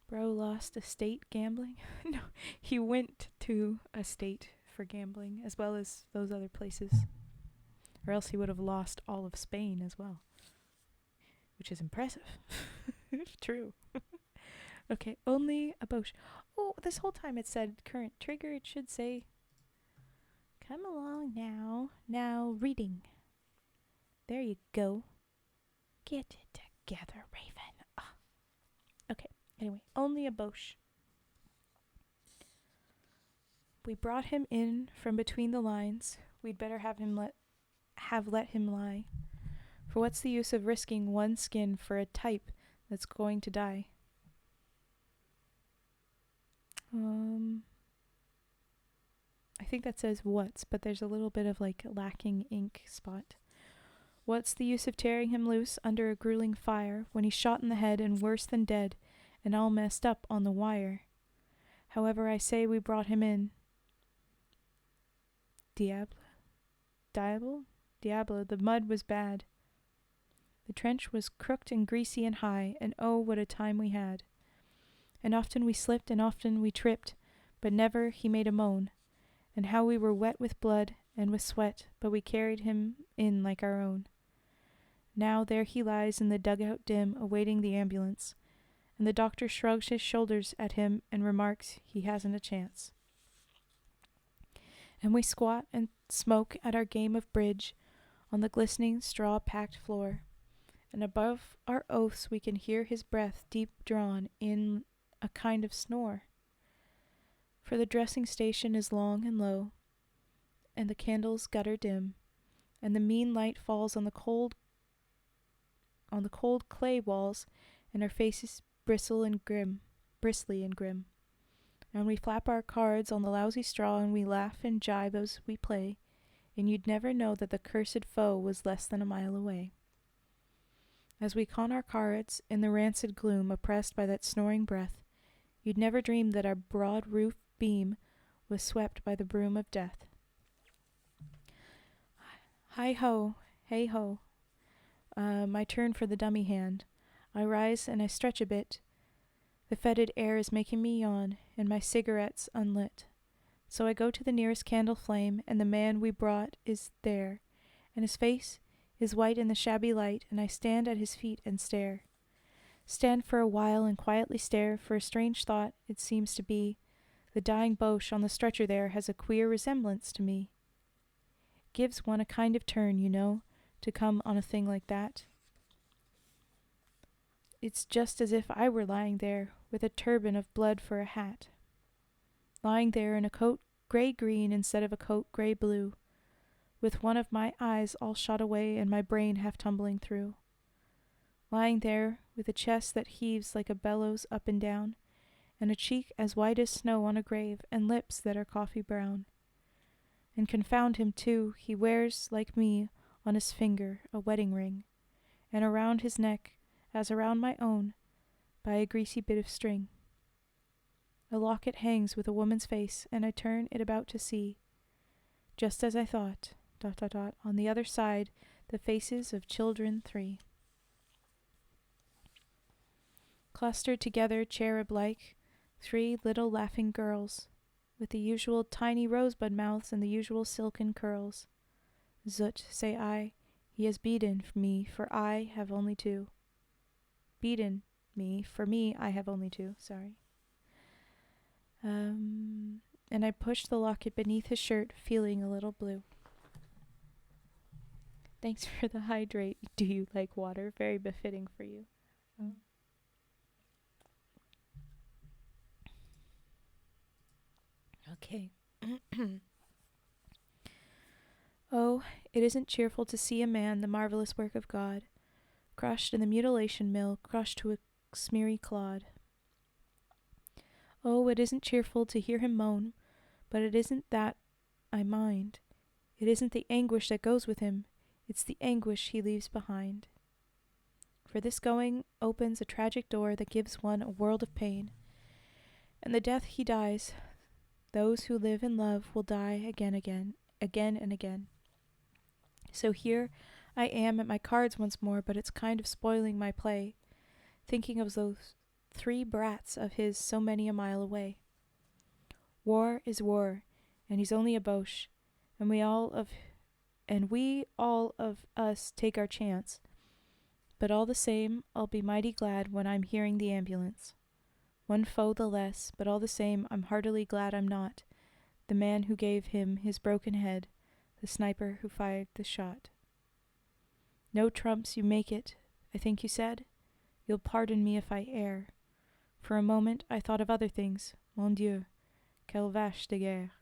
Bro lost a state gambling? No, he went to a state for gambling, as well as those other places. Or else he would have lost all of Spain as well. Which is impressive. True. Okay, Only a Boche. Oh, this whole time it said current trigger. It should say, come along now. Now, reading. There you go. Get it together, Raven. Ah. Okay. Anyway, Only a Boche. We brought him in from between the lines. We'd better have let him lie. For what's the use of risking one skin for a type that's going to die? I think that says what's, but there's a little bit of like lacking ink spot. What's the use of tearing him loose under a grueling fire when he's shot in the head and worse than dead and all messed up on the wire? However, I say we brought him in. Diablo, the mud was bad. The trench was crooked and greasy and high, and oh, what a time we had. And often we slipped and often we tripped, but never he made a moan. And how we were wet with blood and with sweat, but we carried him in like our own. Now there he lies in the dugout dim, awaiting the ambulance, and the doctor shrugs his shoulders at him and remarks he hasn't a chance. And we squat and smoke at our game of bridge on the glistening straw-packed floor, and above our oaths we can hear his breath deep drawn in a kind of snore. For the dressing station is long and low, and the candles gutter dim, and the mean light falls on the cold clay walls, and our faces bristly and grim. And we flap our cards on the lousy straw, and we laugh and jibe as we play, and you'd never know that the cursed foe was less than a mile away. As we con our cards in the rancid gloom, oppressed by that snoring breath, you'd never dream that our broad roof beam was swept by the broom of death. Hi-ho, hey-ho, my turn for the dummy hand. I rise and I stretch a bit. The fetid air is making me yawn, and my cigarette's unlit. So I go to the nearest candle flame, and the man we brought is there, and his face is white in the shabby light, and I stand at his feet and stare. Stand for a while and quietly stare, for a strange thought it seems to be. The dying Boche on the stretcher there has a queer resemblance to me. Gives one a kind of turn, you know, to come on a thing like that. It's just as if I were lying there, with a turban of blood for a hat. Lying there in a coat grey-green instead of a coat grey-blue, with one of my eyes all shot away and my brain half tumbling through. Lying there with a chest that heaves like a bellows up and down, and a cheek as white as snow on a grave, and lips that are coffee brown. And confound him too, he wears, like me, on his finger a wedding ring, and around his neck, as around my own, by a greasy bit of string. A locket hangs with a woman's face, and I turn it about to see, just as I thought, ... on the other side, the faces of children 3. Clustered together cherub-like, 3 little laughing girls, with the usual tiny rosebud mouths and the usual silken curls. Zut, say I, he has beaten me, for I have only 2. Beaten me, for me I have only 2, sorry. And I pushed the locket beneath his shirt, feeling a little blue. Thanks for the hydrate. Do you like water? Very befitting for you. Okay. Oh, it isn't cheerful to see a man, the marvelous work of God, crushed in the mutilation mill, crushed to a smeary clod. Oh, it isn't cheerful to hear him moan, but it isn't that I mind. It isn't the anguish that goes with him, it's the anguish he leaves behind. For this going opens a tragic door that gives one a world of pain, and the death he dies, those who live and love will die again and again. So here I am at my cards once more, but it's kind of spoiling my play, thinking of those 3 brats of his so many a mile away. War is war, and he's only a Boche, and we all of us take our chance. But all the same, I'll be mighty glad when I'm hearing the ambulance. One foe the less, but all the same I'm heartily glad I'm not the man who gave him his broken head, the sniper who fired the shot. No trumps, you make it, I think you said? You'll pardon me if I err. For a moment I thought of other things. Mon Dieu, quelle vache de guerre.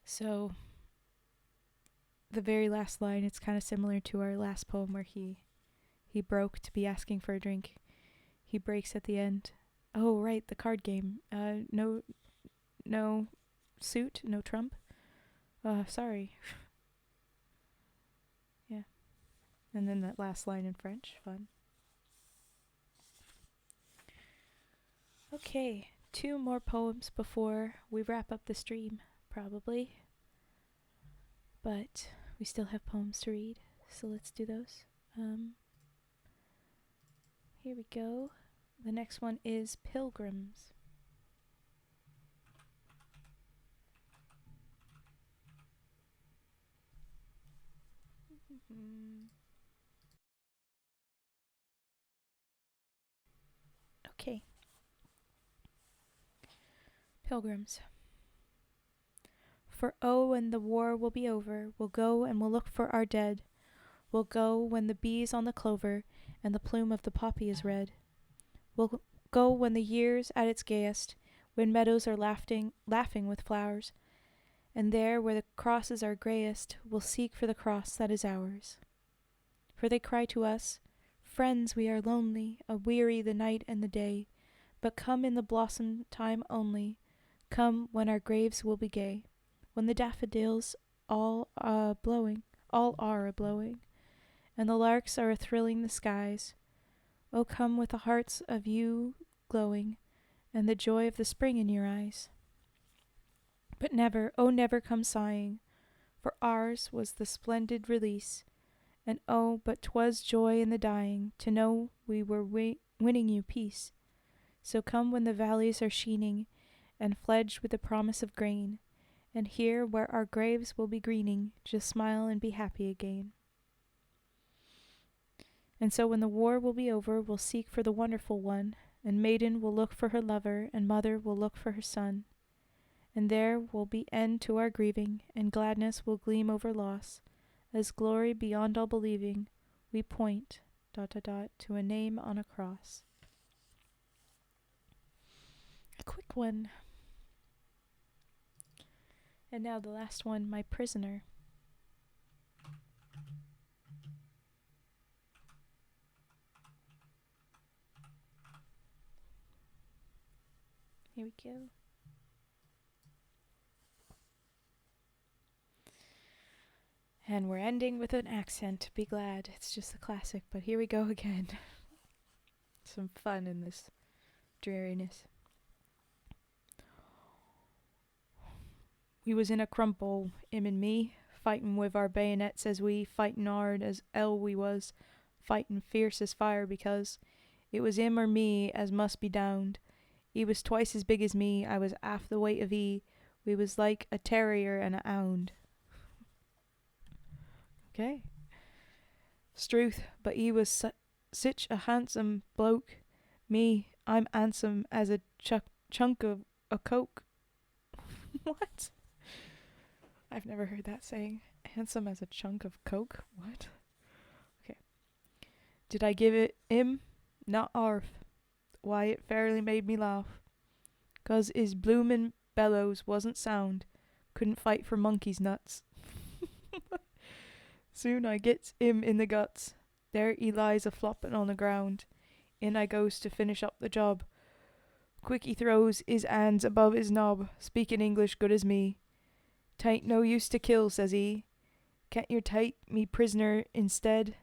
So, the very last line, it's kind of similar to our last poem where he broke to be asking for a drink. He breaks at the end. Oh, right, the card game. No suit, no trump. Sorry. Yeah. And then that last line in French. Fun. Okay, 2 more poems before we wrap up the stream, probably. But we still have poems to read, so let's do those. Here we go. The next one is Pilgrims. Okay. Pilgrims. For oh, when the war will be over, we'll go and we'll look for our dead. We'll go when the bee's on the clover and the plume of the poppy is red. We'll go when the year's at its gayest, when meadows are laughing with flowers, and there where the crosses are grayest, we'll seek for the cross that is ours. For they cry to us, friends, we are lonely, a-weary the night and the day, but come in the blossom time only, come when our graves will be gay, when the daffodils all blowing all are a-blowing, and the larks are a-thrilling the skies. Oh, come with the hearts of you glowing, and the joy of the spring in your eyes. But never, oh never come sighing, for ours was the splendid release, and oh, but 'twas joy in the dying to know we were winning you peace. So come when the valleys are sheening, and fledged with the promise of grain, and here where our graves will be greening, just smile and be happy again. And so when the war will be over, we'll seek for the wonderful one, and maiden will look for her lover, and mother will look for her son. And there will be end to our grieving, and gladness will gleam over loss, as glory beyond all believing, we point, ... to a name on a cross. A quick one. And now the last one, My Prisoner. Here we go. And we're ending with an accent. Be glad. It's just a classic, but here we go again. Some fun in this dreariness. We was in a crumple, 'im and me, fightin' with our bayonets as we, fightin' hard as 'ell we was, fightin' fierce as fire because it was 'im or me as must be downed. 'E was twice as big as me, I was 'alf the weight of 'e, we was like a terrier and a 'ound. Okay. Struth, but 'e was sich a handsome bloke. Me, I'm 'andsome as a chunk of a coke. What? I've never heard that saying. Handsome as a chunk of coke? What? Okay. Did I give it 'im? Not 'arf. Why, it fairly made me laugh. 'Cause 'is bloomin' bellows wasn't sound. Couldn't fight for monkey's nuts. Soon I gets 'im in the guts. There 'e lies a-floppin' on the ground. In I goes to finish up the job. Quick 'e throws 'is 'ands above 'is knob, speakin' English good as me. "'Tain't no use to kill," says 'e. "Can't yer take me prisoner instead?"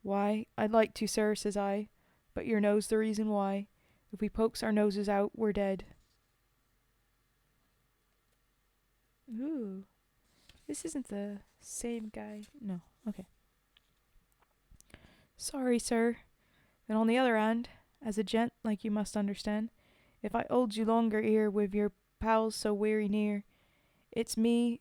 "Why, I'd like to, sir," says I, "but yer knows the reason why. If we pokes our noses out, we're dead." Ooh. This isn't the same guy. No, okay. "Sorry, sir. Then on the other hand, as a gent like you must understand, if I 'olds you longer 'ere with your pals so wery near, it's me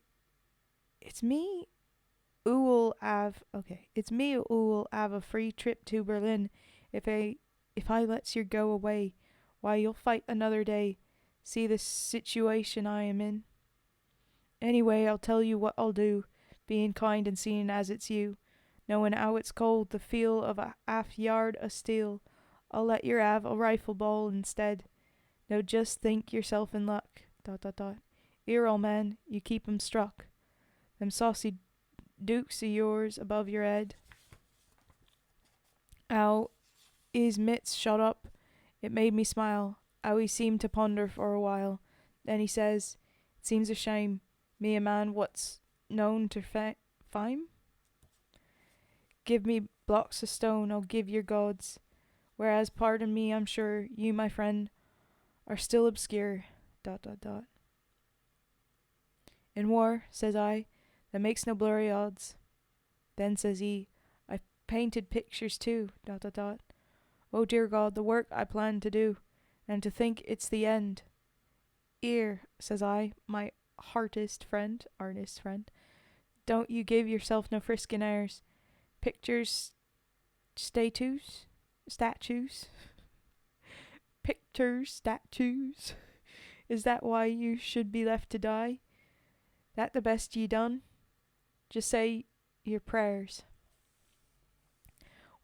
who'll 'ave a free trip to Berlin if I lets yer go away. Why, you'll fight another day. See the situation I am in. Anyway, I'll tell you what I'll do, being kind and seeing as it's you. Knowing 'ow it's cold, the feel of a 1/2 yard o' steel, I'll let yer 'ave a rifle ball instead. Now just think yerself in luck, ... 'Ere, old man, you keep 'em struck. Them saucy dukes o' yours above yer 'ead." 'Ow 'is mitts shot up, it made me smile. 'Ow 'e seemed to ponder for a while. Then 'e says, "It seems a shame, me a man what's known to fime. Give me blocks o' stone, I'll give yer gods. Whereas, pardon me, I'm sure, you, my friend, are still obscure, ... In war," says I, "that makes no blurry odds." Then says 'e, "I've painted pictures too, ... Oh dear God, the work I planned to do, and to think it's the end." "'Ere," says I, "my artist friend, don't you give yourself no friskin' airs. Pictures, statues, pictures, statues. Is that why you should be left to die? That the best ye done? Just say your prayers."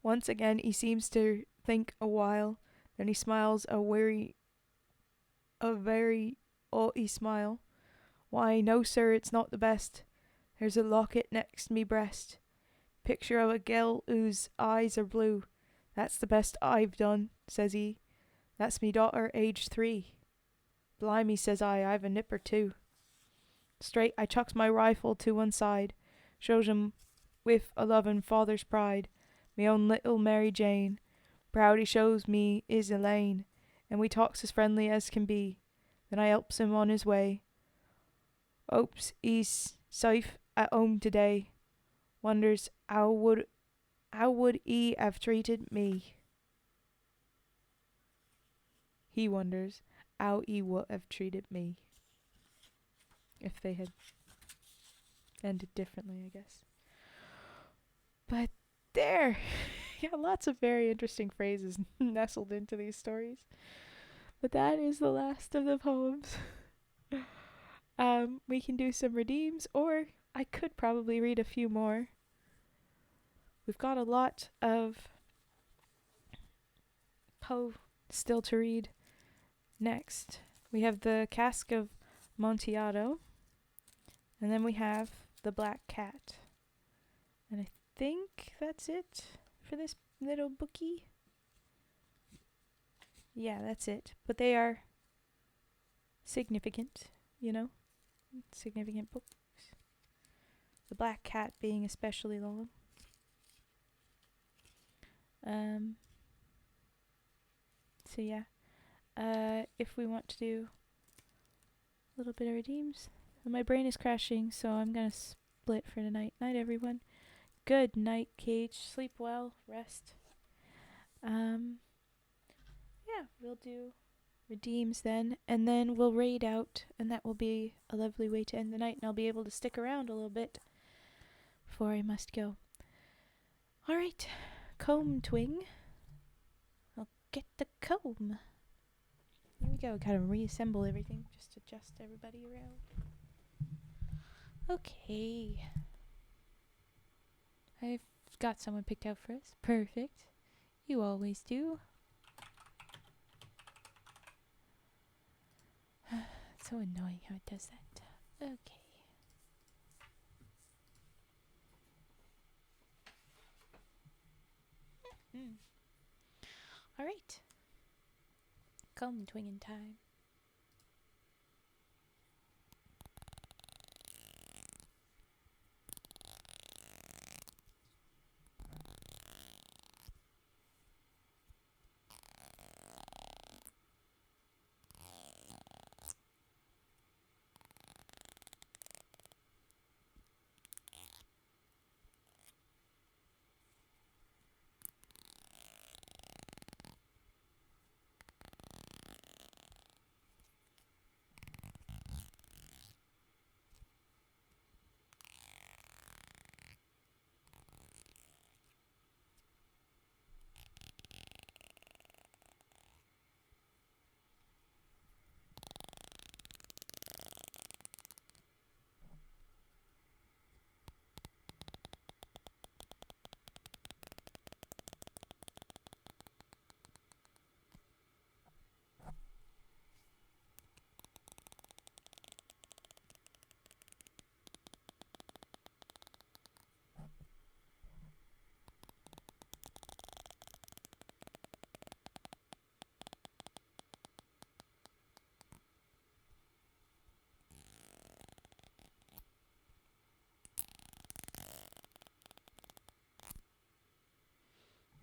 Once again he seems to think a while, then he smiles a very haughty smile. "Why, no, sir, it's not the best. There's a locket next me breast. Picture of a gel whose eyes are blue. That's the best I've done," says he. "That's me daughter, aged 3. Blimey," says I've a nipper too. Straight I chucks my rifle to one side, shows him with a loving father's pride, me own little Mary Jane. Proud he shows me is Elaine, and we talks as friendly as can be. Then I helps him on his way. Hopes he's safe at home today. Wonders how would he have treated me? He wonders how he would have treated me if they had ended differently, I guess. But there, yeah, lots of very interesting phrases nestled into these stories. But that is the last of the poems. We can do some redeems, or I could probably read a few more. We've got a lot of Poe still to read. Next, we have the Cask of Amontillado, and then we have the Black Cat. And I think that's it for this little bookie. Yeah, that's it. But they are significant, significant books. The Black Cat being especially long. So yeah, if we want to do a little bit of redeems, my brain is crashing, so I'm gonna split for tonight. Night, everyone. Good night, Cage. Sleep well. Rest. Yeah, we'll do redeems then, and then we'll raid out, and that will be a lovely way to end the night, and I'll be able to stick around a little bit before I must go. All right, comb twing. I'll get the comb. There we go. Gotta reassemble everything. Just adjust everybody around. Okay. I've got someone picked out for us. Perfect. You always do. It's so annoying how it does that. Okay. All right. Comb twinging time.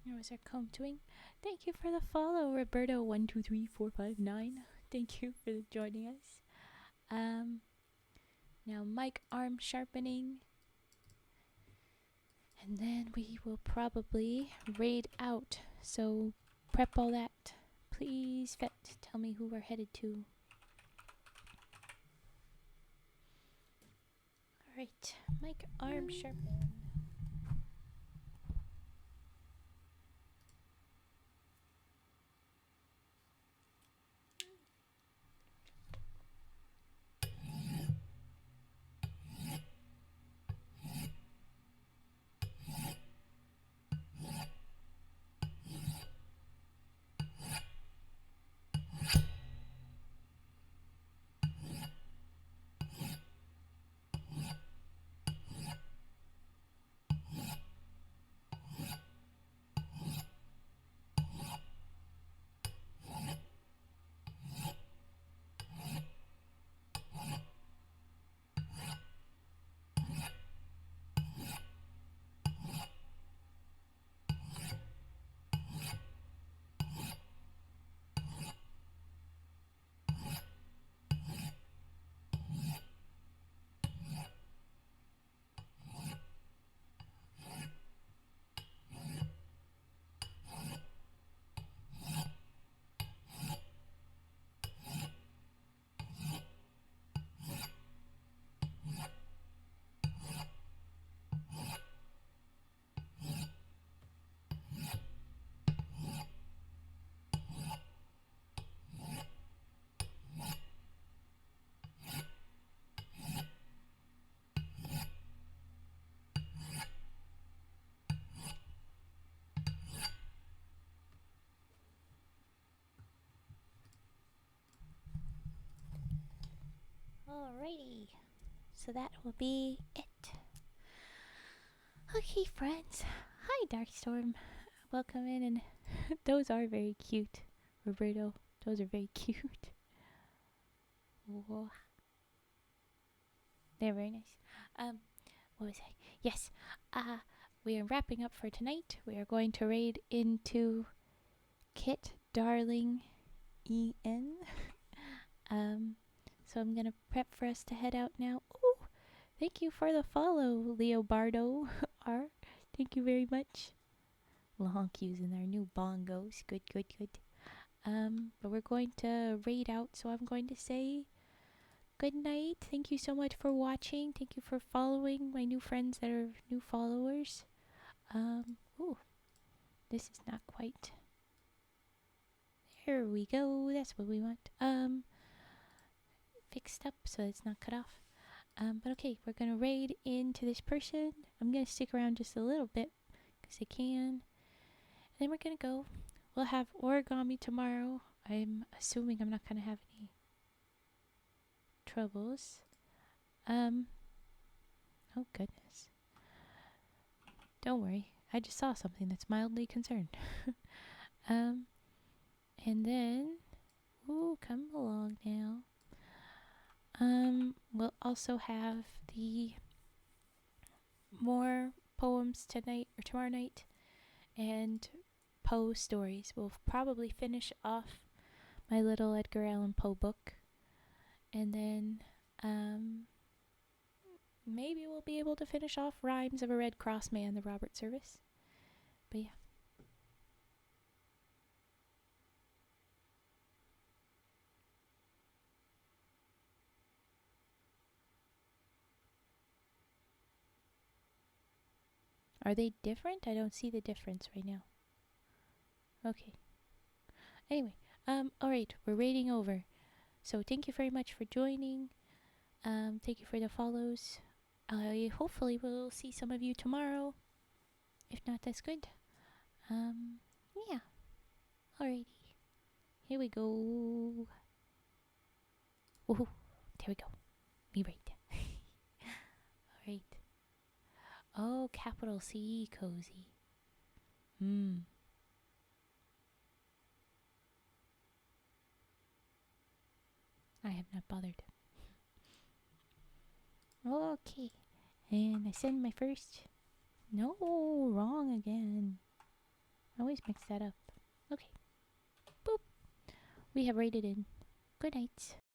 There was our comb twing. Thank you for the follow, Roberto123459. Thank you for joining us. Now mic arm sharpening. And then we will probably raid out. So prep all that. Please, Vet, tell me who we're headed to. Alright, mic arm sharpen. Alrighty. So that will be it. Okay, friends. Hi, Darkstorm. Welcome in, and those are very cute, Roberto. Those are very cute. Whoa. They're very nice. What was I? Yes. We are wrapping up for tonight. We are going to raid into Kit Darling EN. So I'm gonna prep for us to head out now. Oh, thank you for the follow, Leobardo R. Thank you very much. Lonk using our new bongos. Good, good, good. But we're going to raid out, so I'm going to say good night. Thank you so much for watching. Thank you for following my new friends that are new followers. Ooh, this is not quite. There we go. That's what we want. Fixed up so it's not cut off. But okay, we're gonna raid into this person. I'm gonna stick around just a little bit because I can. And then we're gonna go. We'll have origami tomorrow. I'm assuming I'm not gonna have any troubles. Oh goodness. Don't worry. I just saw something that's mildly concerned. And then, ooh, come along now. We'll also have the more poems tonight or tomorrow night and Poe stories. We'll probably finish off my little Edgar Allen Poe book, and then maybe we'll be able to finish off Rhymes of a Red Cross Man, the Robert Service. But yeah. Are they different? I don't see the difference right now. Okay. Anyway, alright, we're raiding over. So thank you very much for joining. Thank you for the follows. I hopefully will see some of you tomorrow. If not, that's good. Yeah. Alrighty. Here we go. Woohoo. There we go. Me right. Alright. Oh, capital C cozy. I have not bothered. Okay. And I send my first. No, wrong again. I always mix that up. Okay. Boop. We have raided in. Good night.